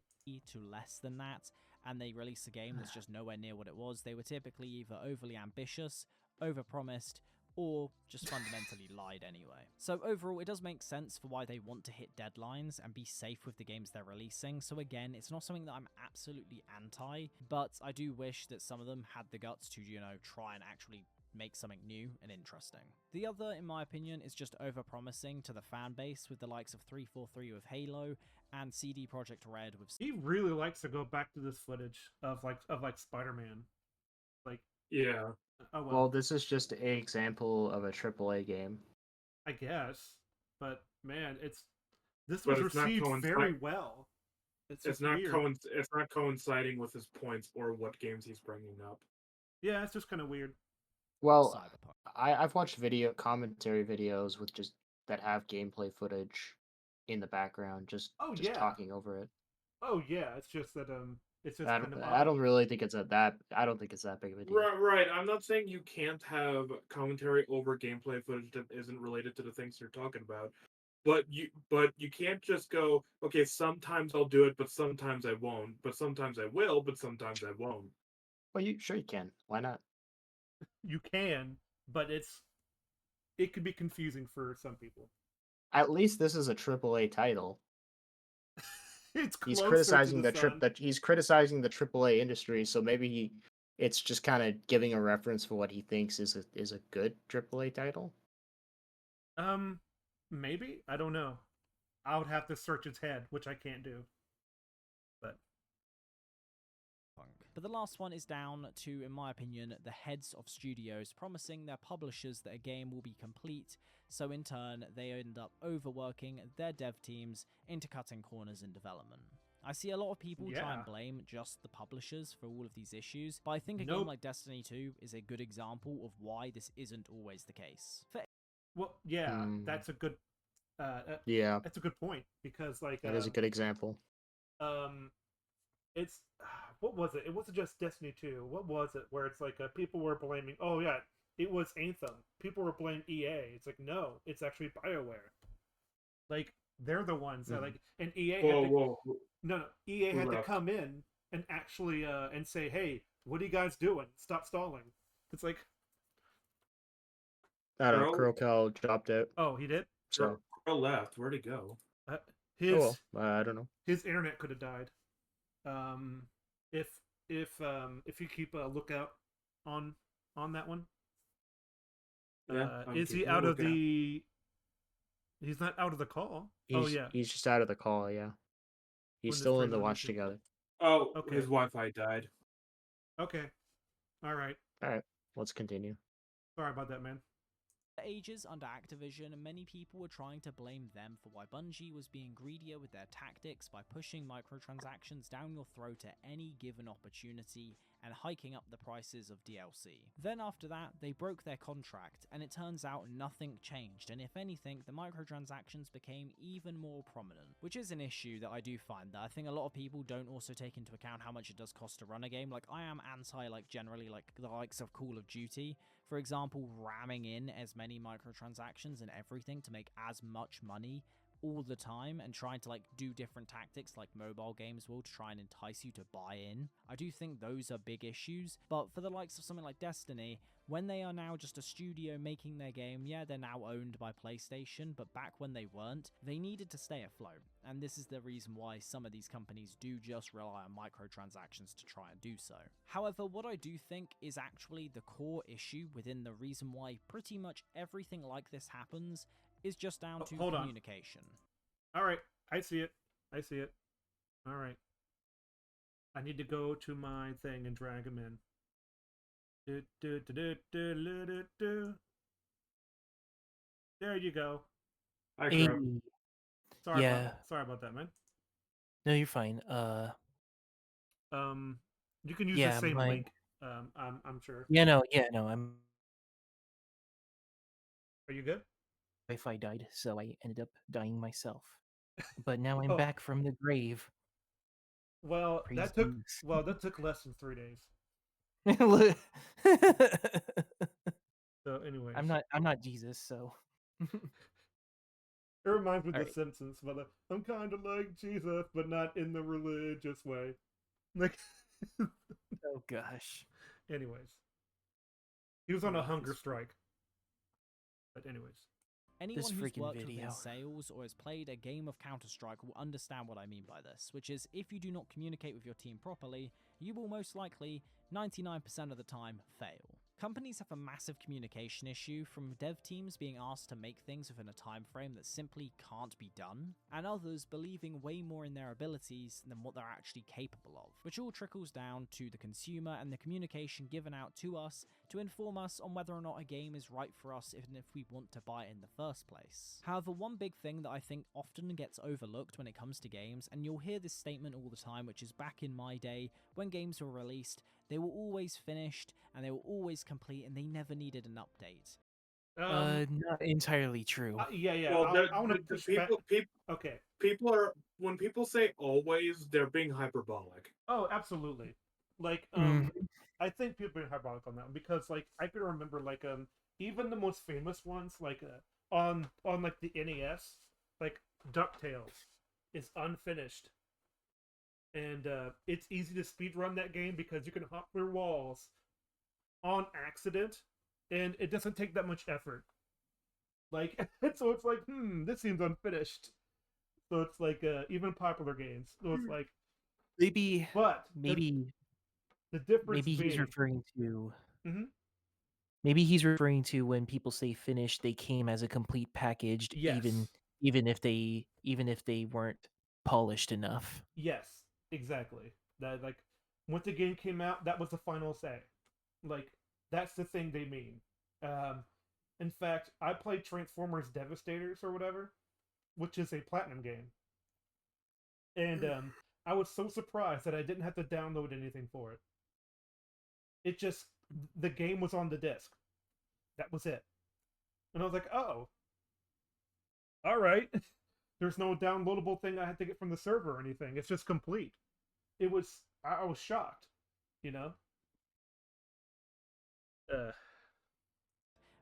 to less than that, and they release a game that's just nowhere near what it was. They were typically either overly ambitious, overpromised, or just fundamentally lied anyway. So overall, it does make sense for why they want to hit deadlines and be safe with the games they're releasing. So again, it's not something that I'm absolutely anti, but I do wish that some of them had the guts to, try and actually make something new and interesting. The other, in my opinion, is just overpromising to the fan base with the likes of 343 with Halo and CD Projekt Red with He really likes to go back to this footage of Spider-Man. Like, Yeah. oh well, Well, this is just an example of a AAA game. I guess. But man, this But was it's not received very well. It's It's just not weird. it's not coinciding with his points or what games he's bringing up. Yeah, it's just kind of weird. Well, Cyberpunk. I've watched video commentary videos with just that have gameplay footage in the background, just Oh, just yeah. talking over it. Oh yeah, it's just that it's just I kind don't, of I odd. don't really think it's I don't think it's that big of a deal. Right. I'm not saying you can't have commentary over gameplay footage that isn't related to the things you're talking about. But you can't just go, okay, sometimes I'll do it, but sometimes I won't. But sometimes I will, but sometimes I won't. Well, you can. Why not? You can, but it could be confusing for some people. At least this is a AAA title. It's He's closer criticizing to the sun. he's criticizing the AAA industry, so maybe it's just kind of giving a reference for what he thinks is a good AAA title. Maybe, I don't know. I would have to search its head, which I can't do. But the last one is down to, in my opinion, the heads of studios promising their publishers that a game will be complete, so in turn, they end up overworking their dev teams into cutting corners in development. I see a lot of people try and Yeah. blame just the publishers for all of these issues, but I think a game Nope. like Destiny 2 is a good example of why this isn't always the case. well, yeah, that's a good Yeah, that's a good point because like that is a good example. it's what was it? It wasn't just Destiny 2. What was it? Where it's like people were blaming. Oh yeah, it was Anthem. People were blaming EA. It's like no, it's actually BioWare. Like they're the ones that like, and EA had to, Whoa. no, EA Who had to left? come in and actually and say, hey, what are you guys doing? Stop stalling. It's like, I don't know. Crow? Kurokawa dropped out, oh, he did. so Crow left. Where'd he go? His I don't know. his internet could have died. If if you keep a lookout on that one. Yeah, I'm Is he keeping a out of lookout. the? He's not out of the call. Oh yeah. He's just out of the call. Yeah, he's When this still in plays the on watch YouTube. together. Oh, Okay. his Wi-Fi died. Okay. All right. All right, let's continue. Sorry about that, man. For ages under Activision, many people were trying to blame them for why Bungie was being greedier with their tactics by pushing microtransactions down your throat at any given opportunity and hiking up the prices of DLC. Then after that, they broke their contract, and it turns out nothing changed, and if anything, the microtransactions became even more prominent, which is an issue that I do find that I think a lot of people don't also take into account how much it does cost to run a game. Like, I am anti, like, generally, like, the likes of Call of Duty, for example, ramming in as many microtransactions and everything to make as much money all the time and trying to like do different tactics like mobile games will to try and entice you to buy in. I do think those are big issues, but for the likes of something like Destiny, when they are now just a studio making their game, yeah, they're now owned by PlayStation, but back when they weren't, they needed to stay afloat. And this is the reason why some of these companies do just rely on microtransactions to try and do so. However, what I do think is actually the core issue within the reason why pretty much everything like this happens is just down to Hold on. communication. All right. I see it. I see it. All right. I need to go to my thing and drag him in. There you go. Hi, Hey, Crab. Yeah. Sorry about that, man. No, you're fine. You can use the Yeah, same my link. I'm sure. yeah, no, I'm Are you good? Wi-Fi died, so I ended up dying myself. But now I'm Oh, back from the grave. well, Praise that took Jesus. less than 3 days. Look- So, anyways, I'm not Jesus, so it reminds me of The Alright. Simpsons, but I'm kind of like Jesus, but not in the religious way. Like, oh gosh. anyways, he was on a Love hunger this strike. But anyways, Anyone who's freaking worked video. within sales or has played a game of Counter-Strike will understand what I mean by this, which is if you do not communicate with your team properly, you will most likely, 99% of the time, fail. Companies have a massive communication issue, from dev teams being asked to make things within a time frame that simply can't be done, and others believing way more in their abilities than what they're actually capable of, which all trickles down to the consumer and the communication given out to us to inform us on whether or not a game is right for us even if we want to buy it in the first place. However, one big thing that I think often gets overlooked when it comes to games, and you'll hear this statement all the time, which is back in my day, when games were released, they were always finished and they were always complete and they never needed an update. Not entirely true. yeah. Well, I want to the push back. Okay. people are when people say always, they're being hyperbolic. Oh, absolutely. Like, Mhm. I think people are hyperbolic on that one because, like, I can remember, like, even the most famous ones, like, on like the NES, like DuckTales, is unfinished, and it's easy to speedrun that game because you can hop through walls on accident, and it doesn't take that much effort. Like, so it's like, this seems unfinished. So it's like, even popular games. So it's like, Maybe but maybe the difference maybe he's being, referring to Mhm. maybe he's referring to when people say finished, they came as a complete packaged, yes, even if they weren't polished enough. yes, exactly. That, like, once the game came out, that was the final say. Like, that's the thing they mean. Um, in fact, I played Transformers Devastators or whatever, which is a platinum game, and I was so surprised that I didn't have to download anything for it. It just the game was on the disc. That was it, and I was like, oh, all right. There's no downloadable thing I had to get from the server or anything. It's just complete. It was I was shocked, you know. Uh,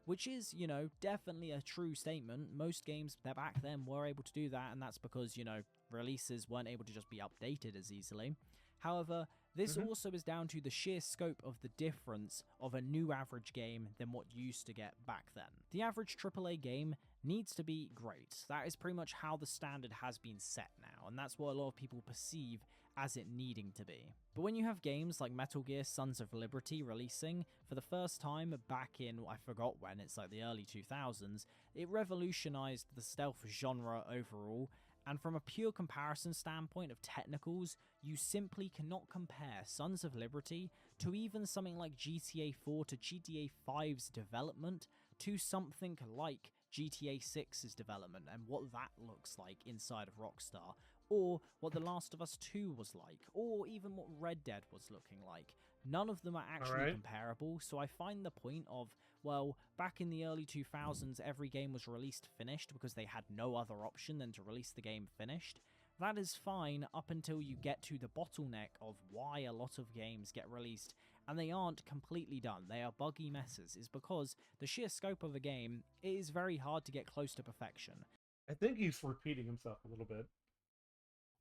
Which is, you know, definitely a true statement. Most games that back then were able to do that, and that's because, you know, releases weren't able to just be updated as easily. However, This Mhm. also is down to the sheer scope of the difference of a new average game than what you used to get back then. The average AAA game needs to be great. That is pretty much how the standard has been set now, and that's what a lot of people perceive as it needing to be. But when you have games like Metal Gear Sons of Liberty releasing for the first time back in, I forgot when, it's like the early 2000s, it revolutionized the stealth genre overall, and from a pure comparison standpoint of technicals, you simply cannot compare Sons of Liberty to even something like GTA 4 to GTA 5's development to something like GTA 6's development and what that looks like inside of Rockstar, or what The Last of Us 2 was like, or even what Red Dead was looking like. None of them are actually Alright. comparable, so I find the point of, well, back in the early 2000s, every game was released finished because they had no other option than to release the game finished. That is fine up until you get to the bottleneck of why a lot of games get released and they aren't completely done, they are buggy messes, is because the sheer scope of a game, it is very hard to get close to perfection. I think he's repeating himself a little bit.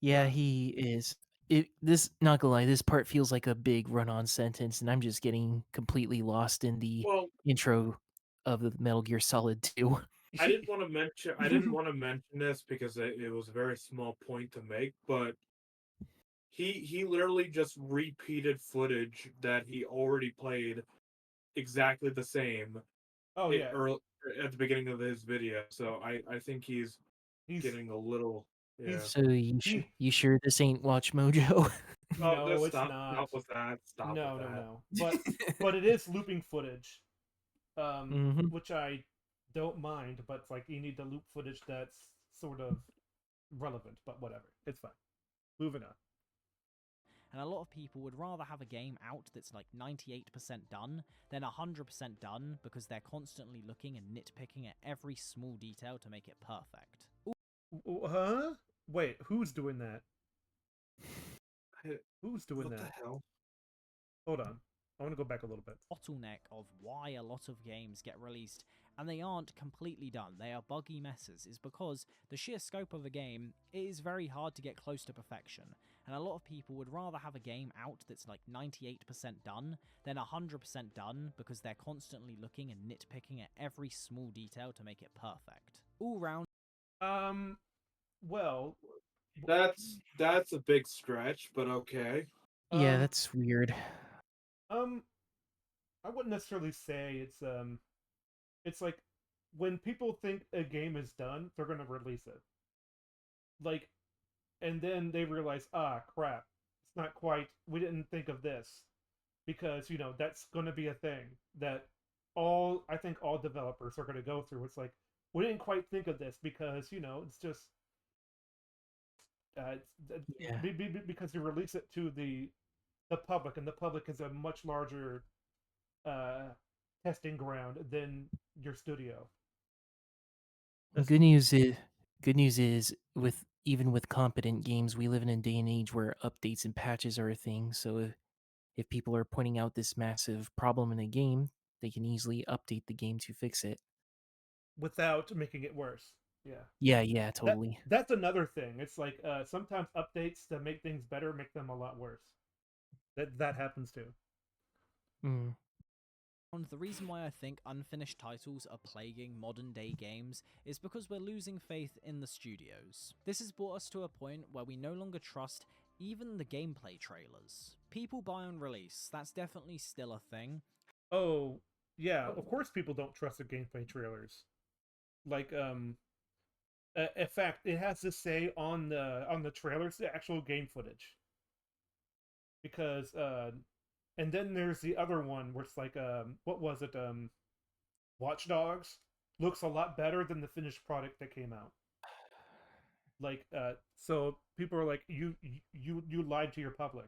Yeah, he is. This, not gonna lie, this part feels like a big run-on sentence, and I'm just getting completely lost in the Well, intro of the Metal Gear Solid 2. I didn't want to mention. I didn't want to mention this because it was a very small point to make, but he literally just repeated footage that he already played exactly the same Oh yeah, early, at the beginning of his video. So I think he's he's getting a little yeah. he's So he. you sure this ain't Watch Mojo? Oh, No, just it's stop! not. Stop with that! Stop with No, no, that! no. But it is looping footage, hmm which I don't mind. But it's like you need to loop footage that's sort of relevant. But whatever, it's fine. Moving on. And a lot of people would rather have a game out that's like 98% done than 100% done because they're constantly looking and nitpicking at every small detail to make it perfect. Huh? Wait, who's doing that? I- Who's doing What the that? hell? Hold on. I want to go back a little bit. Bottleneck of why a lot of games get released and they aren't completely done, they are buggy messes, is because the sheer scope of a game, it is very hard to get close to perfection. And a lot of people would rather have a game out that's like 98% done than 100% done because they're constantly looking and nitpicking at every small detail to make it perfect. All round. Um. Well. That's a big stretch, but okay. Yeah, Um. that's weird. Um. I wouldn't necessarily say it's like when people think a game is done, they're gonna release it. Like, and then they realize, ah, crap, it's not quite. We didn't think of this because that's gonna be a thing that I think all developers are gonna go through. It's like we didn't quite think of this because it's just Yeah. because you release it to the public, and the public is a much larger uh, testing ground than your studio. Well, That's good news is with even with competent games, we live in a day and age where updates and patches are a thing. So if people are pointing out this massive problem in a game, they can easily update the game to fix it. without making it worse. Yeah, Yeah, yeah, that totally. that's another thing. It's like sometimes updates to make things better make them a lot worse. That happens too. Mm. The reason why I think unfinished titles are plaguing modern day games is because we're losing faith in the studios. This has brought us to a point where we no longer trust even the gameplay trailers. People buy on release, that's definitely still a thing. Oh yeah, of course people don't trust the gameplay trailers. Like in fact, it has to say on the trailers the actual game footage because and then there's the other one where it's like what was it Watch Dogs looks a lot better than the finished product that came out. Like so people are like you lied to your public.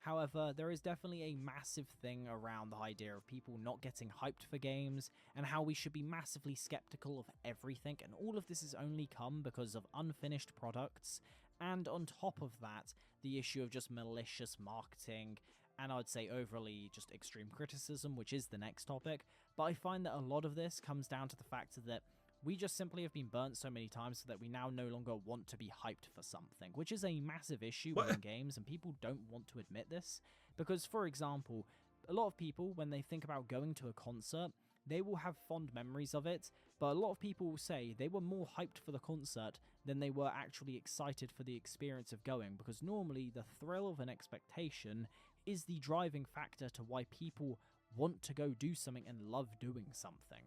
However, there is definitely a massive thing around the idea of people not getting hyped for games and how we should be massively skeptical of everything, and all of this has only come because of unfinished products, and on top of that, the issue of just malicious marketing, and I'd say overly just extreme criticism, which is the next topic. But I find that a lot of this comes down to the fact that We just simply have been burnt so many times that we now no longer want to be hyped for something, which is a massive issue What? within games, and people don't want to admit this. Because, for example, a lot of people, when they think about going to a concert, they will have fond memories of it, but a lot of people will say they were more hyped for the concert than they were actually excited for the experience of going, because normally the thrill of an expectation is the driving factor to why people want to go do something and love doing something.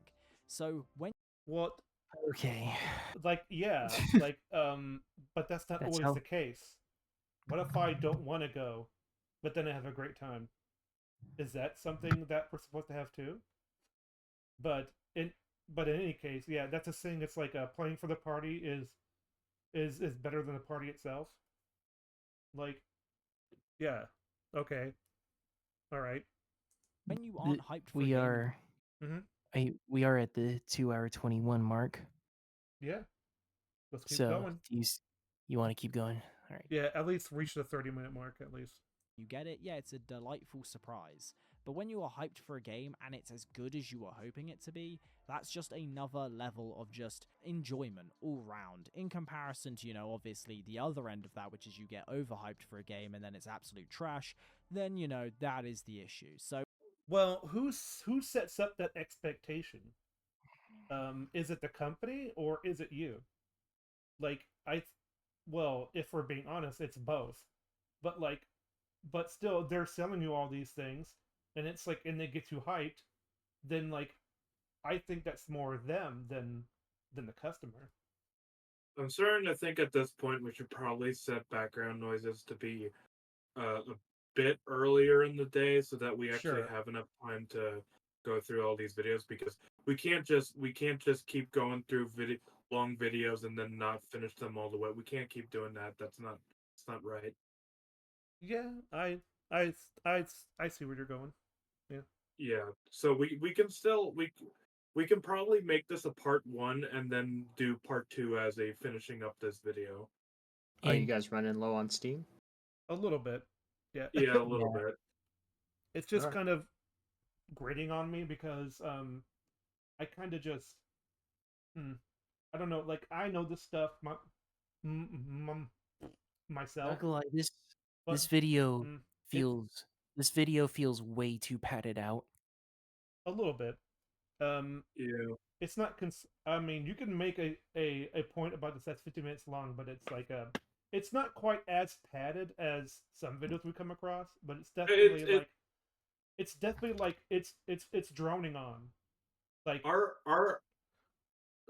So when What? Okay. Like, yeah, but that's not That's always how. the case. What if I don't want to go, but then I have a great time? Is that something that we're supposed to have too? But in any case, yeah, that's a thing. It's like playing for the party is better than the party itself. Like, yeah, okay, all right. when you aren't hyped for a We game, are. Mm-hmm. We are at the 2 hour 21 mark. Yeah, let's keep So going. you want to keep going? All right. Yeah, at least reach the 30-minute mark at least. you get it, yeah, it's a delightful surprise. But when you are hyped for a game and it's as good as you are hoping it to be, that's just another level of just enjoyment all round. In comparison to, obviously the other end of that, which is you get overhyped for a game and then it's absolute trash, then, that is the issue. So Well, who sets up that expectation? Is it the company or is it you? Like, well, if we're being honest, it's both. But like, but still, they're selling you all these things, and it's like, and they get you hyped. Then like, I think that's more them than the customer. I'm starting to think at this point we should probably set background noises to be a bit earlier in the day so that we actually Sure. have enough time to go through all these videos, because we can't just keep going through long videos and then not finish them all the way. We can't keep doing that. It's not right. Yeah, I I I see where you're going. Yeah. Yeah. So we can still we can probably make this a part 1 and then do part 2 as a finishing up this video. Are you And guys running low on Steam? A little bit. Yeah. Yeah, a little yeah, bit. It's just Alright. kind of grating on me because I kind of just I don't know, like I know this stuff not myself, gonna lie, this but this video mm, it's feels this video feels way too padded out. a little bit. Um, Yeah. it's not. I mean, you can make a point about this that's 50 minutes long, but it's like it's not quite as padded as some videos we come across, but It's it it's definitely like it's droning on. Like our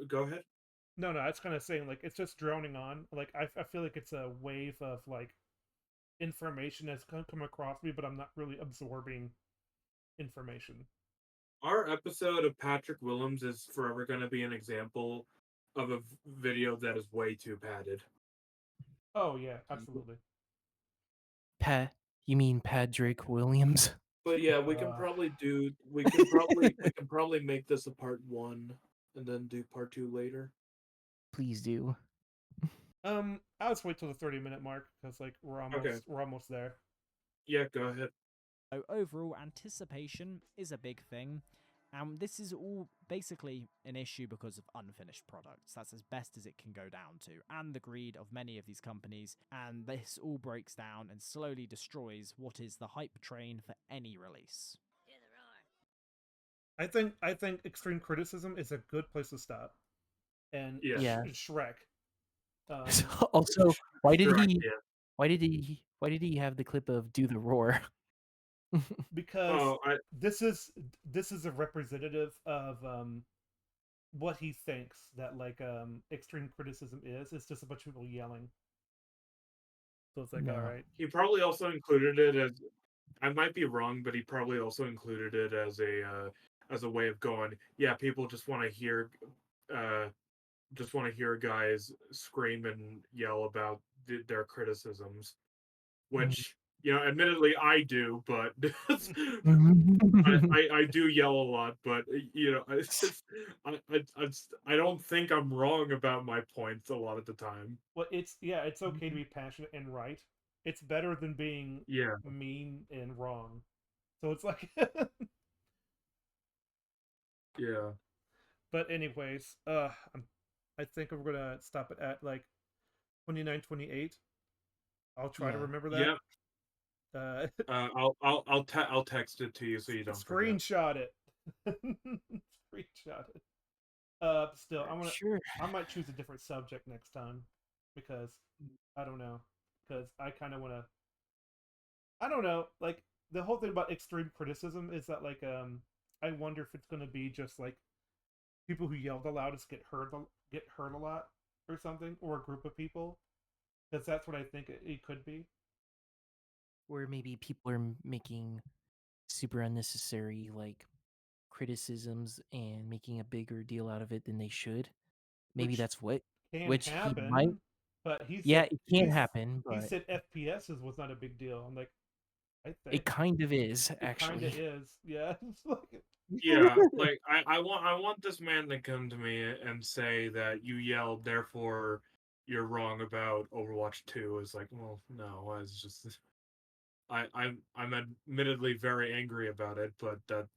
go ahead. no, no, it's kind of saying like it's just droning on. Like I feel like it's a wave of like information that's come across me, but I'm not really absorbing information. Our episode of Patrick Willems is forever going to be an example of a video that is way too padded. Oh yeah, absolutely. You mean Patrick Williams? But yeah, Uh, we can probably make this a part 1 and then do part 2 later. Please do. I'll just wait till the 30-minute mark because like Okay. we're almost there. Yeah, go ahead. So overall, anticipation is a big thing. And this is all basically an issue because of unfinished products. That's as best as it can go down to, and the greed of many of these companies. And this all breaks down and slowly destroys what is the hype train for any release. I think extreme criticism is a good place to stop. And Yeah. Yeah. Shrek. Also, why did Sure, I he? can. Why did he have the clip of "Do the Roar"? Because Oh, this is a representative of what he thinks that like extreme criticism is. It's just a bunch of people yelling. So it's like, all No. right. he probably also included it as, I might be wrong, but he probably also included it as a way of going, yeah, people uh just want to hear guys scream and yell about their criticisms, which, admittedly I do, but I do yell a lot, but I don't think I'm wrong about my points a lot of the time. Well, it's okay to be passionate and right. It's better than being Yeah, mean and wrong. So it's like yeah. But anyways, I think we're gonna stop it at like 29, 28. I'll try to Yeah. remember that. Yep. Uh, I'll text it to you so you don't forget. screenshot it. Screenshot it. Still, Sure. I might choose a different subject next time because I don't know. Because I kind of want to. I don't know. Like the whole thing about extreme criticism is that I wonder if it's gonna be just like people who yell the loudest get hurt a lot or something, or a group of people. Because that's what I think it could be. Or maybe people are making super unnecessary like criticisms and making a bigger deal out of it than they should. Maybe Which that's what can which he might. happen, but Yeah, it can happen, he but said FPSs was not a big deal. I'm like, I it think kind of is it kind of actually. is. Yeah, it's like Yeah, like I want this man to come to me and say that you yelled, therefore you're wrong about Overwatch 2. Is like, well, no, it's just I'm admittedly very angry about it, but that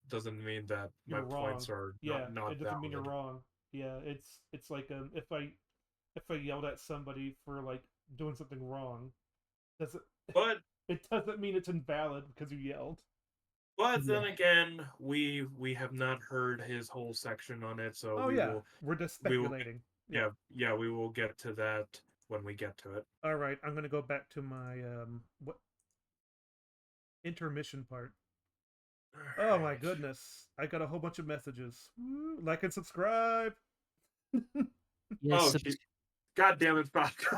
doesn't mean that my you're wrong. points are Yeah, not it doesn't mean you're valid. wrong. Yeah, it's like if I yelled at somebody for like doing something wrong, does it But it doesn't mean it's invalid because you yelled. Yeah. then again, we have not heard his whole section on it, so Oh yeah, we're just we will speculating. Yeah. yeah, we will get to that when we get to it. All right, I'm gonna go back to my what intermission part. Oh my Alright. goodness, I got a whole bunch of messages. Woo, like and subscribe. Yes, Oh, God damn it, Falco.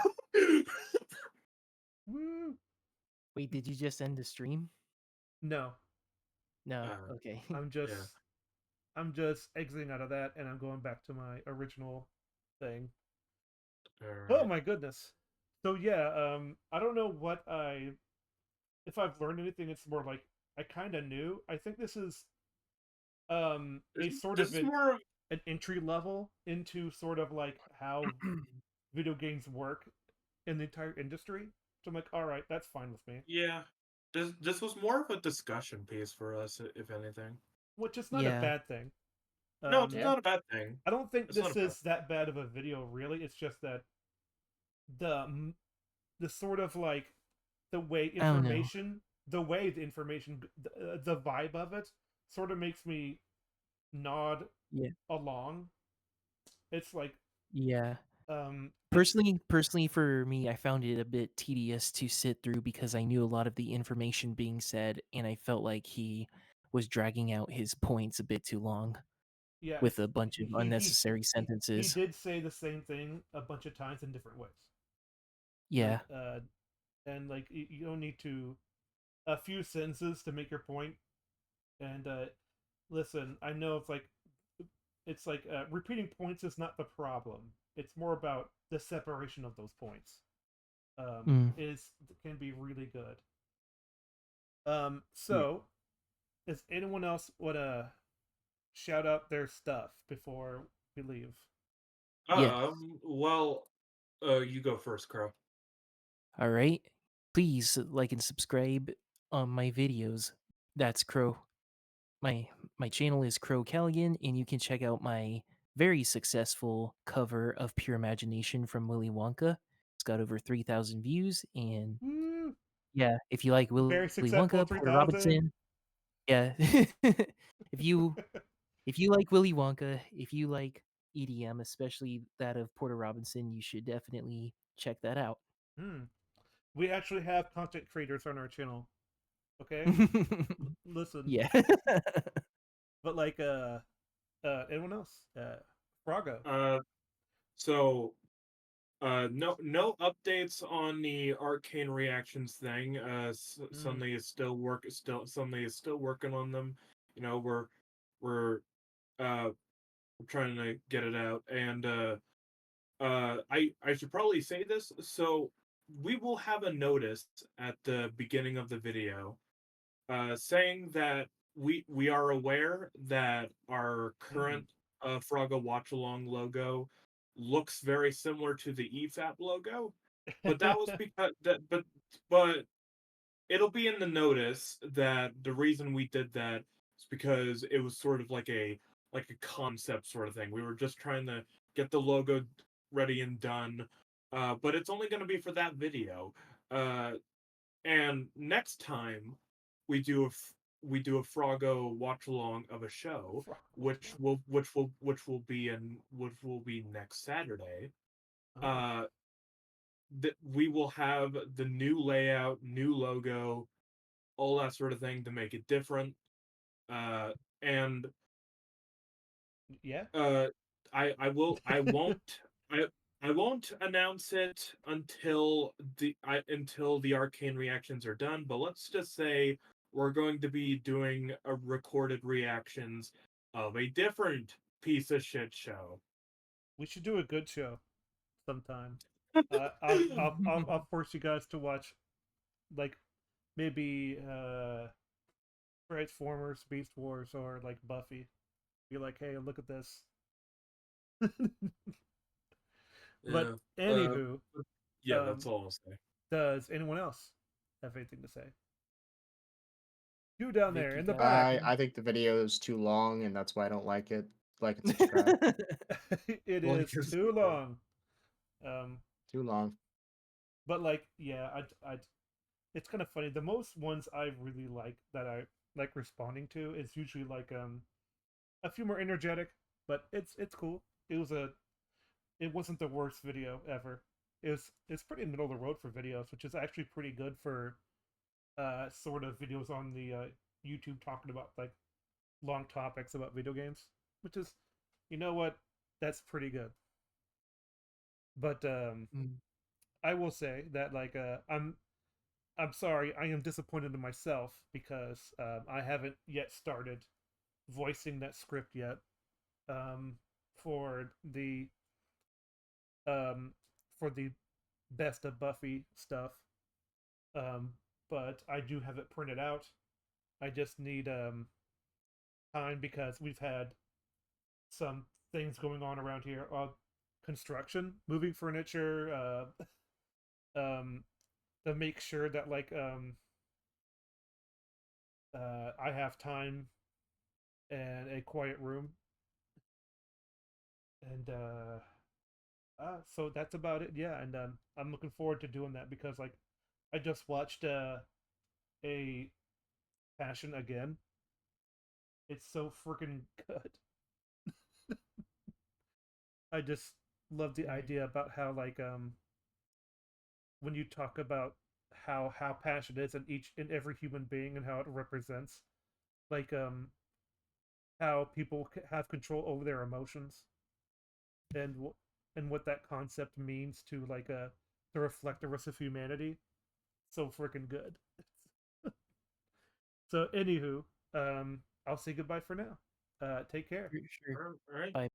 Woo. wait, did you just end the stream? No, No. uh, Okay. I'm yeah. just I'm just exiting out of that and I'm going back to my original thing. All Oh right. my goodness. So yeah, I don't know what I if I've learned anything. It's more like I kind of knew. I think this is This, a sort this of is more of an entry level into sort of like how video games work in the entire industry. So I'm like, all right, that's fine with me. yeah. This was more of a discussion piece for us, if anything. Which is not a Yeah. bad thing. No, it's Yeah. not a bad thing. I don't think It's not this a bad. is that bad of a video, really. It's just that the the sort of like the way I don't know. the information, the vibe of it, sort of makes me nod Yeah. along. It's like Yeah. it's Personally for me, I found it a bit tedious to sit through because I knew a lot of the information being said and I felt like he was dragging out his points a bit too long with yes, a bunch of unnecessary he sentences. did say the same thing a bunch of times in different ways. Like Yeah. and like you don't need to a few sentences to make your point. And listen, I know it's like repeating points is not the problem. It's more about the separation of those points. Mm. Is can be really good. Yeah. So does anyone else want to shout out their stuff before we leave? Yes. Well, you go first, Crow. All right. Please like and subscribe on my videos. That's Crow. My my channel is Crow Callaghan, and you can check out my very successful cover of Pure Imagination from Willy Wonka. It's got over 3,000 views, and Woo! yeah, if you like Willy Very successful Wonka, Porter 3000. Robinson, yeah. if you if you like Willy Wonka, if you like EDM, especially that of Porter Robinson, you should definitely check that out. Hmm. We actually have content creators on our channel. Okay? Listen. Yeah. But like anyone else? Frago. Uh, so no updates on the arcane reactions thing. Mm. Sunday is still Sunday is still working on them. You know, we're we're trying to get it out, and I should probably say this. So we will have a notice at the beginning of the video, saying that we are aware that our Mm. current Frogga Watch Along logo looks very similar to the EFAP logo, but that was because but it'll be in the notice that the reason we did that is because it was sort of like a like a concept sort of thing. We were just trying to get the logo ready and done. But it's only going to be for that video. And next time we do we do a Froggo watch along of a show, which will be next Saturday. Oh. We will have the new layout, new logo, all that sort of thing to make it different. And Yeah. I won't announce it until the arcane reactions are done, but let's just say we're going to be doing a recorded reactions of a different piece of shit show. We should do a good show sometime. I'll force you guys to watch, like, maybe Transformers, Beast Wars, or like Buffy. Be like, hey, look at this. But Yeah. anywho, Yeah, that's um, all I'll say. does anyone else have anything to say? You down there Vicky in the got back. I think the video is too long, and that's why I don't like it. Like and subscribe. It Well, I is guess- too long. Um, Too long. but like, yeah, it's kind of funny. The most ones I really like that I like responding to is usually like a few more energetic, but it's cool. It wasn't the worst video ever. It's pretty middle of the road for videos, which is actually pretty good for sort of videos on the YouTube talking about like long topics about video games, which is, you know what, that's pretty good. But Mm. I will say that like I'm sorry, I am disappointed in myself because I haven't yet started voicing that script yet um, for the um, for the best of Buffy stuff. Um, but I do have it printed out. I just need time because we've had some things going on around here. Construction, moving furniture, to make sure that like I have time and a quiet room, and so that's about it. Yeah, and I'm looking forward to doing that because like I just watched a Passion again. It's so freaking good. I just love the idea about how like when you talk about how passion is in every human being and how it represents like how people have control over their emotions and and what that concept means to like to reflect the rest of humanity. So freaking good. So anywho, I'll say goodbye for now. Take care. Sure. All right. Bye.